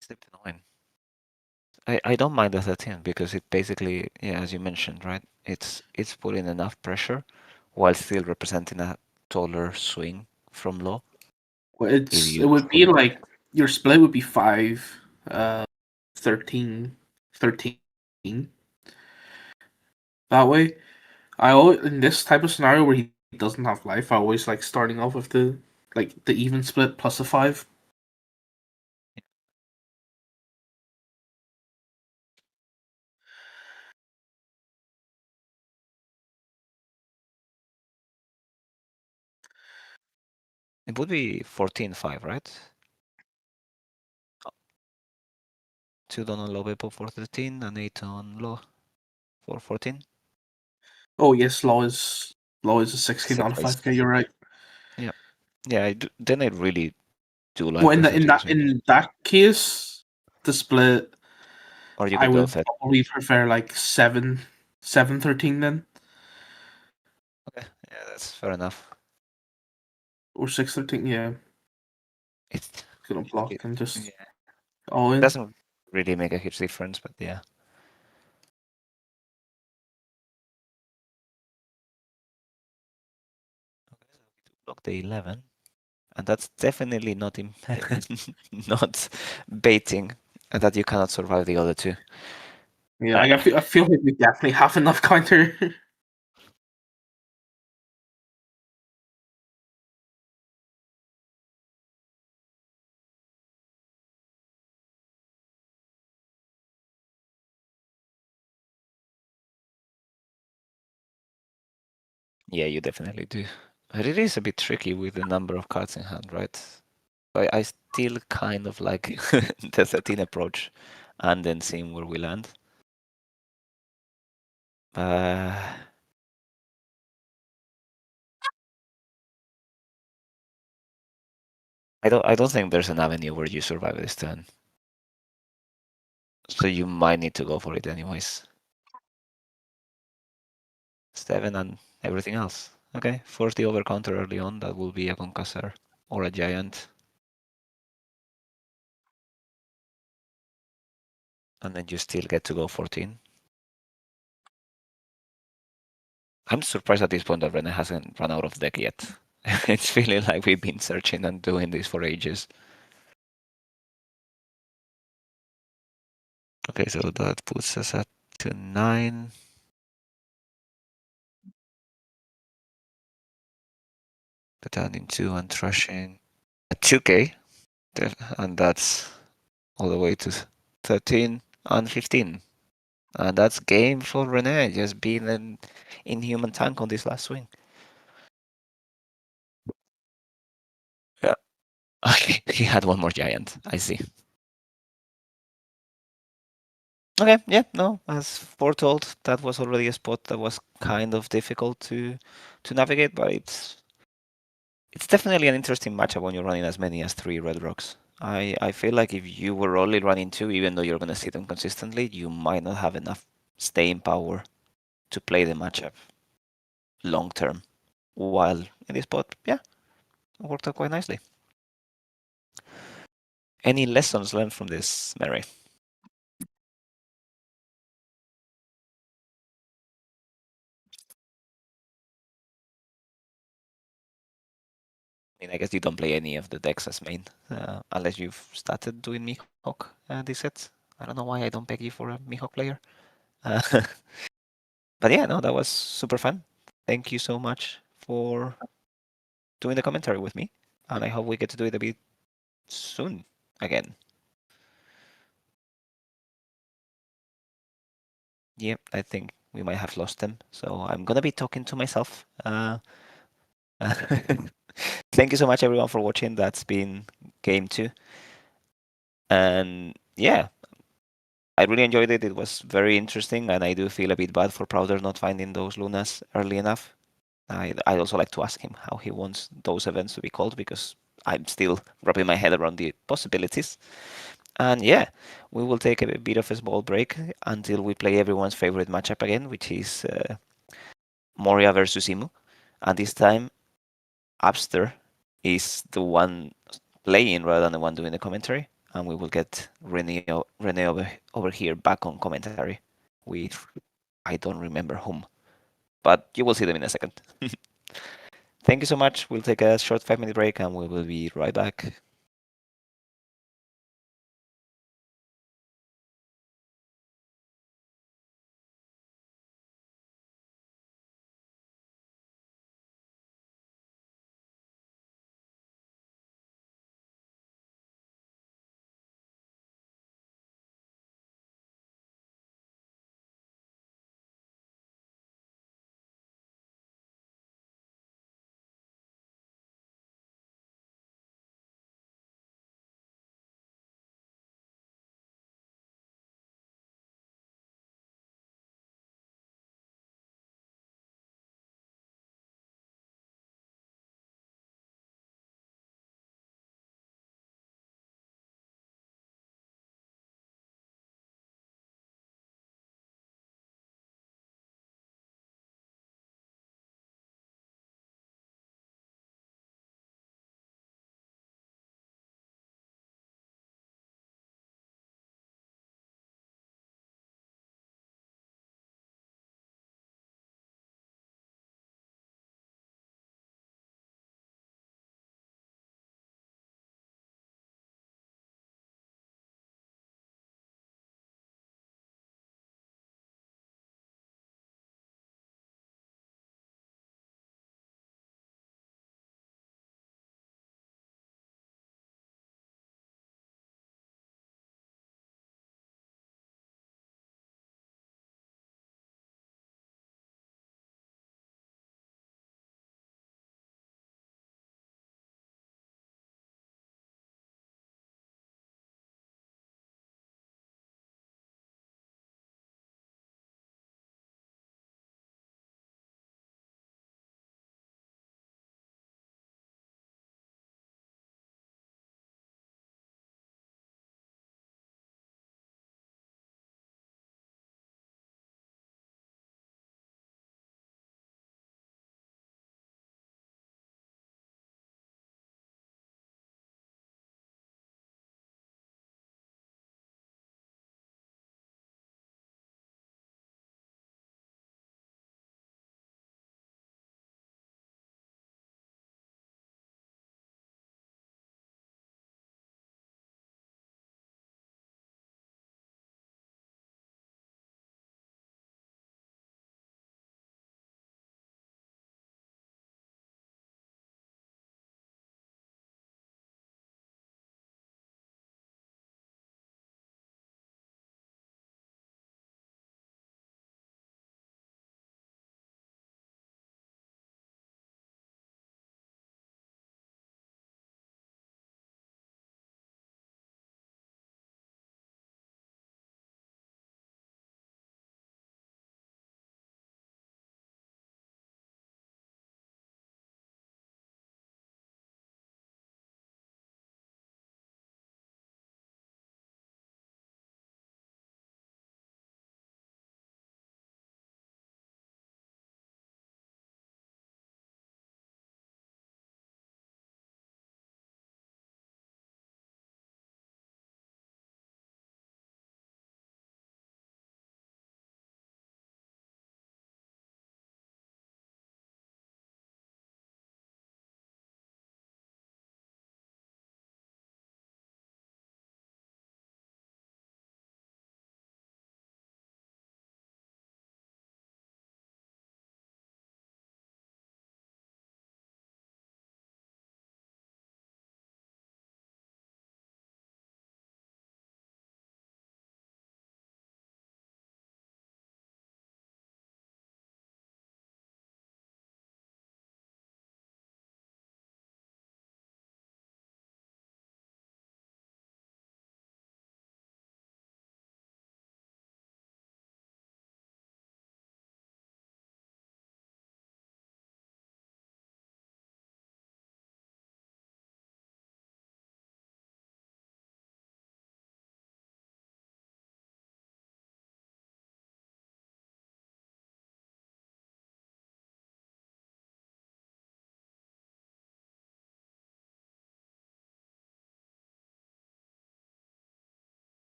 Except 9. I don't mind the 13 because it basically, yeah, as you mentioned, right? It's putting enough pressure while still representing a taller swing from low. Well, If it you would be pull it. like your split would be 5, 13, 13. That way, I always, in this type of scenario where he doesn't have life, I always like starting off with the even split plus a 5. It would be 14-5, right? 2 down on low Beppo for 13 and 8 on low for 14. Oh yes, law is a 6k, not a Six. 5k. You're right. Yeah, then I really do like Well, the 13 swing. in that case, the split Or you I could go would 13. probably prefer like 7-13 then, Okay, yeah, that's fair enough. or 6-13. Yeah, It's gonna block it, and just yeah, all in. doesn't really make a huge difference, but yeah. Okay, so we do block the 11, and that's definitely not not baiting that you cannot survive the other two. Yeah, I feel like we definitely have enough counter. Yeah, you definitely do. But it is a bit tricky with the number of cards in hand, right? I still kind of like the 13 approach and then seeing where we land. I don't think there's an avenue where you survive this turn. So you might need to go for it anyways. 7 and everything else. Okay, force the over counter early on. That will be a Conqueror or a Giant. And then you still get to go 14. I'm surprised at this point that Rene hasn't run out of deck yet. It's feeling like we've been searching and doing this for ages. Okay, so that puts us at 9. The down in 2 and thrashing at 2k. And that's all the way to 13 and 15. And that's game for Rene, just being an inhuman tank on this last swing. Yeah. Okay, he had one more giant. I see. Okay, yeah, no, as foretold, that was already a spot that was kind of difficult to navigate, but it's definitely an interesting matchup when you're running as many as 3 red rocks. I feel like if you were only running 2, even though you're gonna see them consistently, you might not have enough staying power to play the matchup long term. While in this spot, yeah, it worked out quite nicely. Any lessons learned from this, Mary? I mean, I guess you don't play any of the decks as main, unless you've started doing Mihawk this set. I don't know why I don't peg you for a Mihawk player. But yeah, no, that was super fun. Thank you so much for doing the commentary with me. And I hope we get to do it a bit soon again. Yeah, I think we might have lost them. So I'm gonna be talking to myself. Thank you so much, everyone, for watching. That's been game 2. And yeah, I really enjoyed it. It was very interesting, and I do feel a bit bad for Prouder not finding those Lunas early enough. I'd also like to ask him how he wants those events to be called, because I'm still wrapping my head around the possibilities. And yeah, we will take a bit of a small break until we play everyone's favorite matchup again, which is Moria versus Imu. And this time, Abster is the one playing rather than the one doing the commentary. And we will get Rene over here back on commentary with, I don't remember whom, but you will see them in a second. Thank you so much. We'll take a short 5-minute break and we will be right back.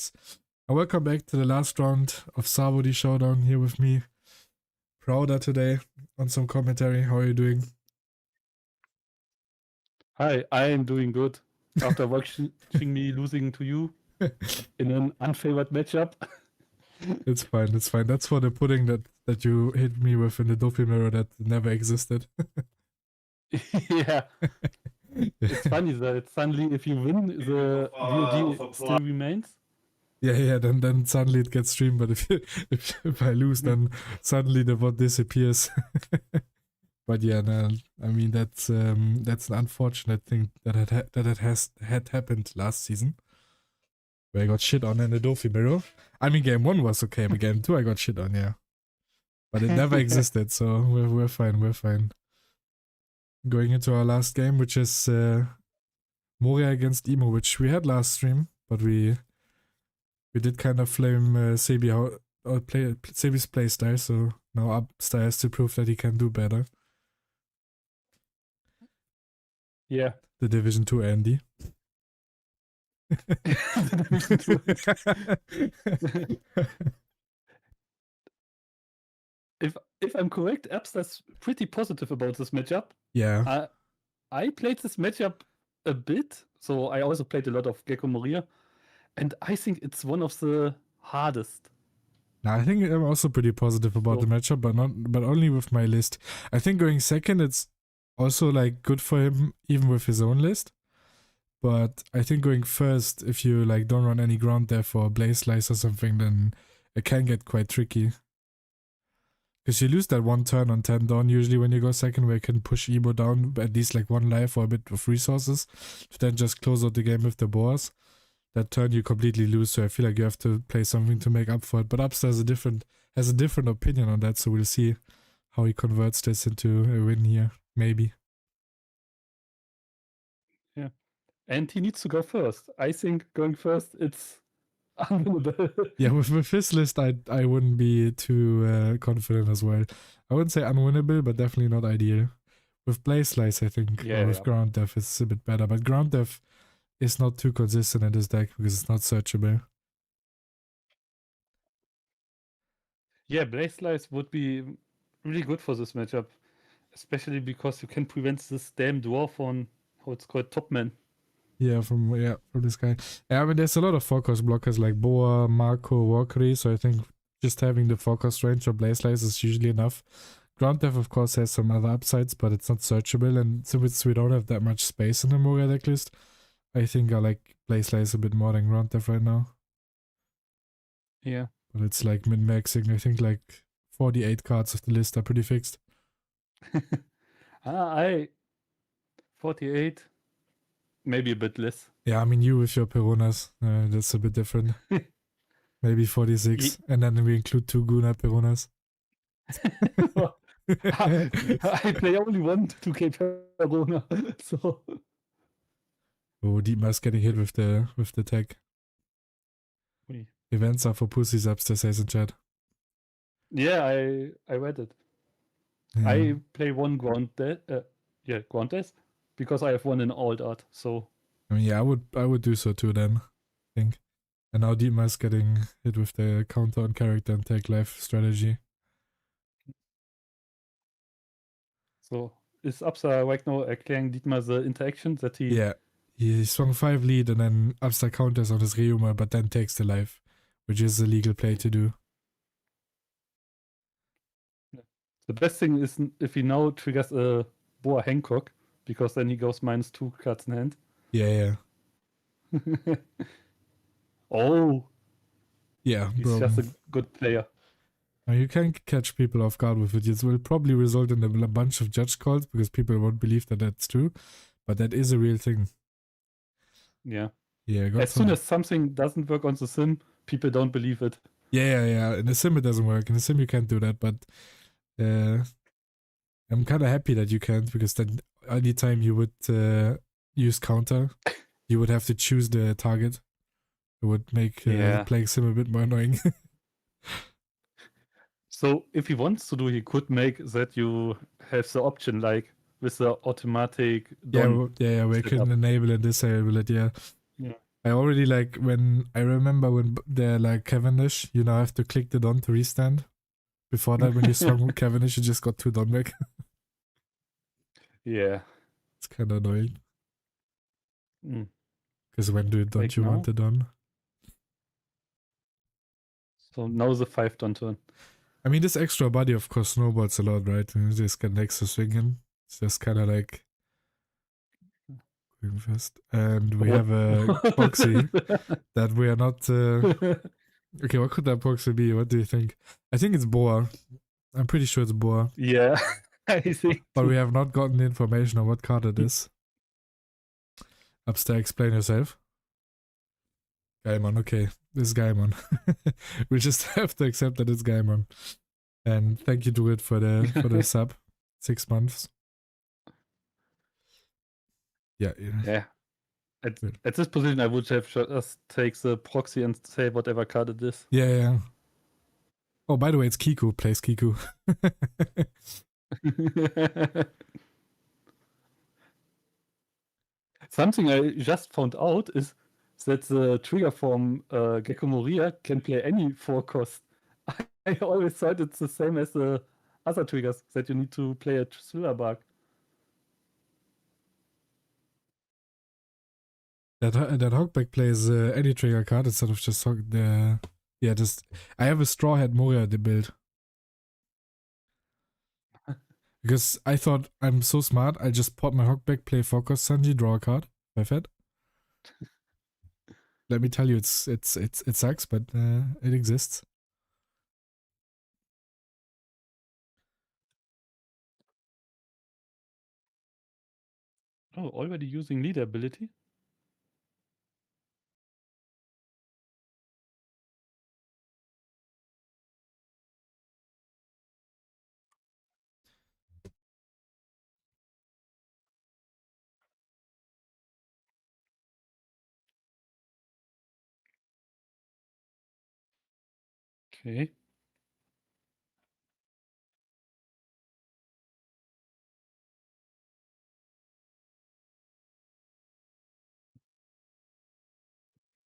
guys. And welcome back to the last round of Savodi Showdown here with me. Prouder today on some commentary. How are you doing? Hi, I am doing good. After watching me losing to you in an unfavored matchup. It's fine. That's for the pudding that you hit me with in the Doffy mirror that never existed. Yeah. It's funny that suddenly if you win, the VOD still remains. Yeah. Then suddenly it gets streamed, but if I lose, then suddenly the VOD disappears. But yeah, no, I mean that's an unfortunate thing that had happened last season, where I got shit on in the Doffy mirror. I mean, game 1 was okay, but game 2 I got shit on, yeah. But it never existed, so we're fine. We're fine. Going into our last game, which is Moria against Emo, which we had last stream, but we did kind of flame Sebi Sebi's playstyle, so now upstairs to prove that he can do better. Yeah. The Division 2 Andy. If I'm correct, Abster's pretty positive about this matchup. Yeah. I played this matchup a bit, so I also played a lot of Gecko Moria, and I think it's one of the hardest. I think I'm also pretty positive about the matchup, but only with my list. I think going second, it's also like good for him, even with his own list. But I think going first, if you like don't run any ground there for Blaze Slice or something, then it can get quite tricky. Because you lose that one turn on 10 down usually when you go second, where you can push Ebo down at least like 1 life or a bit of resources to then just close out the game with the boars. That turn you completely lose, so I feel like you have to play something to make up for it. But Upster has a different opinion on that, so we'll see how he converts this into a win here, maybe. Yeah, and he needs to go first. I think going first, it's unwinnable. Yeah, with his list, I wouldn't be too confident as well. I wouldn't say unwinnable, but definitely not ideal. With Blaze Slice, I think, or with Ground Death, it's a bit better. But Ground Death is not too consistent in this deck because it's not searchable. Yeah, Blaze Slice would be really good for this matchup, especially because you can prevent this damn dwarf on how it's called Topman. Yeah, from this guy. Yeah, I mean, there's a lot of focus blockers like Boa, Marco, Walkery, so I think just having the focus range or Blaze Slice is usually enough. Ground Death, of course, has some other upsides, but it's not searchable, and since we don't have that much space in the Moria deck list, I think I like Blaze Slice a bit more than Ground Death right now. Yeah. But it's like min-maxing. I think like 48 cards of the list are pretty fixed. 48, maybe a bit less. Yeah, I mean, you with your Peronas, that's a bit different. Maybe 46, and then we include 2 Guna Peronas. I play only 1 2K Perona, so... Oh, Dietmar's getting hit with the tag. Oui. Events are for pussies, Upstairs says in chat. Yeah, I read it. Yeah. I play 1 Ground Death, because I have 1 in Alt Art, so... I mean, yeah, I would do so too then, I think. And now Dietmar's getting hit with the counter on character and take life strategy. So, is Upsa right now erkläring Dietmar the interaction that he... Yeah, he swung 5 lead and then Upstar counters on his Reuma, but then takes the life, which is a legal play to do. The best thing is if he now triggers a Boa Hancock, because then he goes -2 cards in hand. Yeah. Oh, Yeah, he's bro. just a good player. Now you can catch people off guard with it. It will probably result in a bunch of judge calls because people won't believe that that's true, but that is a real thing. Yeah. Yeah. As soon as something doesn't work on the sim, people don't believe it. Yeah. In the sim it doesn't work. In the sim you can't do that, but I'm kind of happy that you can't, because then anytime you would use counter, you would have to choose the target. It would make playing sim a bit more annoying. So if he wants to do, he could make that you have the option like with the automatic where you can enable and disable it. Yeah. I already like when I remember when they're like Cavendish, you now have to click the Don to restand. Before that, when you swung with Cavendish, you just got 2 Don back. Yeah. It's kind of annoying. Mm. Because when don't Like you now? want the Don? So now the 5 Don turn. I mean, this extra body, of course, snowballs a lot, right? You just get an extra swing in. It's just kind of like going fast. And we have a proxy that we are not. Okay, what could that proxy be? What do you think? I think it's Boa. I'm pretty sure it's Boa. Yeah, I think. But too. we have not gotten the information on what card it is. Upstairs, explain yourself. Gaimon, okay. This is Gaimon. We just have to accept that it's Gaimon. And thank you to it for the sub. 6 months. Yeah. Yeah. Good. At this position, I would have just take the proxy and say whatever card it is. Yeah. Oh, by the way, it's Kiku. Plays Kiku. Something I just found out is that the trigger from Gecko Moria can play any 4 cost. I always thought it's the same as the other triggers, that you need to play a Thriller Bark. That Hogback plays any trigger card instead of just the. Yeah, just. I have a Straw Hat Moria the build. Because I thought I'm so smart, I just pop my Hogback, play Focus Sanji, draw a card. Perfect. Let me tell you, it sucks, but it exists. Oh, already using leader ability? Okay.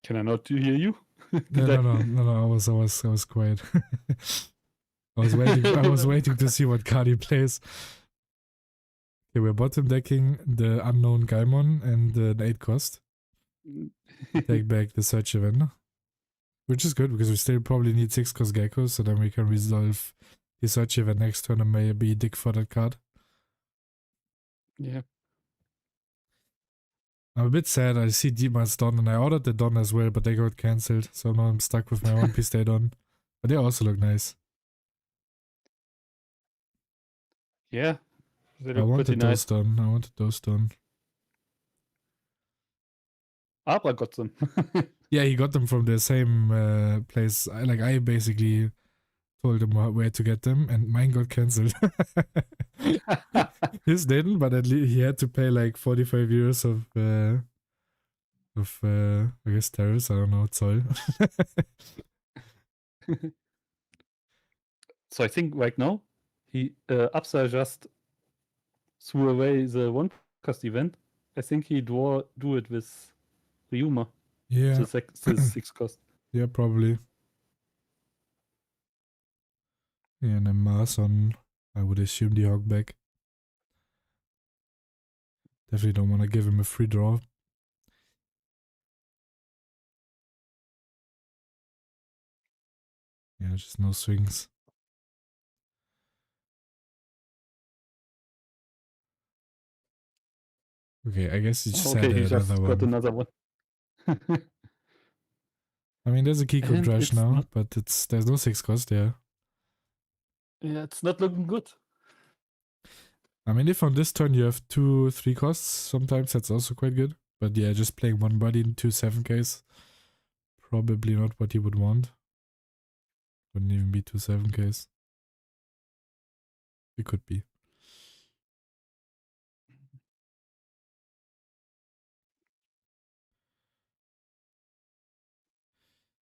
Can I not hear you? No. I was quiet. I was waiting to see what card he plays. Okay, we're bottom decking the unknown Gaimon and the 8 cost. Take back the search event. Which is good because we still probably need 6 cost geckos, so then we can resolve the search event next turn and maybe dig for that card. Yeah. I'm a bit sad. I see Demon's Don and I ordered the Don as well, but they got cancelled, so now I'm stuck with my One Piece Day Don. But they also look nice. Yeah. They I look pretty wanted those nice. done. I wanted those done. Abra got them. Yeah, he got them from the same place. I basically told him where to get them, and mine got cancelled. His didn't, but at least he had to pay like 45 euros of I guess tariffs. I don't know, Zoll. So I think right now, Absa just threw away the 1 cost event. I think he do it with Ryuma. Yeah, The 6 cost. yeah, probably. Yeah, and then Mars on, I would assume the Hogback. Definitely don't want to give him a free draw. Yeah, just no swings. Okay, I guess he just Okay, had he just another got one. another one. I mean, there's a Kiko And Drush it's now, not- but there's no 6 cost, yeah. Yeah, it's not looking good. I mean, if on this turn you have 2 3 costs, sometimes that's also quite good. But yeah, just playing one body in 2 7Ks, probably not what you would want. Wouldn't even be 2 7Ks. It could be.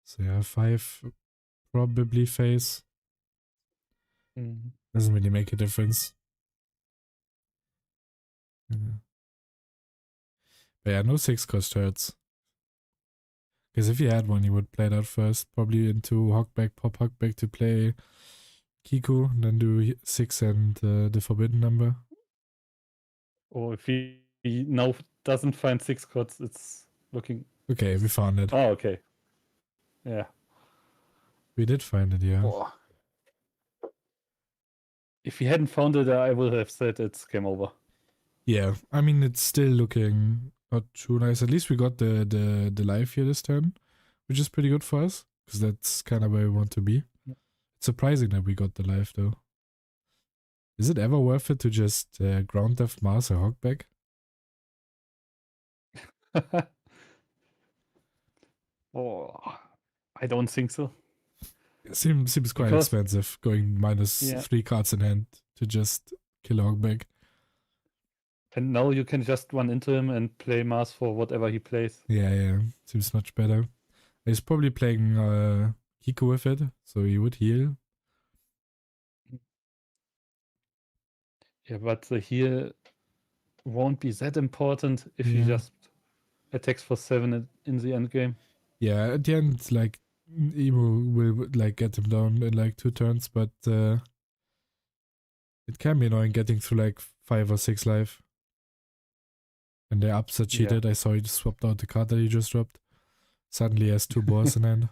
So yeah, 5 probably face. Doesn't really make a difference. Yeah. But yeah, no 6 cost hurts. Because if he had one, he would play that first, probably into Hawkback, pop Hawkback to play Kiku, and then do 6 and the forbidden number. Or if he now doesn't find 6 cards, it's looking. Okay, we found it. Oh, okay. Yeah. We did find it, yeah. Oh. If he hadn't found it, I would have said it's game over. Yeah, I mean, it's still looking not too nice. At least we got the life here this turn, which is pretty good for us, because that's kind of where we want to be. Yeah. It's surprising that we got the life, though. Is it ever worth it to just ground death Mars or Hawkback? Oh, I don't think so. Seems quite Because- expensive, going minus Yeah. 3 cards in hand to just kill a Hawkback. And now you can just run into him and play Mars for whatever he plays. Yeah, seems much better. He's probably playing Kiku with it, so he would heal. Yeah, but the heal won't be that important if he Yeah. just attacks for 7 in the end game. Yeah, at the end, like, Emo will like get him down in like 2 turns, but it can be annoying getting through like 5 or 6 life. And the ups are Yeah. cheated. I saw he just swapped out the card that he just dropped. Suddenly he has 2 boars in hand.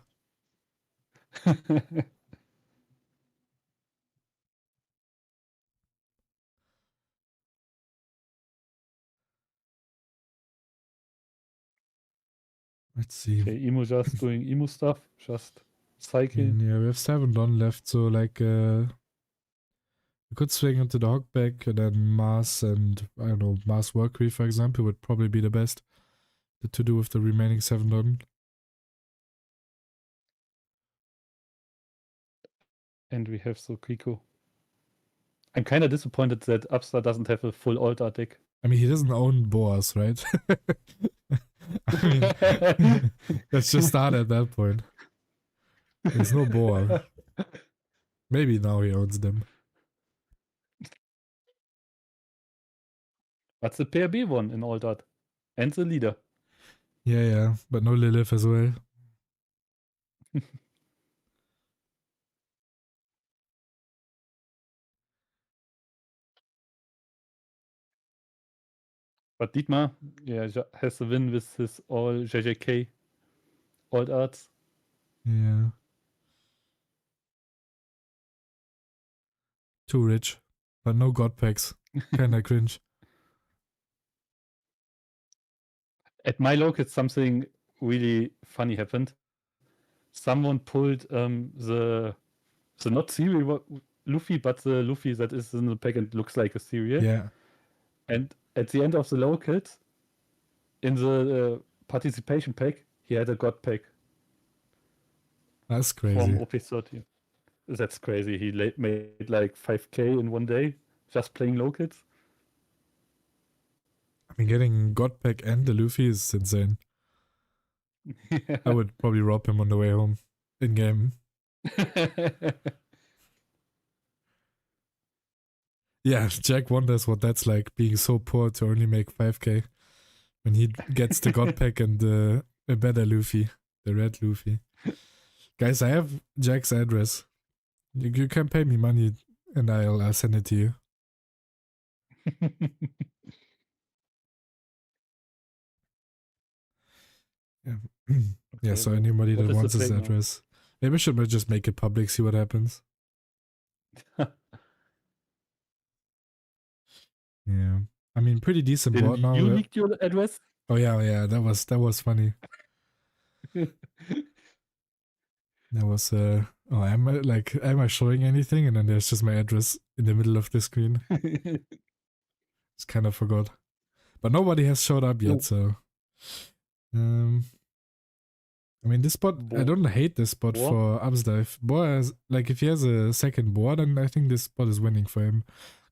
Let's see. Okay, Emu just doing Emu stuff, just cycling. Yeah, we have 7 done left, so like we could swing into the Hawkback and then Mars and I don't know, Mars Workery for example would probably be the best to do with the remaining 7 done. And we have Sokiko. I'm kind of disappointed that Upstar doesn't have a full altar deck. I mean, he doesn't own boars, right? I mean, let's just start at that point. There's no boar. Maybe now he owns them. But the pair B one in all that. And the leader. Yeah, but no Lilith as well. But Dietmar, yeah, has the win with his all JJK alt arts. Yeah. Too rich. But no god packs. Kinda cringe. At my local, something really funny happened. Someone pulled the not cereal Luffy, but the Luffy that is in the pack and looks like a cereal. Yeah. And at the end of the locals, in the participation pack, he had a god pack That's from crazy. OP30. That's crazy. He made like 5k in one day just playing locals. I mean, getting god pack and the Luffy is insane. I would probably rob him on the way home in game. Yeah, Jack wonders what that's like, being so poor to only make 5k when he gets the god pack and a better Luffy, the red Luffy. Guys, I have Jack's address. You can pay me money and I'll send it to you. Yeah. Yeah, so Okay, anybody what that is the wants his play now? address. Maybe we should just make it public, see what happens. Yeah. I mean, pretty decent board Did now. you leaked your address? Oh yeah, that was funny. That was oh, am I showing anything? And then there's just my address in the middle of the screen. Just kind of forgot. But nobody has showed up yet, so I mean, this spot, I don't hate this spot Boar? for Upsdive. Boar has, like, if he has a second board, then I think this spot is winning for him.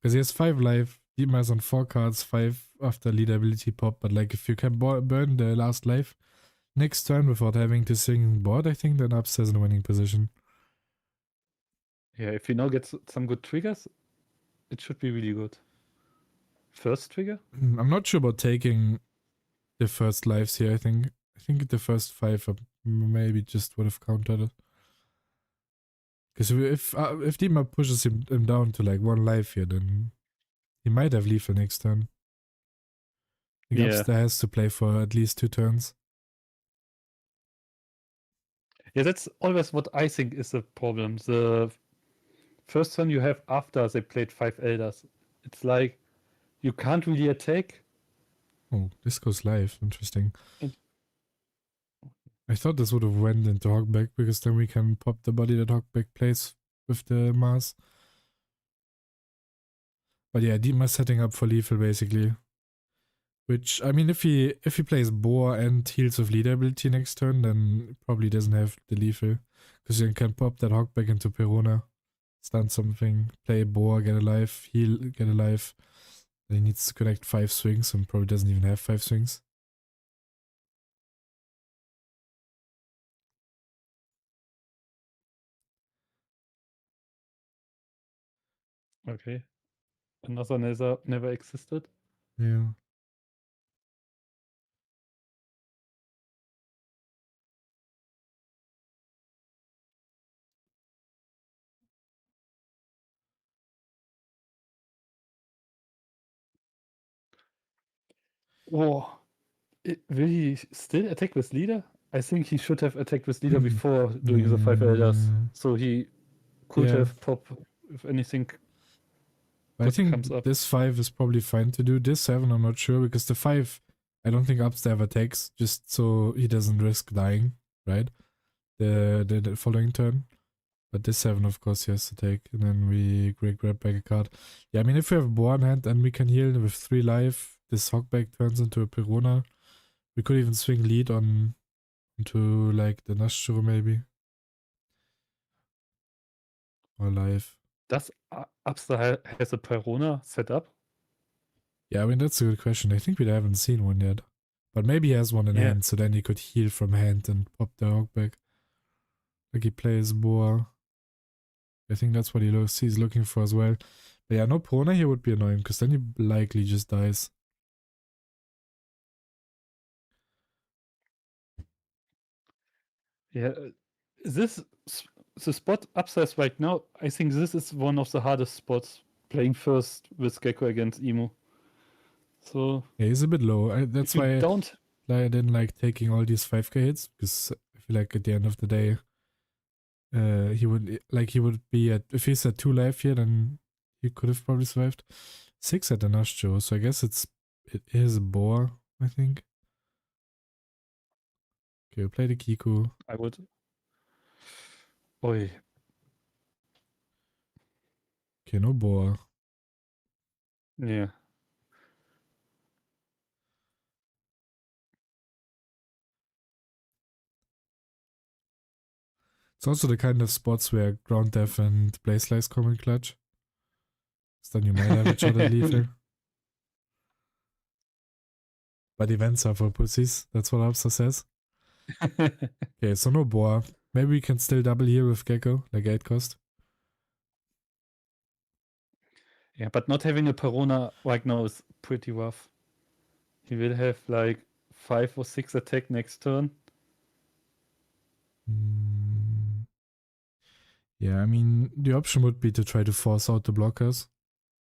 Because he has 5 life, Deema is on 4 cards, 5 after lead ability pop. But, like, if you can burn the last life next turn without having to sing board, I think then Ups is in a winning position. Yeah, if he now gets some good triggers, it should be really good. First trigger? I'm not sure about taking the first lives here. I think the first 5 are maybe just would have countered it. Because if Dima pushes him down to like 1 life here, then he might have lethal next turn. Like Yeah. Upster has to play for at least 2 turns. Yeah, that's always what I think is the problem. The first turn you have after they played 5 Elders. It's like you can't really attack. Oh, this goes live. Interesting. And- I thought this would have went into Hogback because then we can pop the body that Hogback plays with the Mars. But yeah, Dima's setting up for lethal basically. Which, I mean, if he plays Boar and heals with leader ability next turn, then probably doesn't have the lethal. Because you can pop that Hogback into Perona, stun something, play Boar, get a life, heal, get a life. Then he needs to connect 5 swings and probably doesn't even have 5 swings. Okay. Another never existed. Yeah. Oh, will he still attack with leader? I think he should have attacked with leader before doing the 5 Elders. So he could Yeah. have popped if anything. I What think comes up? this 5 is probably fine to do. This 7, I'm not sure, because the 5, I don't think Upster ever takes, just so he doesn't risk dying, right? The following turn. But this 7, of course, he has to take, and then we grab back a card. Yeah, I mean, if we have Boar in hand and we can heal with 3 life, this Hogback turns into a Perona. We could even swing lead into like the Nashuro maybe. Or life. Does Upster has a Perona set up? Yeah, I mean, that's a good question. I think we haven't seen one yet. But maybe he has one in Yeah. hand, so then he could heal from hand and pop the Hogback. Like he plays Boar. I think that's what he's looking for as well. But yeah, no Perona here would be annoying, because then he likely just dies. Yeah. The spot upstairs right now, I think this is one of the hardest spots playing first with Gecko against Emo. So Yeah, he's a bit low. That's if you why don't. I didn't like taking all these 5k hits, because I feel like at the end of the day, he would be at, if he's at 2 life here, then he could have probably survived. 6 at the Nashjo, so I guess it is a Boar, I think. Okay, we'll play the Kiku. I would. Oi. Okay, no Boar. Yeah. It's also the kind of spots where Ground Death and Blaze Slice come in clutch. So then you might have a shot at lethal. But events are for pussies, that's what Upster says. Okay, so no Boar. Maybe we can still double here with Gecko, like 8 cost. Yeah, but not having a Perona right now is pretty rough. He will have like 5 or 6 attack next turn. Yeah, I mean, the option would be to try to force out the blockers.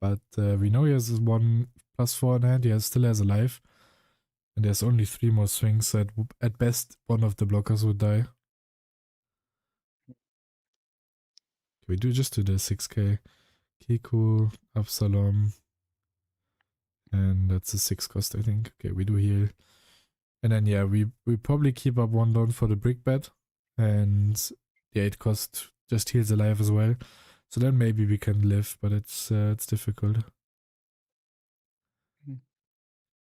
But we know he has 1+4 in hand, he still has a life. And there's only 3 more swings, so at best, one of the blockers would die. We do just do the 6k. Kiku, Absalom. And that's a 6 cost, I think. Okay, we do heal. And then, yeah, we probably keep up 1 down for the brick bet. And the 8 cost just heals alive as well. So then maybe we can live, but it's difficult.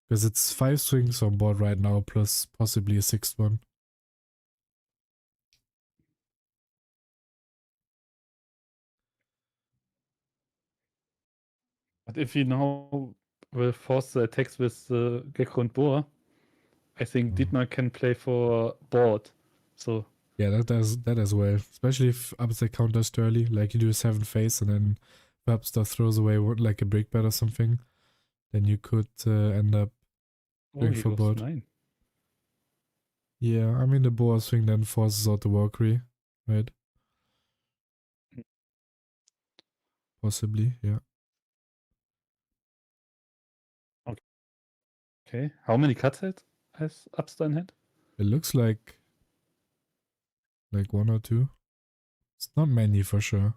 Because it's 5 swings on board right now, plus possibly a 6th one. But if you now will force the attacks with Gecko and Boar, I think Dietmar can play for board. So yeah, that as well. Especially if Upset counters early, like you do a 7 face and then perhaps that throws away like a brick bet or something. Then you could end up going he for goes board. 9. Yeah, I mean the boa swing then forces out the Valkyrie, right? Possibly, yeah. Okay. How many cards has Upstar in hand? It looks like one or two. It's not many for sure.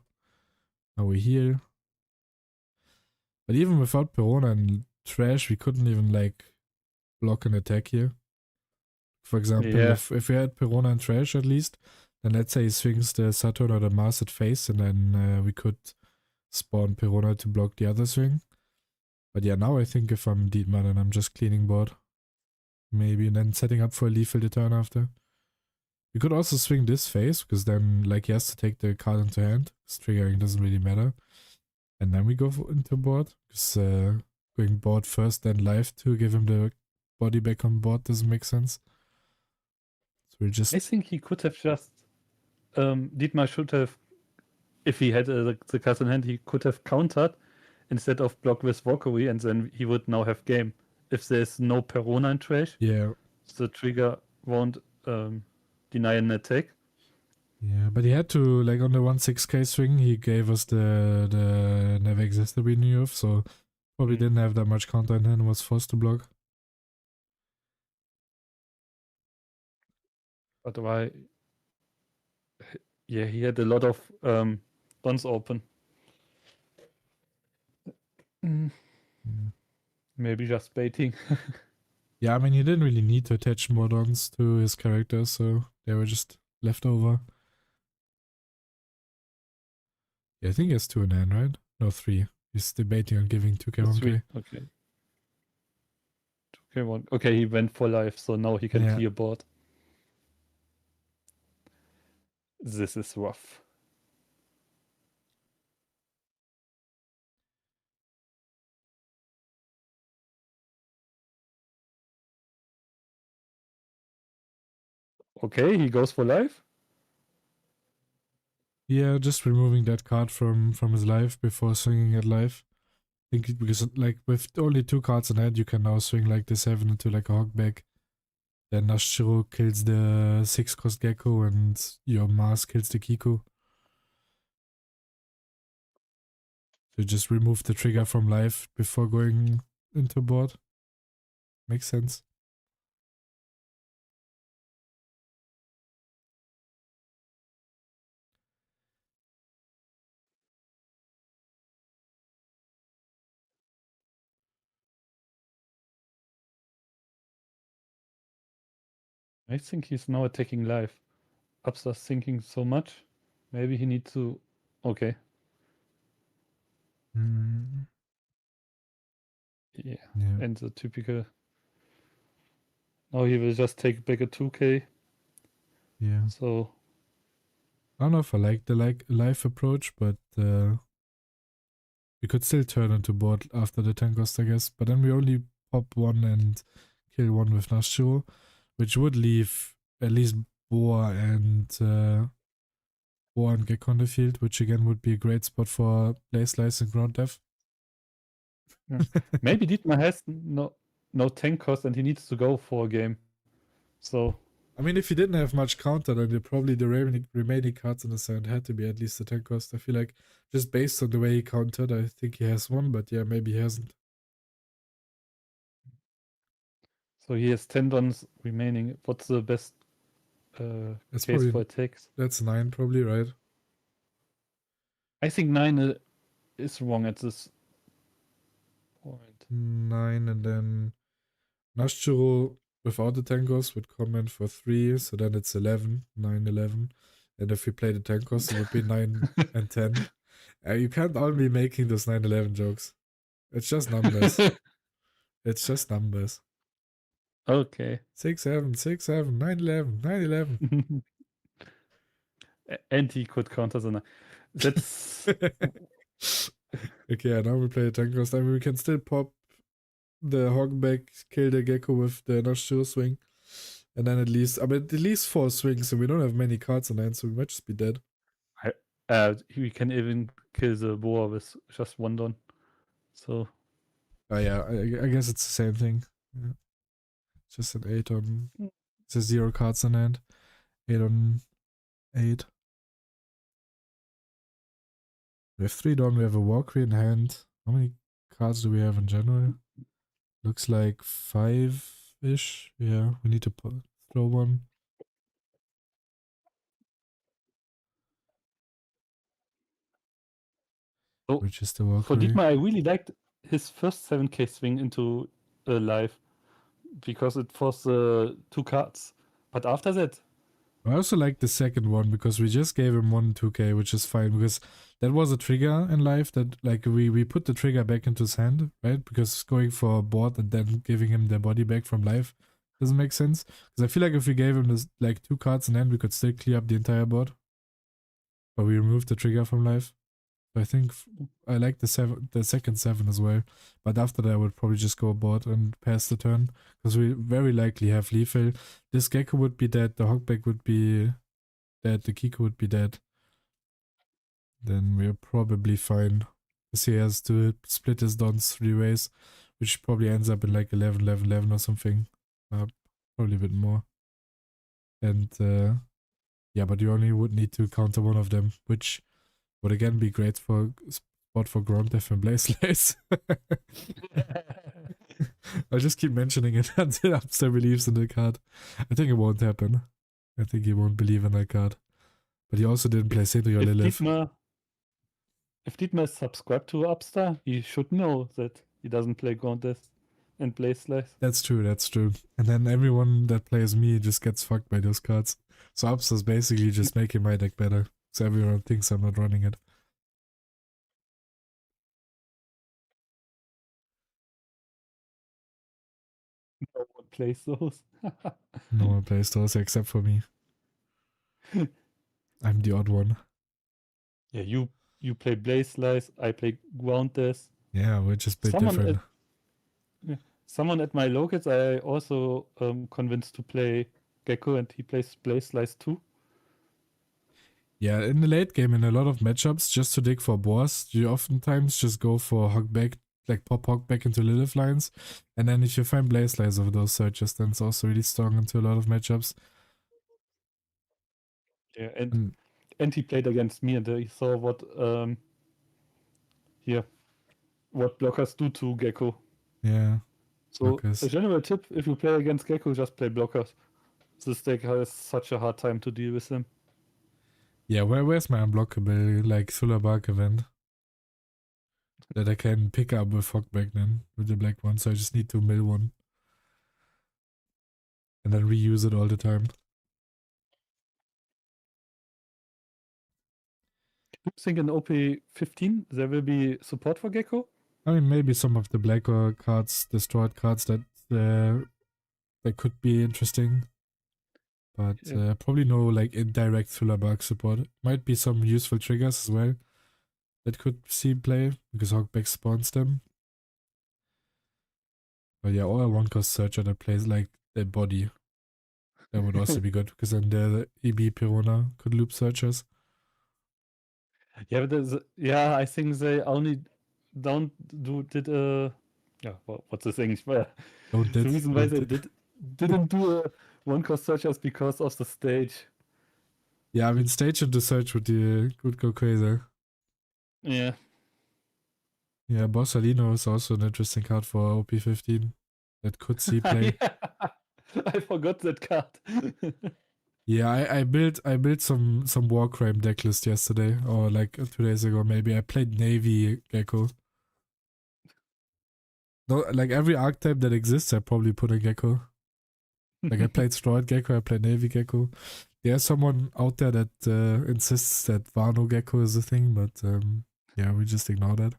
Now we heal. But even without Perona and Trash, we couldn't even like block an attack here. For example, Yeah. if we had Perona and Trash at least, then let's say he swings the Saturn or the Mars at face, and then we could spawn Perona to block the other swing. But yeah, now I think if I'm Dietmar, then I'm just cleaning board. Maybe, and then setting up for a lethal the turn after. We could also swing this phase, because then like he has to take the card into hand. Triggering doesn't really matter. And then we go into board, because going board first, then live to give him the body back on board doesn't make sense. So we just... I think he could have just... Dietmar should have, if he had the card in hand, he could have countered instead of block with Valkyrie, and then he would now have game. If there's no Perona in Trash, Yeah. the trigger won't deny an attack. Yeah, but he had to, like on the 1/6k swing, he gave us the never existed we knew of, so probably didn't have that much counter in hand and was forced to block. But why? Yeah, he had a lot of dons open. Yeah. Maybe just baiting. Yeah, I mean, he didn't really need to attach more dons to his character, so they were just left over. Yeah, I think he has 2 in hand, right? No, 3. He's debating on giving 2k, 1k. Okay. 2k, 1. Okay, he went for life, so now he can Yeah. clear board. This is rough. Okay, he goes for life. Yeah, just removing that card from his life before swinging at life. I think because like with only 2 cards in hand, you can now swing like the 7 into like a hogback. Then Nashiro kills the 6-cost Gecko and your Mars kills the Kiku. To just remove the trigger from life before going into board. Makes sense. I think he's now attacking life. Upstar's thinking so much. Maybe he needs to... Okay. Yeah. And the typical... Now he will just take back a 2k. Yeah. So... I don't know if I like the life approach, but we could still turn into board after the 10 cost, I guess. But then we only pop 1 and kill 1 with Nashiro, which would leave at least Boa and Gecko on the field, which again would be a great spot for play slice and ground death. Yeah. Maybe Dietmar has no 10 cost and he needs to go for a game. So... I mean, if he didn't have much counter, then probably the remaining cards in his hand had to be at least a 10 cost. I feel like just based on the way he countered, I think he has one, but yeah, maybe he hasn't. So he has 10 dons remaining. What's the best case for attacks? That's 9 probably, right? I think 9 is wrong at this point. 9 and then Nashiro without the 10 cost would come in for 3, so then it's 11, 9, 11. And if we play the 10 cost, it would be 9 and 10. You can't all be making those 9-11 jokes. It's just numbers. It's just numbers. Okay. 6-7, 6-7, 9-11, 9-11. And he could counter the 9. That's... Okay, now we play a 10 cost. I mean, we can still pop the hogback, kill the Gecko with the Nashiro swing. And then at least 4 swings, so we don't have many cards in hand, so we might just be dead. We can even kill the boar with just 1 don. So... Oh yeah, I guess it's the same thing. Yeah. Just an 8 on It's a 0 cards in hand. 8 on 8. We have 3 down, we have a Walker in hand. How many cards do we have in general? Looks like 5-ish. Yeah, we need to throw one. So Which is the for Walker. Dietmar, I really liked his first 7k swing into live because it was 2 cards. But after that, I also like the second one because we just gave him 1 2k, which is fine because that was a trigger in life that like we put the trigger back into his hand, right? Because going for a board and then giving him the body back from life doesn't make sense. Because I feel like if we gave him this like 2 cards in hand, we could still clear up the entire board. But we removed the trigger from life. So I think I like the second 7 as well. But after that I would probably just go board and pass the turn. Because we very likely have lethal. This Gecko would be dead, the Hogback would be dead, the Kiko would be dead. Then we're probably fine. Because he has to split his dons 3 ways, which probably ends up in like 11, 11, 11 or something. Probably a bit more. And yeah, but you only would need to counter one of them, which would again be great for spot for Ground Death and Blaze Lace. I'll just keep mentioning it until Upster believes in the card. I think it won't happen. I think he won't believe in that card. But he also didn't play Sindri or Lilith. If Dietmar is subscribed to Upstar, he should know that he doesn't play Ground Death and Blaze Slice. That's true, that's true. And then everyone that plays me just gets fucked by those cards. So Upstar's basically just making my deck better. So everyone thinks I'm not running it. No one plays those. No one plays those except for me. I'm the odd one. Yeah, you play Blaze Slice, I play Ground Death. Yeah, we're just a bit different. Someone at my locals I also convinced to play Gecko, and he plays Blaze Slice too. Yeah, in the late game, in a lot of matchups, just to dig for boars, you oftentimes just go for Hogback, like pop Hogback into Lilith lines. And then if you find Blaze Slice of those searches, then it's also really strong into a lot of matchups. Yeah, and he played against me, and he saw what what blockers do to Gecko. Yeah. So blockers. a general tip: if you play against Gecko, just play blockers. This deck has such a hard time to deal with him. Yeah, where's my unblockable, like, Thula Bark event? That I can pick up with Hogback then, with the black one, so I just need to mill one. And then reuse it all the time. Do you think in OP15 there will be support for Gecko? I mean, maybe some of the blacker cards, destroyed cards that could be interesting. But probably no like indirect Thula Bark support. Might be some useful triggers as well that could see play because Hogback spawns them. But yeah, or a 1-cost searcher that plays like the body. That would also be good because then the EB Pirona could loop searchers. Yeah, but I think they only what's this English? The reason why they didn't do a 1-cost searchers because of the stage. Yeah, I mean stage into search would go crazy. Yeah. Yeah, Borsalino is also an interesting card for OP15 that could see play. I forgot that card. Yeah, I built some Warcrime decklist yesterday, or like 2 days ago maybe. I played Navy Gecko. No, like every archetype that exists, I probably put a Gecko. Like I played Stroid Gecko, I played Navy Gecko. There's someone out there that insists that Wano Gecko is a thing, but yeah, we just ignore that.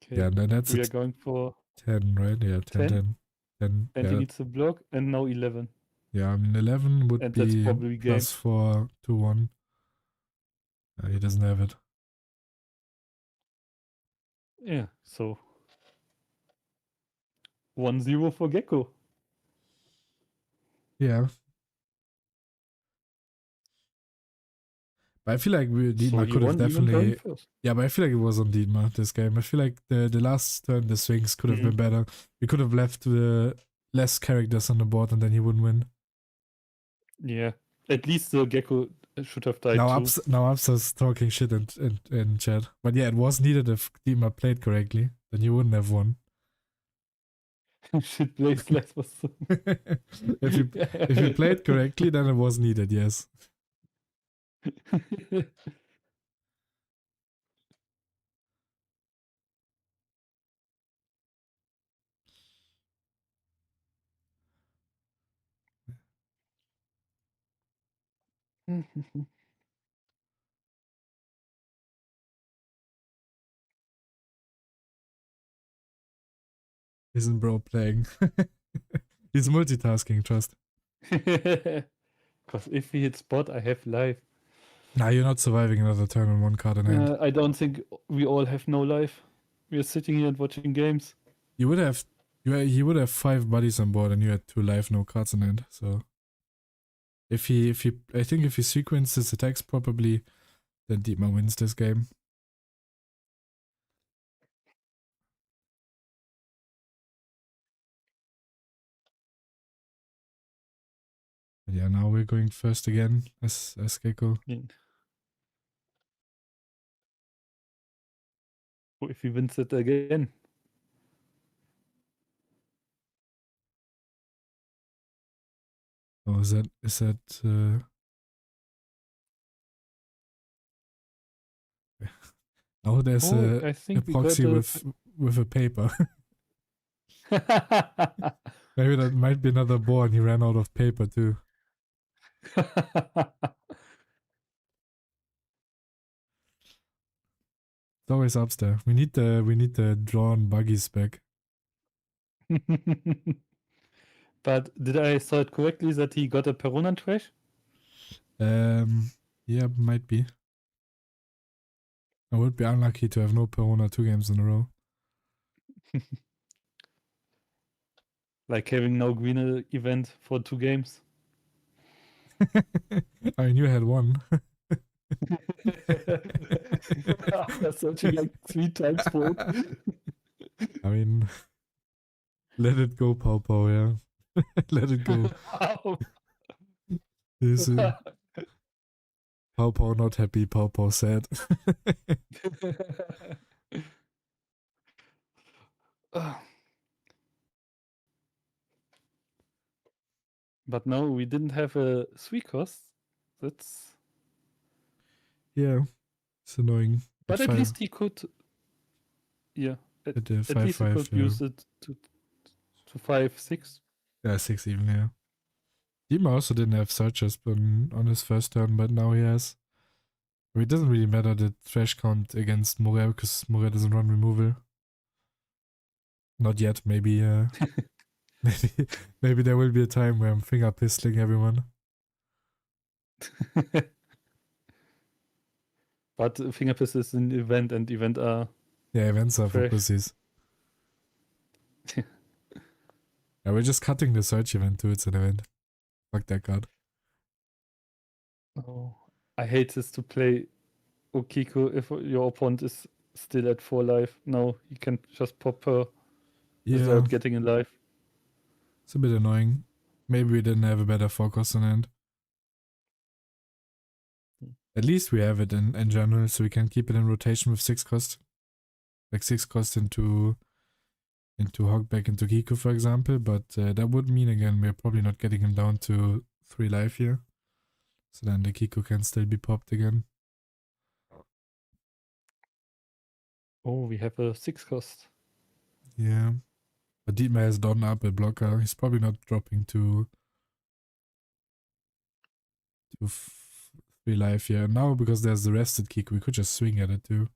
Okay. Yeah, and that's we are going for 10, right? Yeah, 10. And yeah. he needs a block, and now 11. Yeah, I mean 11 would And be that's probably plus 4, 2, 1. He doesn't have it. Yeah, so 1-0 for Gecko. Yeah. But I feel like Dietmar could have definitely... Yeah, but I feel like it was on Dietmar, this game. I feel like the last turn, the swings could have been better. We could have left less characters on the board and then he wouldn't win. Yeah. At least the Gecko should have died Now too. Upsa's talking shit in chat. But yeah, it was needed if Dima played correctly. Then you wouldn't have won. Shit, Blaze Slice was so... if you played correctly, then it was needed, yes. Isn't bro playing? He's multitasking, trust. Because if he hits spot, I have life. Nah, you're not surviving another turn on one card in hand. I don't think we all have no life. We are sitting here and watching games. He would have 5 buddies on board and you had 2 life, no cards in hand. So I think if he sequences attacks properly, then Dietmar wins this game. But yeah, now we're going first again as Gecko. Yeah. Oh, if he wins it again. Oh, is that oh, there's I a think we proxy got with a paper. Maybe that might be another board and he ran out of paper too. It's always upstairs. We need the drawn buggies back. But did I saw it correctly that he got a Perunan trash? Yeah, might be. I would be unlucky to have no Perona 2 games in a row. Like having no green event for 2 games. I mean, you had one. After searching like 3 times for it. I mean, let it go, Pau Pau, yeah. Let it go. This is Pau Pau not happy, Pau Pau sad. But no, we didn't have a 3 cost. That's... Yeah, it's annoying. But at least he could... Yeah. At least he could use it to 5, 6. Yeah, 6 even, yeah. Dima also didn't have searches on his first turn, but now he has. I mean, it doesn't really matter the trash count against Moria because Moria doesn't run removal. Not yet, maybe maybe there will be a time where I'm finger pistoling everyone. But finger pistol is an event and event are... Yeah, events are for trash. pussies. Yeah, we're just cutting the search event too, it's an event. Fuck that card. Oh, I hate this to play Okiko if your opponent is still at 4 life. No, you can just pop her without getting a life. It's a bit annoying. Maybe we didn't have a better 4 cost in hand. At least we have it in general, so we can keep it in rotation with 6 cost. Like 6 cost into Hog back into Kiku, for example, but that would mean again we're probably not getting him down to 3 life here. So then the Kiku can still be popped again. Oh, we have a 6 cost. Yeah. But Dietmar has done up a blocker. He's probably not dropping to 3 life here. Now because there's the rested Kiku, we could just swing at it too.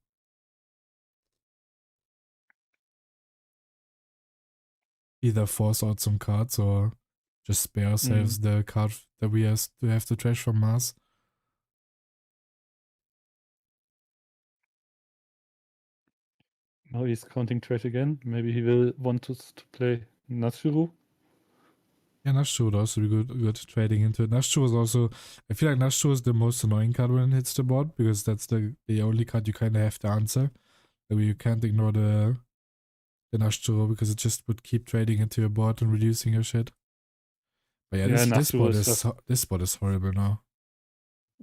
Either force out some cards or just spare ourselves the card that we have to trash from Mars. Now he's counting trash again. Maybe he will want us to play Nashuru. Yeah, Nashuru would also be good trading into it. Nashuru is also... I feel like Nashuru is the most annoying card when it hits the board because that's the only card you kind of have to answer. Like, you can't ignore the Nashuru because it just would keep trading into your board and reducing your shit. But yeah, Yeah, this Nashville spot is is this spot is horrible now.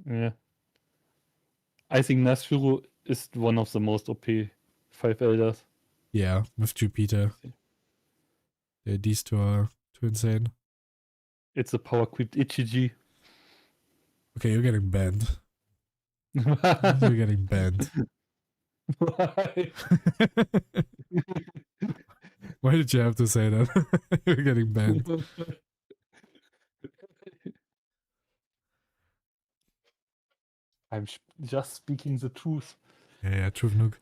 Yeah. I think Nashville is one of the most OP 5 elders. Yeah, with Jupiter. Yeah, these two are too insane. It's a power equipped Ichiji. Okay, you're getting banned. You're Why? getting banned. Why did you have to say that? You're getting banned. I'm just speaking the truth. Yeah, truth nuke.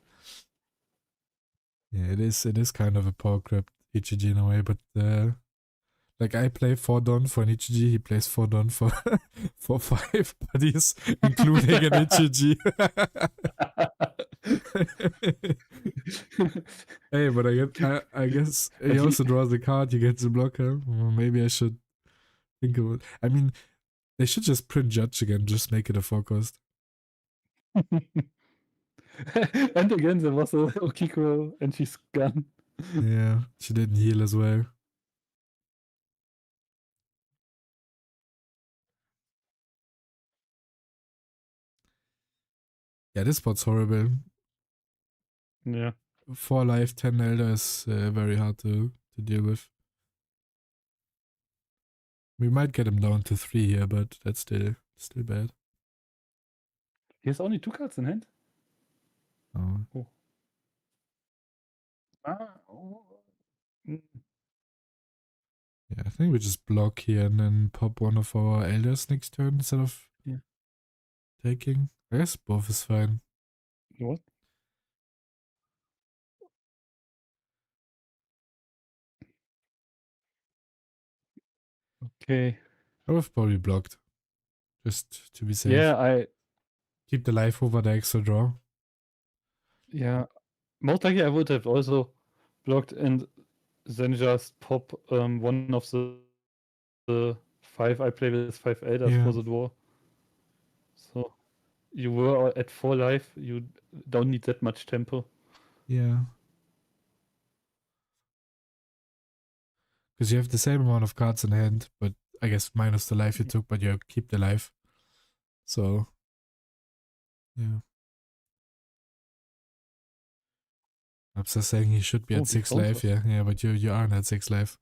Yeah, it is kind of a power grab Ichiji in a way, but like I play 4 Don for an Ichiji, he plays 4 Don for 5 buddies, including an Ichiji. Hey, but I guess he also draws the card, he gets the blocker. Well, maybe I should think of it. I mean, they should just print Judge again, just make it a 4 cost. And again, there was a Okiko and she's gone. Yeah, she didn't heal as well. Yeah, this spot's horrible. Yeah. 4 life, 10 elder is very hard to deal with. We might get him down to 3 here, but that's still bad. He has only 2 cards in hand. Oh. Oh. Mm. Yeah, I think we just block here and then pop one of our elders next turn instead of taking. I guess both is fine. What? Okay. I would have probably blocked. Just to be safe. Yeah, Keep the life over the extra draw. Yeah. Most likely I would have also blocked and then just pop one of the 5 I play with 5 elders Yeah. for the draw. So you were at 4 life, you don't need that much tempo. Yeah. Because you have the same amount of cards in hand, but I guess minus the life you took, but you keep the life. So, yeah. I'm just saying he should be Oh, at he 6 found life, us. yeah, but you aren't at 6 life.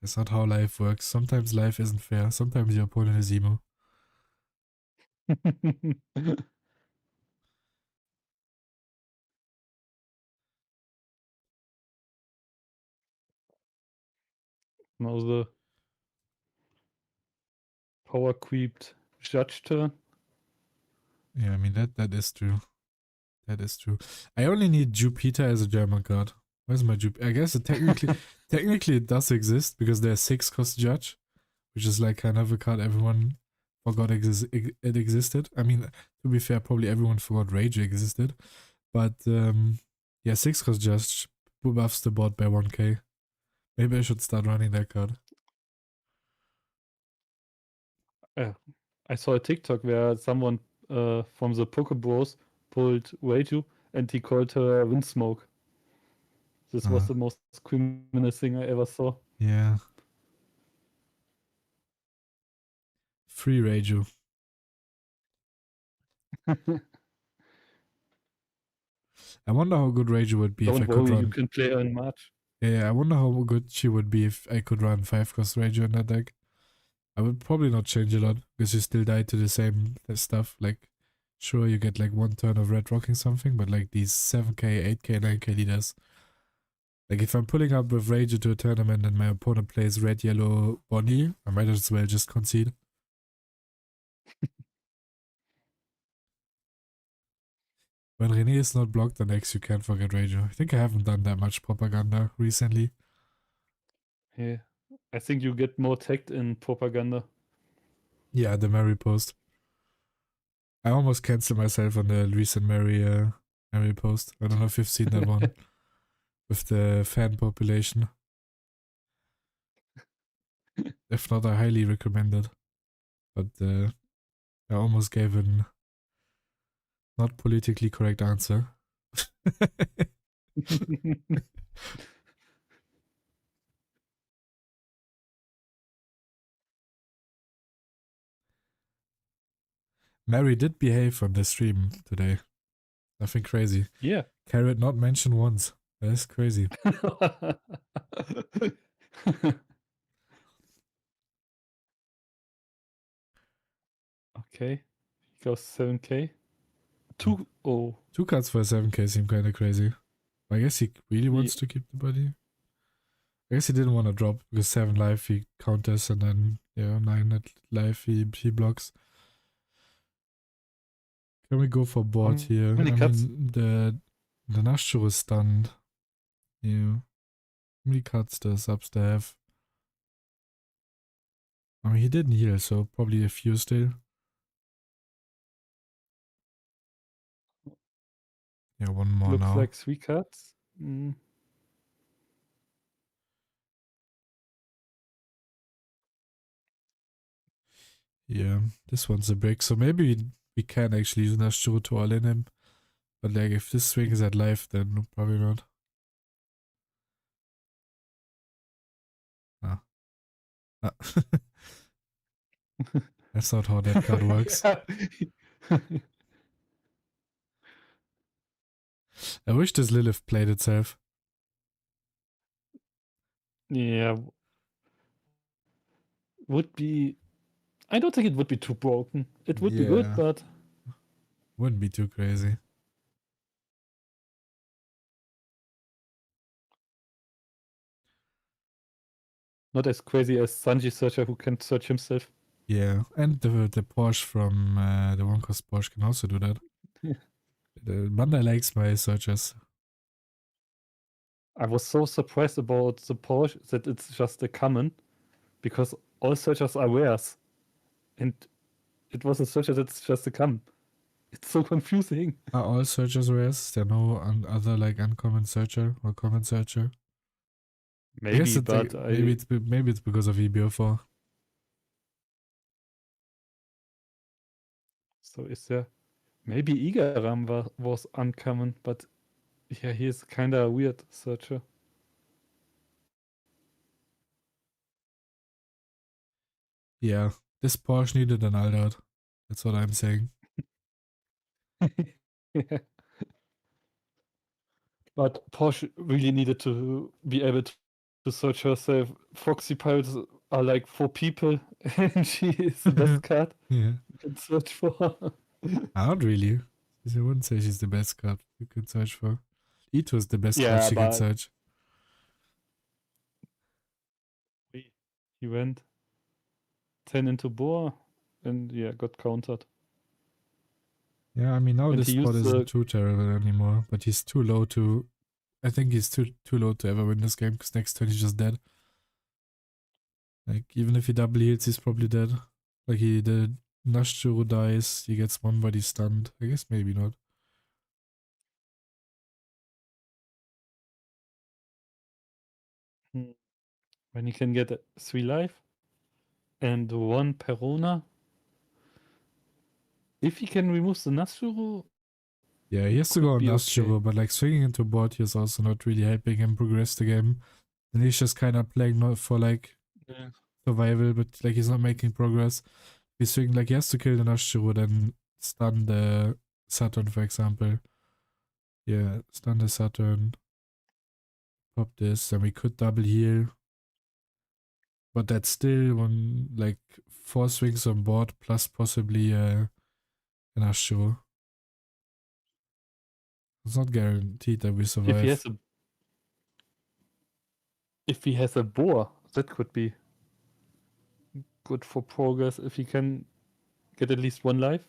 That's not how life works. Sometimes life isn't fair. Sometimes your opponent is emo. Now the power creeped judge turn. Yeah, I mean that is true. That is true. I only need Jupiter as a German card. Where's my Jupiter? I guess it technically it does exist because there's 6 cost judge, which is like kind of a card everyone forgot it existed. I mean, to be fair, probably everyone forgot Rage existed. But yeah, 6 cost judge buffs the board by 1k. Maybe I should start running that card. I saw a TikTok where someone from the Poke Bros pulled Reiju and he called her Windsmoke. This was the most criminal thing I ever saw. Yeah. Free Reiju. I wonder how good Reiju would be if I Don't could worry, run. you can play her in March. Yeah, I wonder how good she would be if I could run 5 cost Reiju in that deck. I would probably not change a lot because you still die to the same stuff. Like, sure, you get like 1 turn of red rocking something, but like these 7k, 8k, 9k leaders. Like, if I'm pulling up with Reiju to a tournament and my opponent plays red, yellow, Bonnie, I might as well just concede. When René is not blocked on X, you can't forget Reiju. I think I haven't done that much propaganda recently. Yeah. I think you get more tagged in propaganda. Yeah, the Mary post. I almost canceled myself on the recent Mary post. I don't know if you've seen that one with the fan population. If not, I highly recommend it. But I almost gave an not politically correct answer. Mary did behave on the stream today. Nothing crazy. Yeah. Carrot not mentioned once. That's crazy. Okay. He goes 7k. 2-0. 2 cards for a 7k seem kind of crazy. I guess he really wants Yeah. to keep the body. I guess he didn't want to drop because 7 life he counters and then 9 at life he blocks. Can we go for board here? many I cards? mean the Nashuro is stunned. Yeah. How many cards does Subs have? I mean he didn't heal, so probably a few still. Yeah, one more Looks now. like 3 cards. Mm. Yeah, this one's a break. So maybe we can actually use Nashuro to all in him. But like if this swing is at life, then probably not. Ah. That's not how that card works. I wish this Lilith played itself. Yeah. Would be. I don't think it would be too broken. It would be good, Yeah. but Wouldn't be too crazy. not as crazy as Sanji Searcher, who can search himself. Yeah, and the Porsche from the one cost Porsche can also do that. The Bandai likes my searchers. I was so surprised about the Porsche that it's just a common, because all searchers are rares, and it was a searcher that's just a common. It's so confusing. Are all searchers rares? There no other like uncommon searcher or common searcher? I guess Maybe, it's like, but maybe it's because of EBO4. so is there? Maybe Igaram was uncommon, but yeah, he's kind of weird searcher. Yeah, this Porsche needed an Aldert. That's what I'm saying. Yeah. But Porsche really needed to be able to search herself. Foxy Pirates are like 4 people, and she is the best card Yeah. you can search for. Not really. I wouldn't say she's the best card you can search for. Ito is the best card Yeah, she can but search. he went 10 into boar, and yeah, got countered. Yeah, I mean now And this he spot used isn't too terrible anymore, but he's too low to. I think he's too low to ever win this game because next turn he's just dead. Like even if he double heals, he's probably dead. Like the Nashuro dies, he gets one body stunned. I guess maybe not. when he can get 3 life and 1 Perona. If he can remove the Nasuru, Yeah, he has to could go on be Nashuro, okay. but like swinging into board here is also not really helping him progress the game. And he's just kind of playing not for like Yeah. survival, but like he's not making progress. He's swinging like he has to kill the Nashuro, then stun the Saturn, for example. Yeah, stun the Saturn. Pop this, and we could double heal. But that's still one like 4 swings on board plus possibly an Ashuro. It's not guaranteed that we survive. If he has a boar, that could be good for progress if he can get at least 1 life.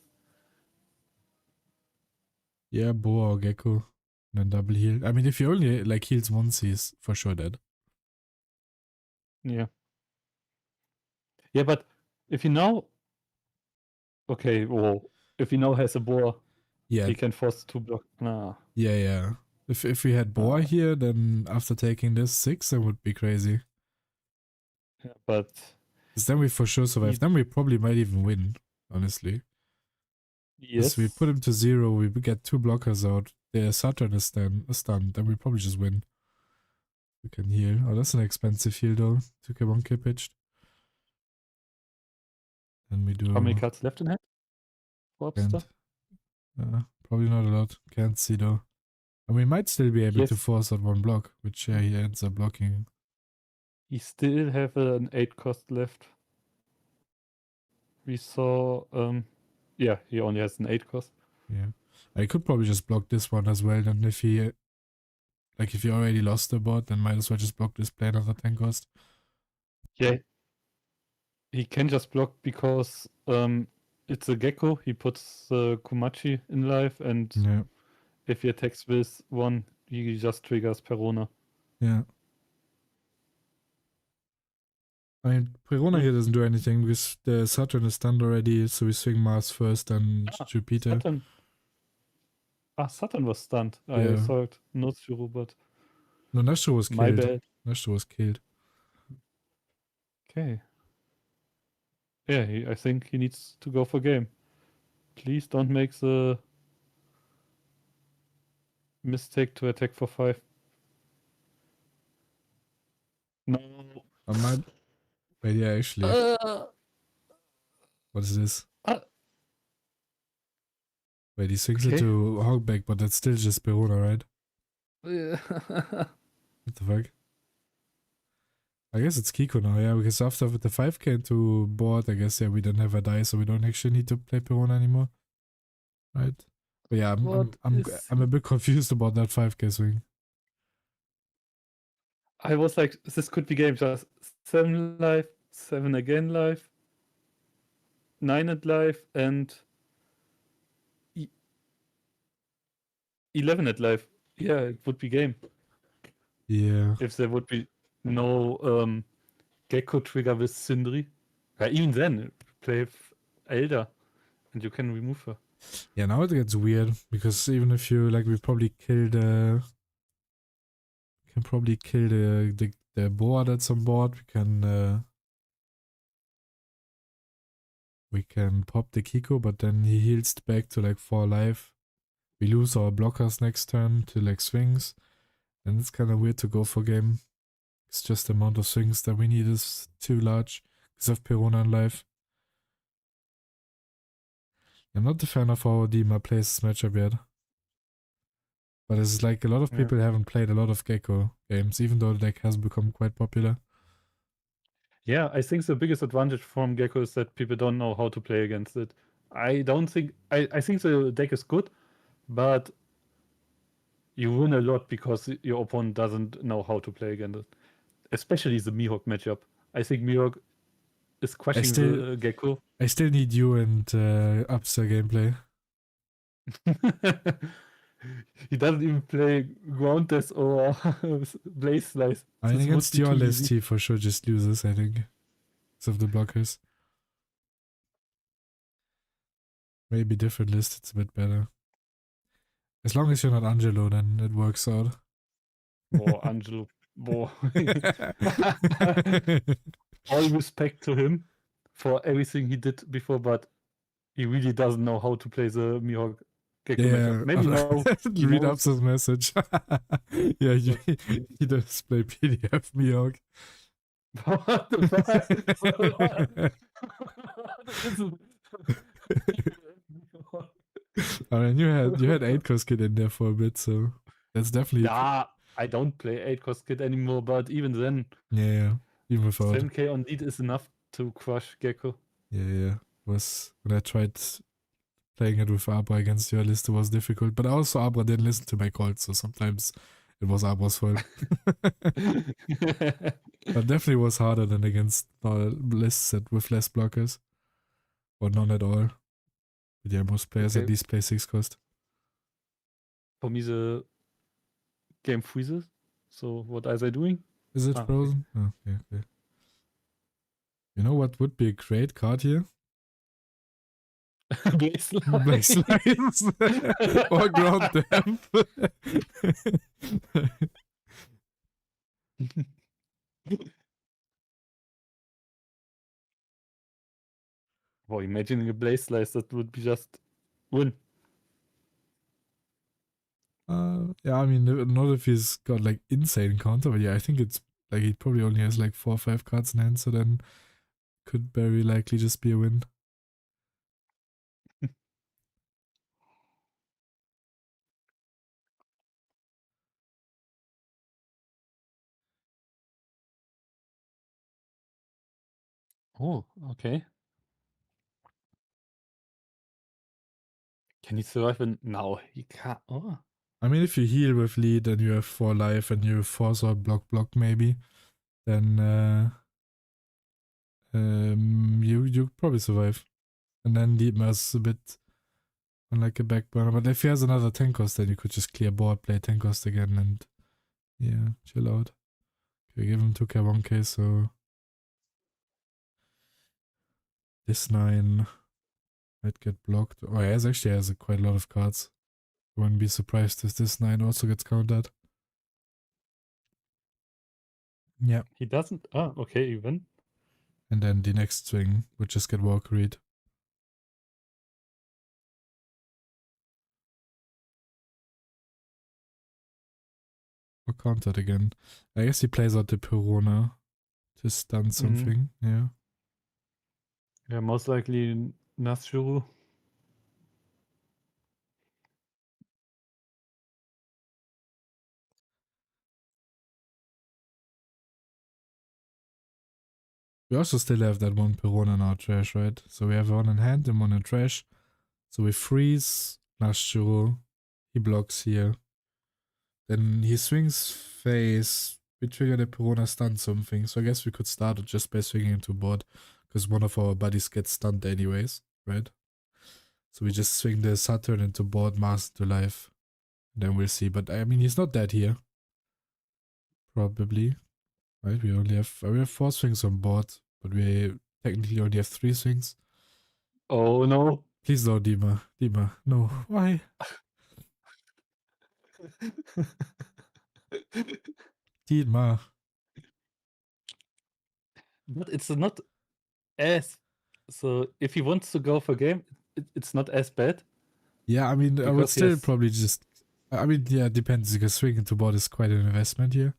Yeah, boa or gecko. And then double heal. I mean, if he only like heals once, he's for sure dead. Yeah. Yeah, but if he now if he now has a boar, Yeah, he can force 2 block. yeah. If we had boa here, then after taking this 6, that would be crazy. Yeah, but Because then we for sure survive. Then we probably might even win, honestly. yes, we put him to 0, we get 2 blockers out. The Saturn is then stunned, then we probably just win. We can heal. Oh, that's an expensive heal though. 2k 1k pitched. And we do. how many cards left in hand? Lobster? Probably not a lot. Can't see though. And we might still be able to Yes. force out one block, which he ends up blocking. He still have an 8 cost left. We saw, yeah, he only has an 8 cost. Yeah. I could probably just block this one as well. Then if he already lost the board, then might as well just block this play another 10 cost. Yeah. He can just block because it's a gecko. He puts Kumachi in life, and Yeah. if he attacks with one, he just triggers Perona. Yeah. I mean, Perona here doesn't do anything because the Saturn is stunned already, so we swing Mars first and Jupiter. Saturn was stunned. Yeah. I saw it. Not sure, but No, Nashor was my killed. bad. Nashor was killed. Okay. Yeah, I think he needs to go for game. Please don't make the mistake to attack for 5. No. I might. Wait, yeah, actually. What is this? Wait, he swings it Okay. to Hogback, but that's still just Perona, right? What the fuck? I guess it's Kiko now, yeah, because after the 5k into board, I guess, yeah, we don't have a die, so we don't actually need to play Perona anymore. Right? But yeah, I'm a bit confused about that 5k swing. I was like, this could be game just 7 life, 7 again life, 9 at life, and 11 at life. Yeah, it would be game. Yeah. If there would be no Gecko trigger with Sindri. Even then, play Elder, and you can remove her. Yeah, now it gets weird, because even if you, like, we probably kill the... Can probably kill the board that's on board. We can pop the Kiko, but then he heals back to like 4 life. We lose our blockers next turn to like swings. And it's kind of weird to go for game. It's just the amount of swings that we need is too large because of Perona in life. I'm not a fan of how Dima plays this matchup yet. But it's like a lot of people haven't played a lot of Gecko games, even though the deck has become quite popular. Yeah, I think the biggest advantage from Gecko is that people don't know how to play against it. I think the deck is good, but you win a lot because your opponent doesn't know how to play against it. Especially the Mihawk matchup. I think Mihawk is crushing the Gecko. I still need you and ups the gameplay. He doesn't even play Ground Death or Blaze Slice. I mean, This against would be your too list, easy. he for sure just loses, I think. Because of the blockers. Maybe different list, it's a bit better. As long as you're not Angelo, then it works out. Oh, Angelo. Boy. All respect to him for everything he did before, but he really doesn't know how to play the Mihawk Gecko matchup. Maybe now. Read up this message. Yeah, he does play PDF Mihawk. What the fuck? I mean, you had 8-cost kid in there for a bit, so that's definitely. Yeah, I don't play 8-cost kid anymore, but even then, Yeah, even without 7k on lead is enough to crush Gecko. Yeah. Was when I tried playing it with Abra against your list, it was difficult. But also Abra didn't listen to my calls, so sometimes it was Abra's fault. But definitely was harder than against lists with less blockers. Or none at all. But yeah, most players at least play 6-cost. For me, the game freezes. So what are they doing? Is it frozen? Okay. You know what would be a great card here? Blaze Lines. Or Ground Depth. Wow, imagining a Blaze Slice, that would be just win. Yeah, I mean, not if he's got like insane counter, but yeah, I think it's like he probably only has like 4 or 5 cards in hand, so then could very likely just be a win. Oh, okay. Can he survive? No, he can't. Oh. I mean, if you heal with lead and you have 4 life and you force out block maybe, then you probably survive. And then Dietmar's a bit on like a back burner. But if he has another 10 cost, then you could just clear board, play 10 cost again, and yeah, chill out. Okay, give him 2k, 1k, so this 9 might get blocked. Oh, he actually has quite a lot of cards. I wouldn't be surprised if this 9 also gets countered. Yeah. He doesn't. Ah, okay, even. And then the next swing would just get Valkyried. Or countered again. I guess he plays out the Perona to stun something. Yeah. Yeah, most likely Nazjuru. We also still have that one Perona in our trash, right? So we have one in hand and one in trash. So we freeze Nazjuru. He blocks here. Then he swings face. We trigger the Perona stun something. So I guess we could start it just by swinging into board. Because one of our buddies gets stunned anyways, right? So we just swing the Saturn into board, Mars into life. Then we'll see. But I mean, he's not dead here. Probably. Right? We have 4 swings on board. But we technically only have 3 swings. Oh no. Please no, Dima. Dima, no. Why? Dima. But it's not as. So if he wants to go for game, it's not as bad. Yeah, I mean, I would Because he still has- probably just. I mean, yeah, it depends because swinging to board is quite an investment here,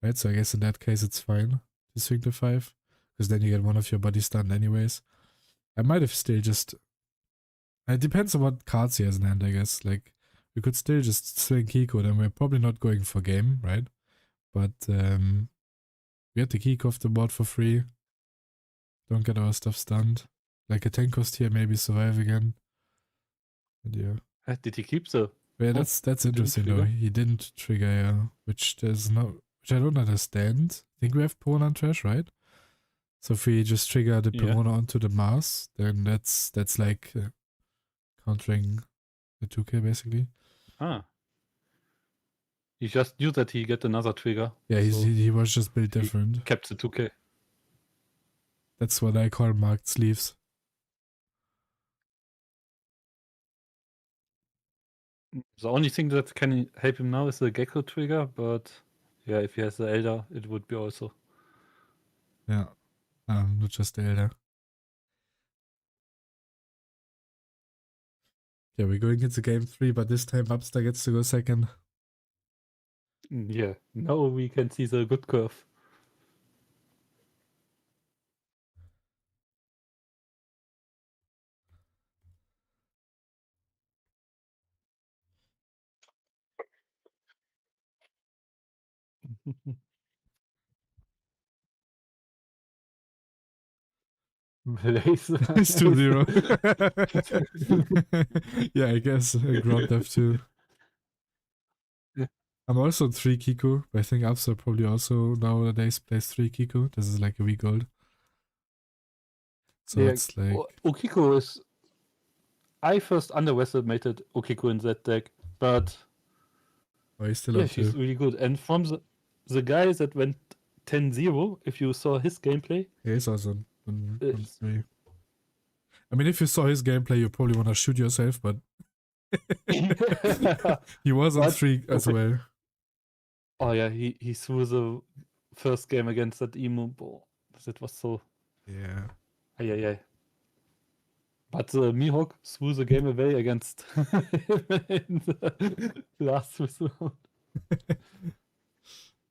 right? So I guess in that case it's fine to swing to 5 because then you get one of your buddies stunned anyways. I might have still just. It depends on what cards he has in hand, I guess. Like, we could still just swing Kiko, then we're probably not going for game, right? But we had the Kiko off the board for free. Don't get our stuff stunned. Like a 10 cost here, maybe survive again. But yeah. Did he keep the? Yeah, Oh, that's didn't interesting though. trigger? He didn't trigger, yeah. Which I don't understand. I think we have Perona on trash, right? So if we just trigger the Yeah. Perona onto the Mars, then that's like countering the 2k basically. Ah. He just knew that he get another trigger. Yeah, so he was just built he- different. kept the 2k. That's what I call marked sleeves. The only thing that can help him now is the Gecko trigger, but yeah, if he has the Elder, it would be also. Yeah. Not just the Elder. Yeah, we're going into game 3, but this time Upster gets to go second. Yeah, now we can see the good curve. Blaze. It's 2-0. Yeah, I guess ground depth too. Yeah. I'm also on 3 Kiku, but I think Upster probably also nowadays plays 3 Kiku. This is like a week old. So Yeah, it's like. Okiko is. I first underestimated Okiko in that deck, but Oh, he's still yeah, on she's 2. really good. And from the guy that went 10-0, if you saw his gameplay, Yeah, he's also on It's- 3. I mean, if you saw his gameplay, you probably want to shoot yourself, but he was on But- 3 as okay. well. oh yeah, he threw the first game against that Emu. Oh, that was so. Yeah. Yeah. But Mihawk threw the game away against him in the last Swiss round.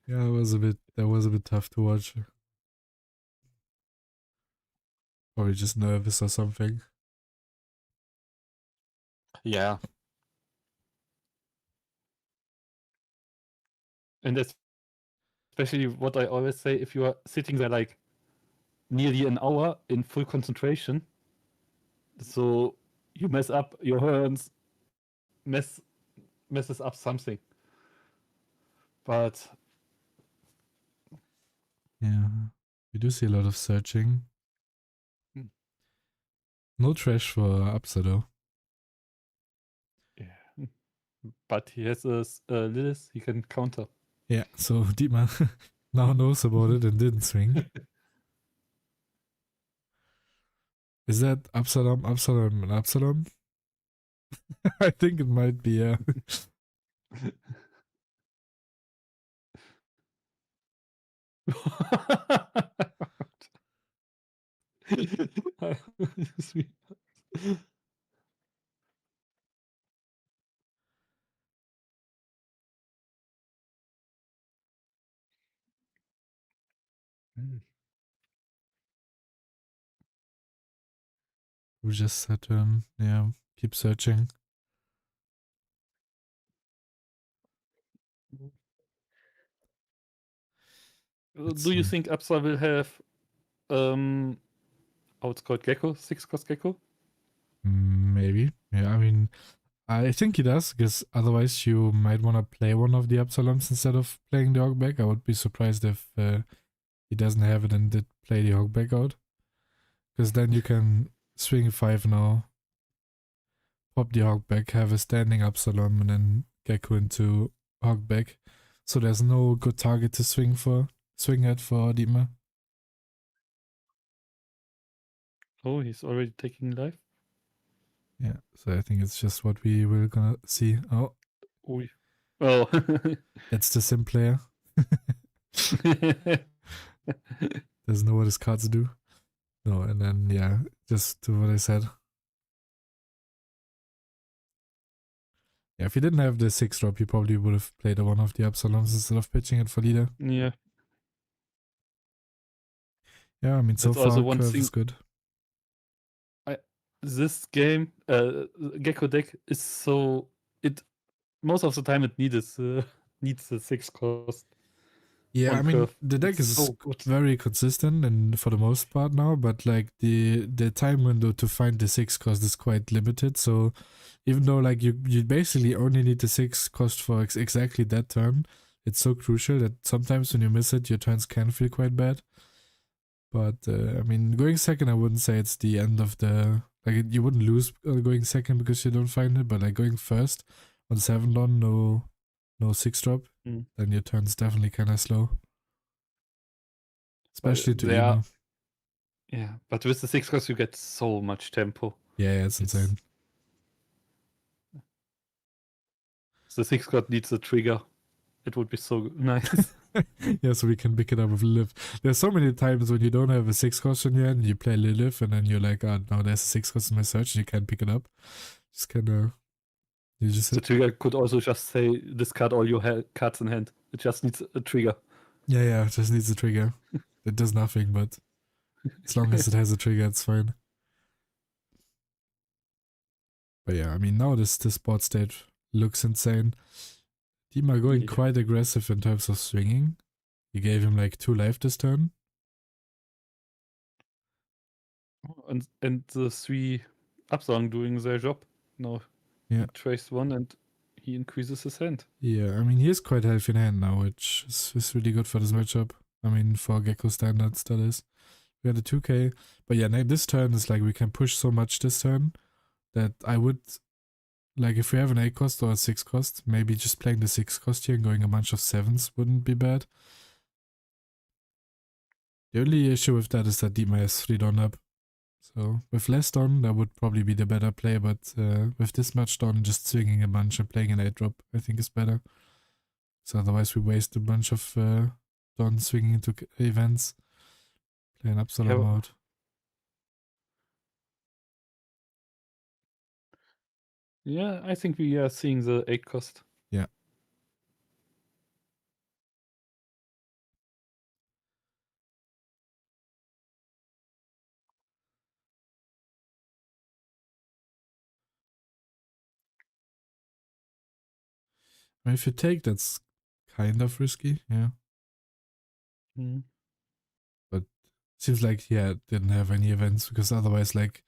Yeah, that was a bit tough to watch. Probably just nervous or something. Yeah. And that's especially what I always say, if you are sitting there like nearly an hour in full concentration. So you mess up your hands, messes up something. But Yeah. We do see a lot of searching. Hmm. No trash for Upsa though. yeah, but he has a Lilith he can counter. Yeah, so Dietmar now knows about it and didn't swing. Is that Absalom, and Absalom? I think it might be, yeah. We just said, yeah, keep searching. Do you think Absa will have how it's called, Gecko, 6-cost Gecko? Maybe. Yeah, I mean, I think he does, because otherwise you might want to play one of the Absaloms instead of playing the Hogback. I would be surprised if he doesn't have it and did play the Hogback out. Because then you can swing 5 now, pop the Hogback, have a standing Absalom, and then Gecko into Hogback. So there's no good target to swing at for Dietmar. Oh, he's already taking life. Yeah, so I think it's just what we will gonna see. Oh, Ui. Oh. that's the sim player. Doesn't know what his cards do. No, and then, yeah, just to what I said. Yeah, if he didn't have the 6 drop, he probably would have played one of the Absaloms instead of pitching it for leader. Yeah. Yeah, I mean, so That's also far, one curve thing. is good. This game, Gecko deck is so most of the time it needs the 6-cost. Yeah, on I mean, curve. the deck It's is so good. very consistent and for the most part now, but like the time window to find the 6 cost is quite limited. So even though like you basically only need the 6 cost for exactly that turn, it's so crucial that sometimes when you miss it, your turns can feel quite bad. But I mean, going second, I wouldn't say it's the end of the like you wouldn't lose going second because you don't find it, but like going first on 7 on no 6 drop, then your turn's definitely kind of slow. Especially to Ema. Yeah, but with the 6-cost you get so much tempo. Yeah, it's insane. The 6-cost needs a trigger. It would be so nice. Yeah, so we can pick it up with Lilith. There's so many times when you don't have a 6-cost in your hand, you play Lilith, and then you're like, oh, now there's a 6-cost in my search, and you can't pick it up. Just kind of... The trigger could also just say, discard all your cards in hand. It just needs a trigger. Yeah, it just needs a trigger. It does nothing, but as long as it has a trigger, it's fine. But yeah, I mean, now this board state looks insane. Dima going quite aggressive in terms of swinging. He gave him like 2 life this turn. And the 3 Absang doing their job. No. Yeah. He traced 1 and he increases his hand. Yeah, I mean, he is quite healthy in hand now, which is really good for this matchup. I mean, for Gecko standards, that is. We had a 2k. But yeah, this turn is like we can push so much this turn that I would, like, if we have an 8 cost or a 6 cost, maybe just playing the 6 cost here and going a bunch of 7s wouldn't be bad. The only issue with that is that Deema has 3 Don up. So with less Don, that would probably be the better play, but with this much Don, just swinging a bunch and playing an 8 drop, I think is better. So otherwise we waste a bunch of Don swinging into events. Play an Absalom out. Yeah, I think we are seeing the 8 cost. Yeah. I mean, if you take, that's kind of risky, yeah. Mm. But Seems like he didn't have any events, because otherwise, like,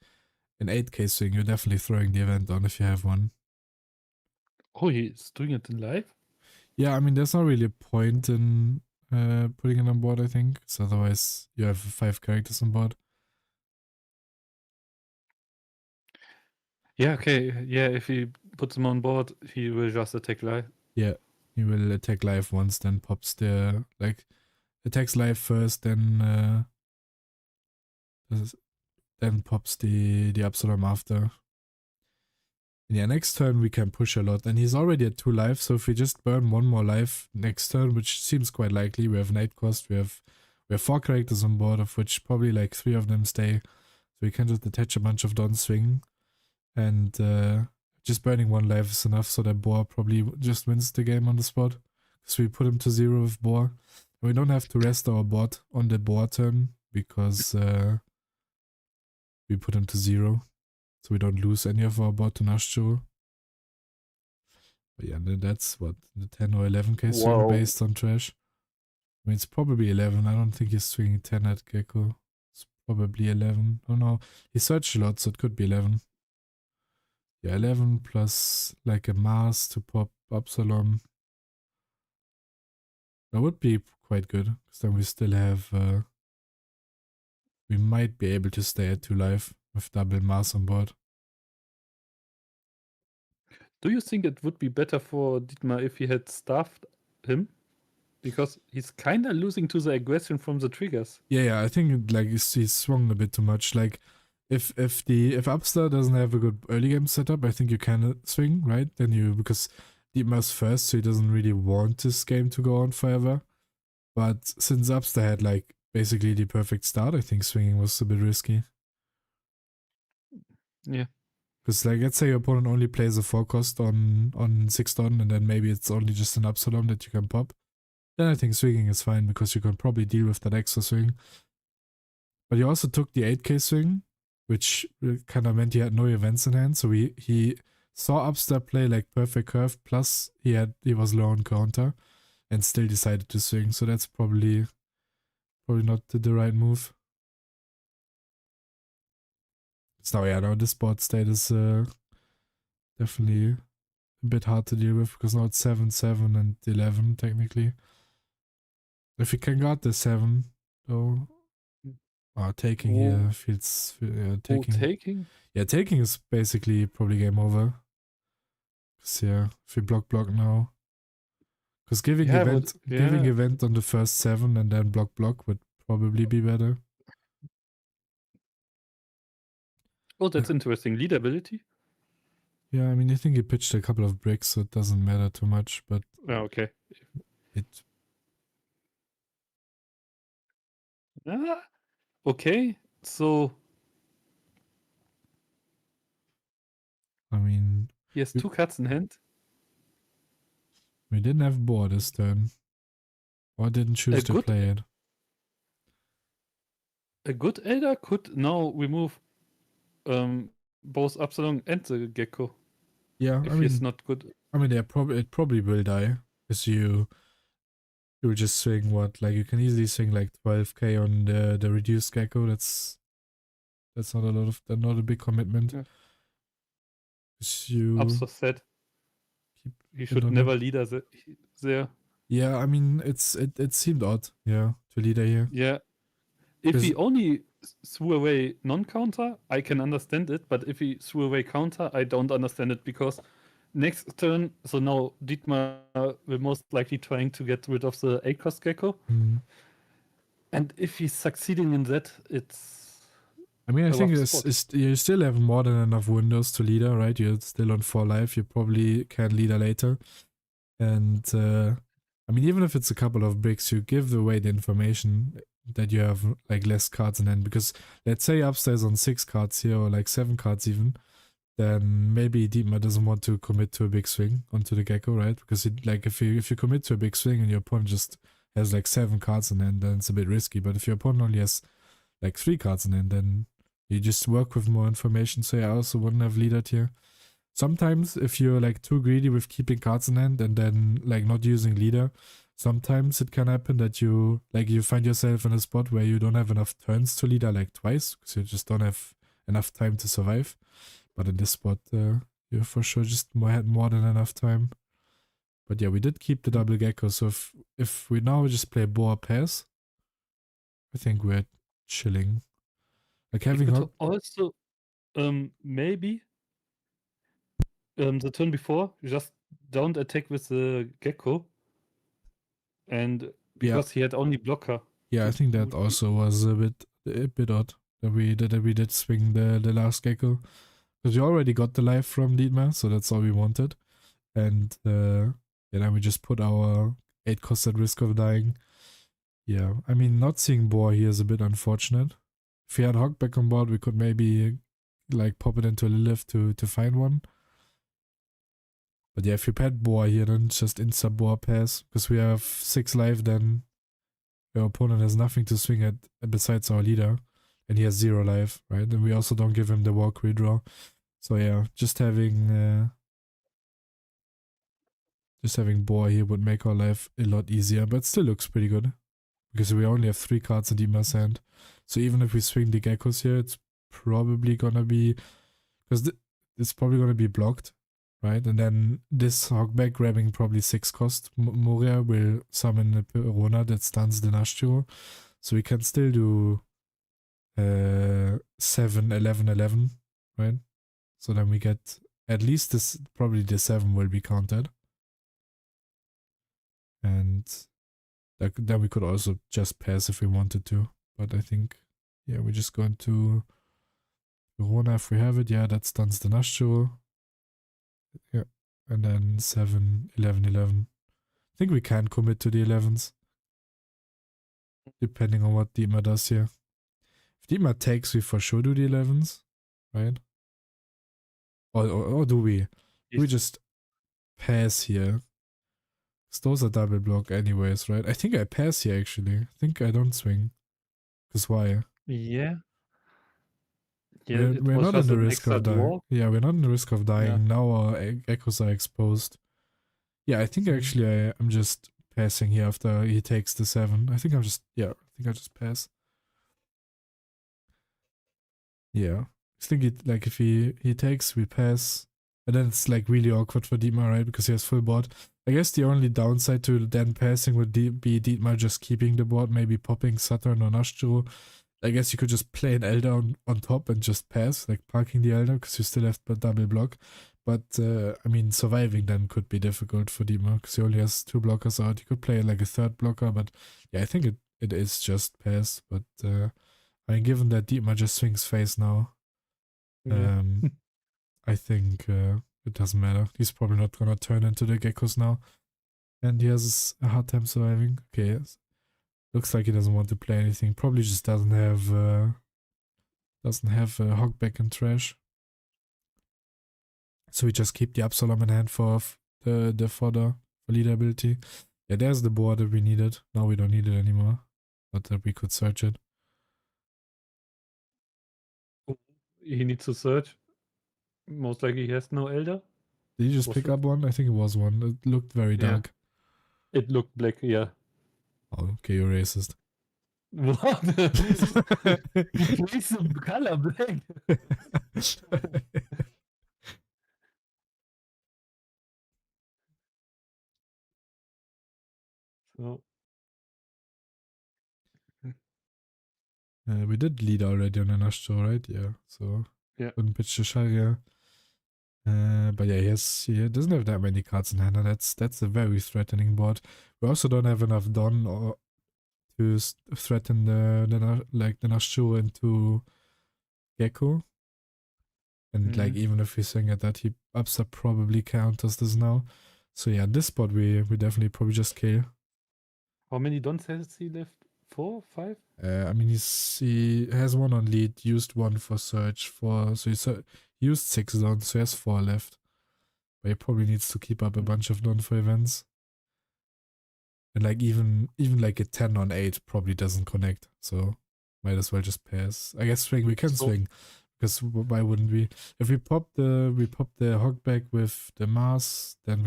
an 8K swing, you're definitely throwing the event on if you have one. Oh, he's doing it in live? Yeah, I mean, there's not really a point in putting it on board, I think, because otherwise you have 5 characters on board. Yeah, okay. Yeah, if he puts him on board, he will just attack live. Yeah, he will attack live once, then pops the, like, attacks live first, then pops the Absalom after. And yeah, next turn we can push a lot, and he's already at 2 life, so if we just burn 1 more life next turn, which seems quite likely, we have 8 cost, we have 4 characters on board, of which probably like 3 of them stay, so we can just attach a bunch of Don swing, and just burning 1 life is enough, so that Boar probably just wins the game on the spot, because we put him to 0 with Boar. We don't have to rest our bot on the Boar turn, because we put him to 0. So we don't lose any of our bot to Nashjo. But yeah, that's what, the 10 or 11k swing Wow. based on trash. I mean, it's probably 11. I don't think he's swinging 10 at Gecko. It's probably 11. Oh no, he searched a lot, so it could be 11. Yeah, 11 plus like a Mars to pop Absalom. That would be quite good, because then we still have... we might be able to stay at 2 life with double Mars on board. Do you think it would be better for Dietmar if he had staffed him? Because he's kind of losing to the aggression from the triggers. Yeah, I think like he's swung a bit too much. Like if Upstar doesn't have a good early game setup, I think you can swing, right? Then because Dietmar's first, so he doesn't really want this game to go on forever. But since Upstar had like basically the perfect start, I think swinging was a bit risky. Yeah. Because like let's say your opponent only plays a 4 cost on 6 Don, and then maybe it's only just an Absalom that you can pop. Then I think swinging is fine, because you can probably deal with that extra swing. But he also took the 8k swing, which kind of meant he had no events in hand. So he saw Upstart play like perfect curve, plus he was low on counter, and still decided to swing. So that's probably not the right move. So yeah, now this board state is definitely a bit hard to deal with, because now it's 7, 7, and 11 technically. If you can guard the 7, though, taking here feels taking. Oh, taking? Yeah, taking is basically probably game over. Cause yeah, if we block now, because giving event on the first 7 and then block would probably be better. Oh, that's interesting. Lead ability? Yeah, I mean, I think he pitched a couple of bricks, so it doesn't matter too much, but Oh, okay. it. Okay, so I mean, he has 2 cards in hand. we didn't have board this turn, or didn't choose to play it. A good Elder could now remove both Absalom and the Gecko. Yeah, if I mean, he's not good. I mean, it probably will die, because you will just swing what, like you can easily swing like 12k on the reduced Gecko. That's not not a big commitment. Yeah. You said he should never leader there. Yeah, I mean, it seemed odd, yeah, to leader here. Yeah. If he only threw away non-counter, I can understand it, but if he threw away counter, I don't understand it, because next turn, so now Dietmar will most likely trying to get rid of the 8-cost Gecko. Mm. And if he's succeeding in that, it's... I mean, I think you still have more than enough windows to leader, right? You're still on 4 life, you probably can leader later. And, I mean, even if it's a couple of bricks, you give away the information that you have like less cards in hand, because let's say upstairs on 6 cards here, or like 7 cards even, then maybe Dietmar doesn't want to commit to a big swing onto the Gecko, right? Because if you commit to a big swing and your opponent just has like 7 cards in hand, then it's a bit risky. But if your opponent only has like 3 cards in hand, then you just work with more information. So I also wouldn't have leadered here. Sometimes if you're like too greedy with keeping cards in hand and then like not using leader, sometimes it can happen that you find yourself in a spot where you don't have enough turns to leader like twice because you just don't have enough time to survive. But in this spot, you for sure just had more than enough time. But yeah, we did keep the double gecko. So if we now just play boar pass, I think we're chilling. Like You having could Hawk, also maybe the turn before you just don't attack with the gecko, and because he had only blocker. yeah, I think that also was a bit odd that we did swing the last gecko because we already got the life from Dietmar, so that's all we wanted, and then we just put our 8 cost at risk of dying. Yeah, I mean, not seeing boar here is a bit unfortunate. If we had Hawk back on board, we could maybe like pop it into a Lilith to find one. But yeah, if you pet boar here, then it's just insta boar pass because we have 6 life. Then your opponent has nothing to swing at besides our leader, and he has 0 life, right? And we also don't give him the walk redraw. So yeah, just having boar here would make our life a lot easier, but still looks pretty good because we only have 3 cards in Dietmar's hand. So even if we swing the geckos here, it's probably gonna be because it's probably gonna be blocked, right? And then this Hawkback grabbing probably 6 cost. Moria will summon a Perona that stuns the Nashiro. So we can still do 7, 11, 11, right? So then we get at least this, probably the 7 will be counted. And then we could also just pass if we wanted to. But I think, yeah, we're just going to Perona if we have it. Yeah, that stuns the Nashiro. Yeah, and then 7, 11, 11. I think we can commit to the 11s. Depending on what Dietmar does here. If Dietmar takes, we for sure do the 11s, right? Or do we? Do we just pass here? Because those are double block anyways, right? I think I pass here actually. I think I don't swing. Because why? Yeah. We're not in the risk of dying. Yeah, we're not in the risk of dying. Yeah. Now our echoes are exposed. Yeah, I think actually I'm just passing here after he takes the 7. I think I just pass. Yeah. I think if he takes, we pass. And then it's like really awkward for Dietmar, right? Because he has full board. I guess the only downside to then passing would be Dietmar just keeping the board, maybe popping Saturn or Nashiro. I guess you could just play an Elder on top and just pass, like parking the Elder, because you still have the double block. But, I mean, surviving then could be difficult for Dietmar, because he only has 2 blockers out. He could play like a 3rd blocker, but yeah, I think it is just pass. But, I mean, given that Dietmar just swings face now, I think it doesn't matter. He's probably not gonna turn into the geckos now. And he has a hard time surviving. Okay, looks like he doesn't want to play anything. Probably just doesn't have a Hogback and trash. So we just keep the Absalom in hand for the fodder for leader ability. Yeah, there's the board that we needed. Now we don't need it anymore. But that we could search it. He needs to search. Most likely he has no Elder. Did you just pick up one? I think it was one. It looked very dark. It looked black, yeah. Oh, okay, you're racist. What? He plays the color black. So. We did lead already on the Nashto, right? Yeah, so yeah. Couldn't pitch the Sharia. But yeah, he doesn't have that many cards in hand, and that's a very threatening board. We also don't have enough Don to threaten the Nashto into Gecko. And like even if we swing at that, he ups up probably counters this now. So yeah, this spot we definitely probably just kill. How many Dons has he left? 4, 5? I mean he has 1 on lead, used 1 for search, so he used 6 Dons, so he has 4 left. But he probably needs to keep up a bunch of Don for events. And like even like a 10 on 8 probably doesn't connect, so might as well just pass. I guess we can swing. Because why wouldn't we? If we pop the hog back with the Mars, then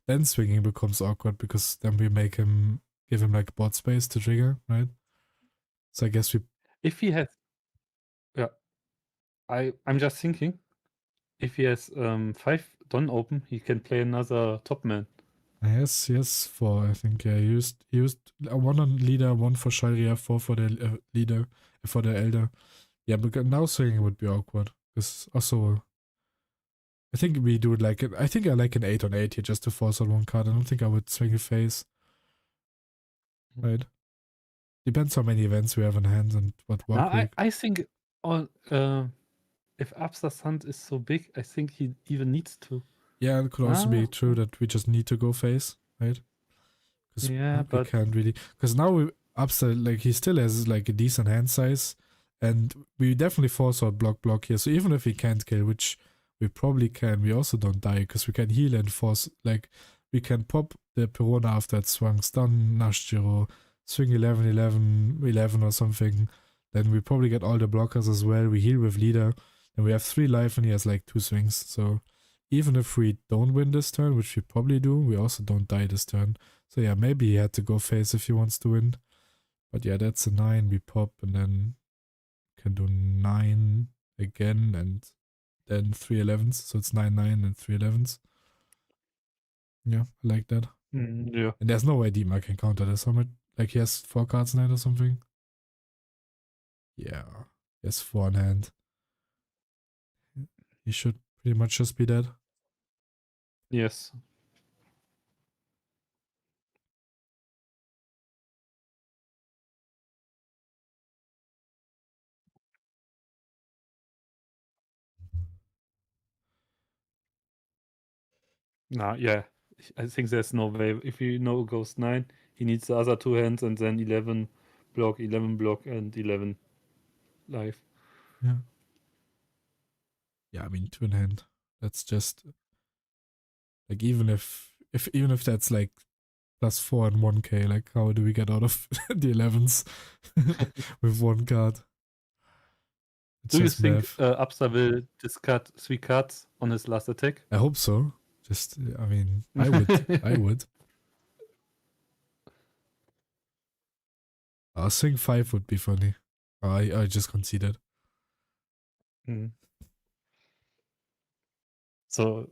then swinging becomes awkward because then we give him like bot space to trigger, right? So I guess we If he has, yeah, I'm just thinking, if he has 5 Don open, he can play another top man. yes, 4. I think he used 1 on leader, 1 for Sharia, 4 for the leader, for the elder. Yeah, but now swinging would be awkward. Because also, I think we do it like it. I think I like an 8 on 8 here just to force out 1 card. I don't think I would swing a face. Right? Depends how many events we have in hand and what Now, work week. I think on if Absa's hand is so big, I think he even needs to. Yeah, it could also be Ah. true that we just need to go face, right? Because Yeah, we but can't really. Because now Absa, like, he still has like a decent hand size, and we definitely force out block here. So even if we can't kill, which we probably can, we also don't die because we can heal and force. Like, we can pop the Perona after it swung, stun Nashjiro, swing 11 or something. Then we probably get all the blockers as well. We heal with leader, and we have 3 life, and he has like 2 swings. So even if we don't win this turn, which we probably do, we also don't die this turn. So yeah, maybe he had to go face if he wants to win. But yeah, that's a 9. We pop and then can do 9 again and then 3 11s. So it's 9 and 3 11s. Yeah, I like that. yeah. And there's no way Dima can counter this. How much? Like he has 4 cards in hand or something? Yeah, he has 4 in hand. He should pretty much just be dead. Yes. Nah, yeah. I think there's no way. If you know goes 9, he needs the other 2 hands and then 11 block, and 11 life. Yeah. Yeah, I mean 2 in hand. That's just like even if that's like +4 and 1k, like how do we get out of the 11s with 1 card? It's Do you just think math. Absa will discard 3 cards on his last attack? I hope so. Just, I mean, I would. Swing 5 would be funny. I just conceded. Hmm. So,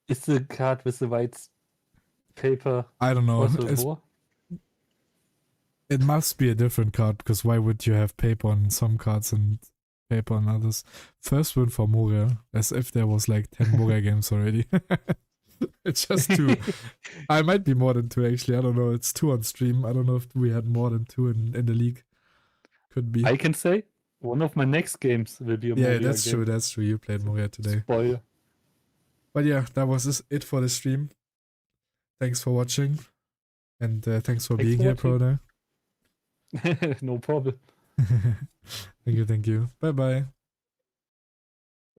is the card with the white paper I don't know. also war? It must be a different card because why would you have paper on some cards and paper on others? First win for Moria, as if there was like 10 Moria games already. It's just 2. I might be more than 2 actually. I don't know. It's 2 on stream. I don't know if we had more than 2 in the league. Could be. I can say one of my next games will be a Moria Yeah, that's game. true. That's true. You played Moria today. Spoiler. But yeah, that was it for the stream. Thanks for watching. And thanks for being here, Proda. No problem. Thank you. Bye bye.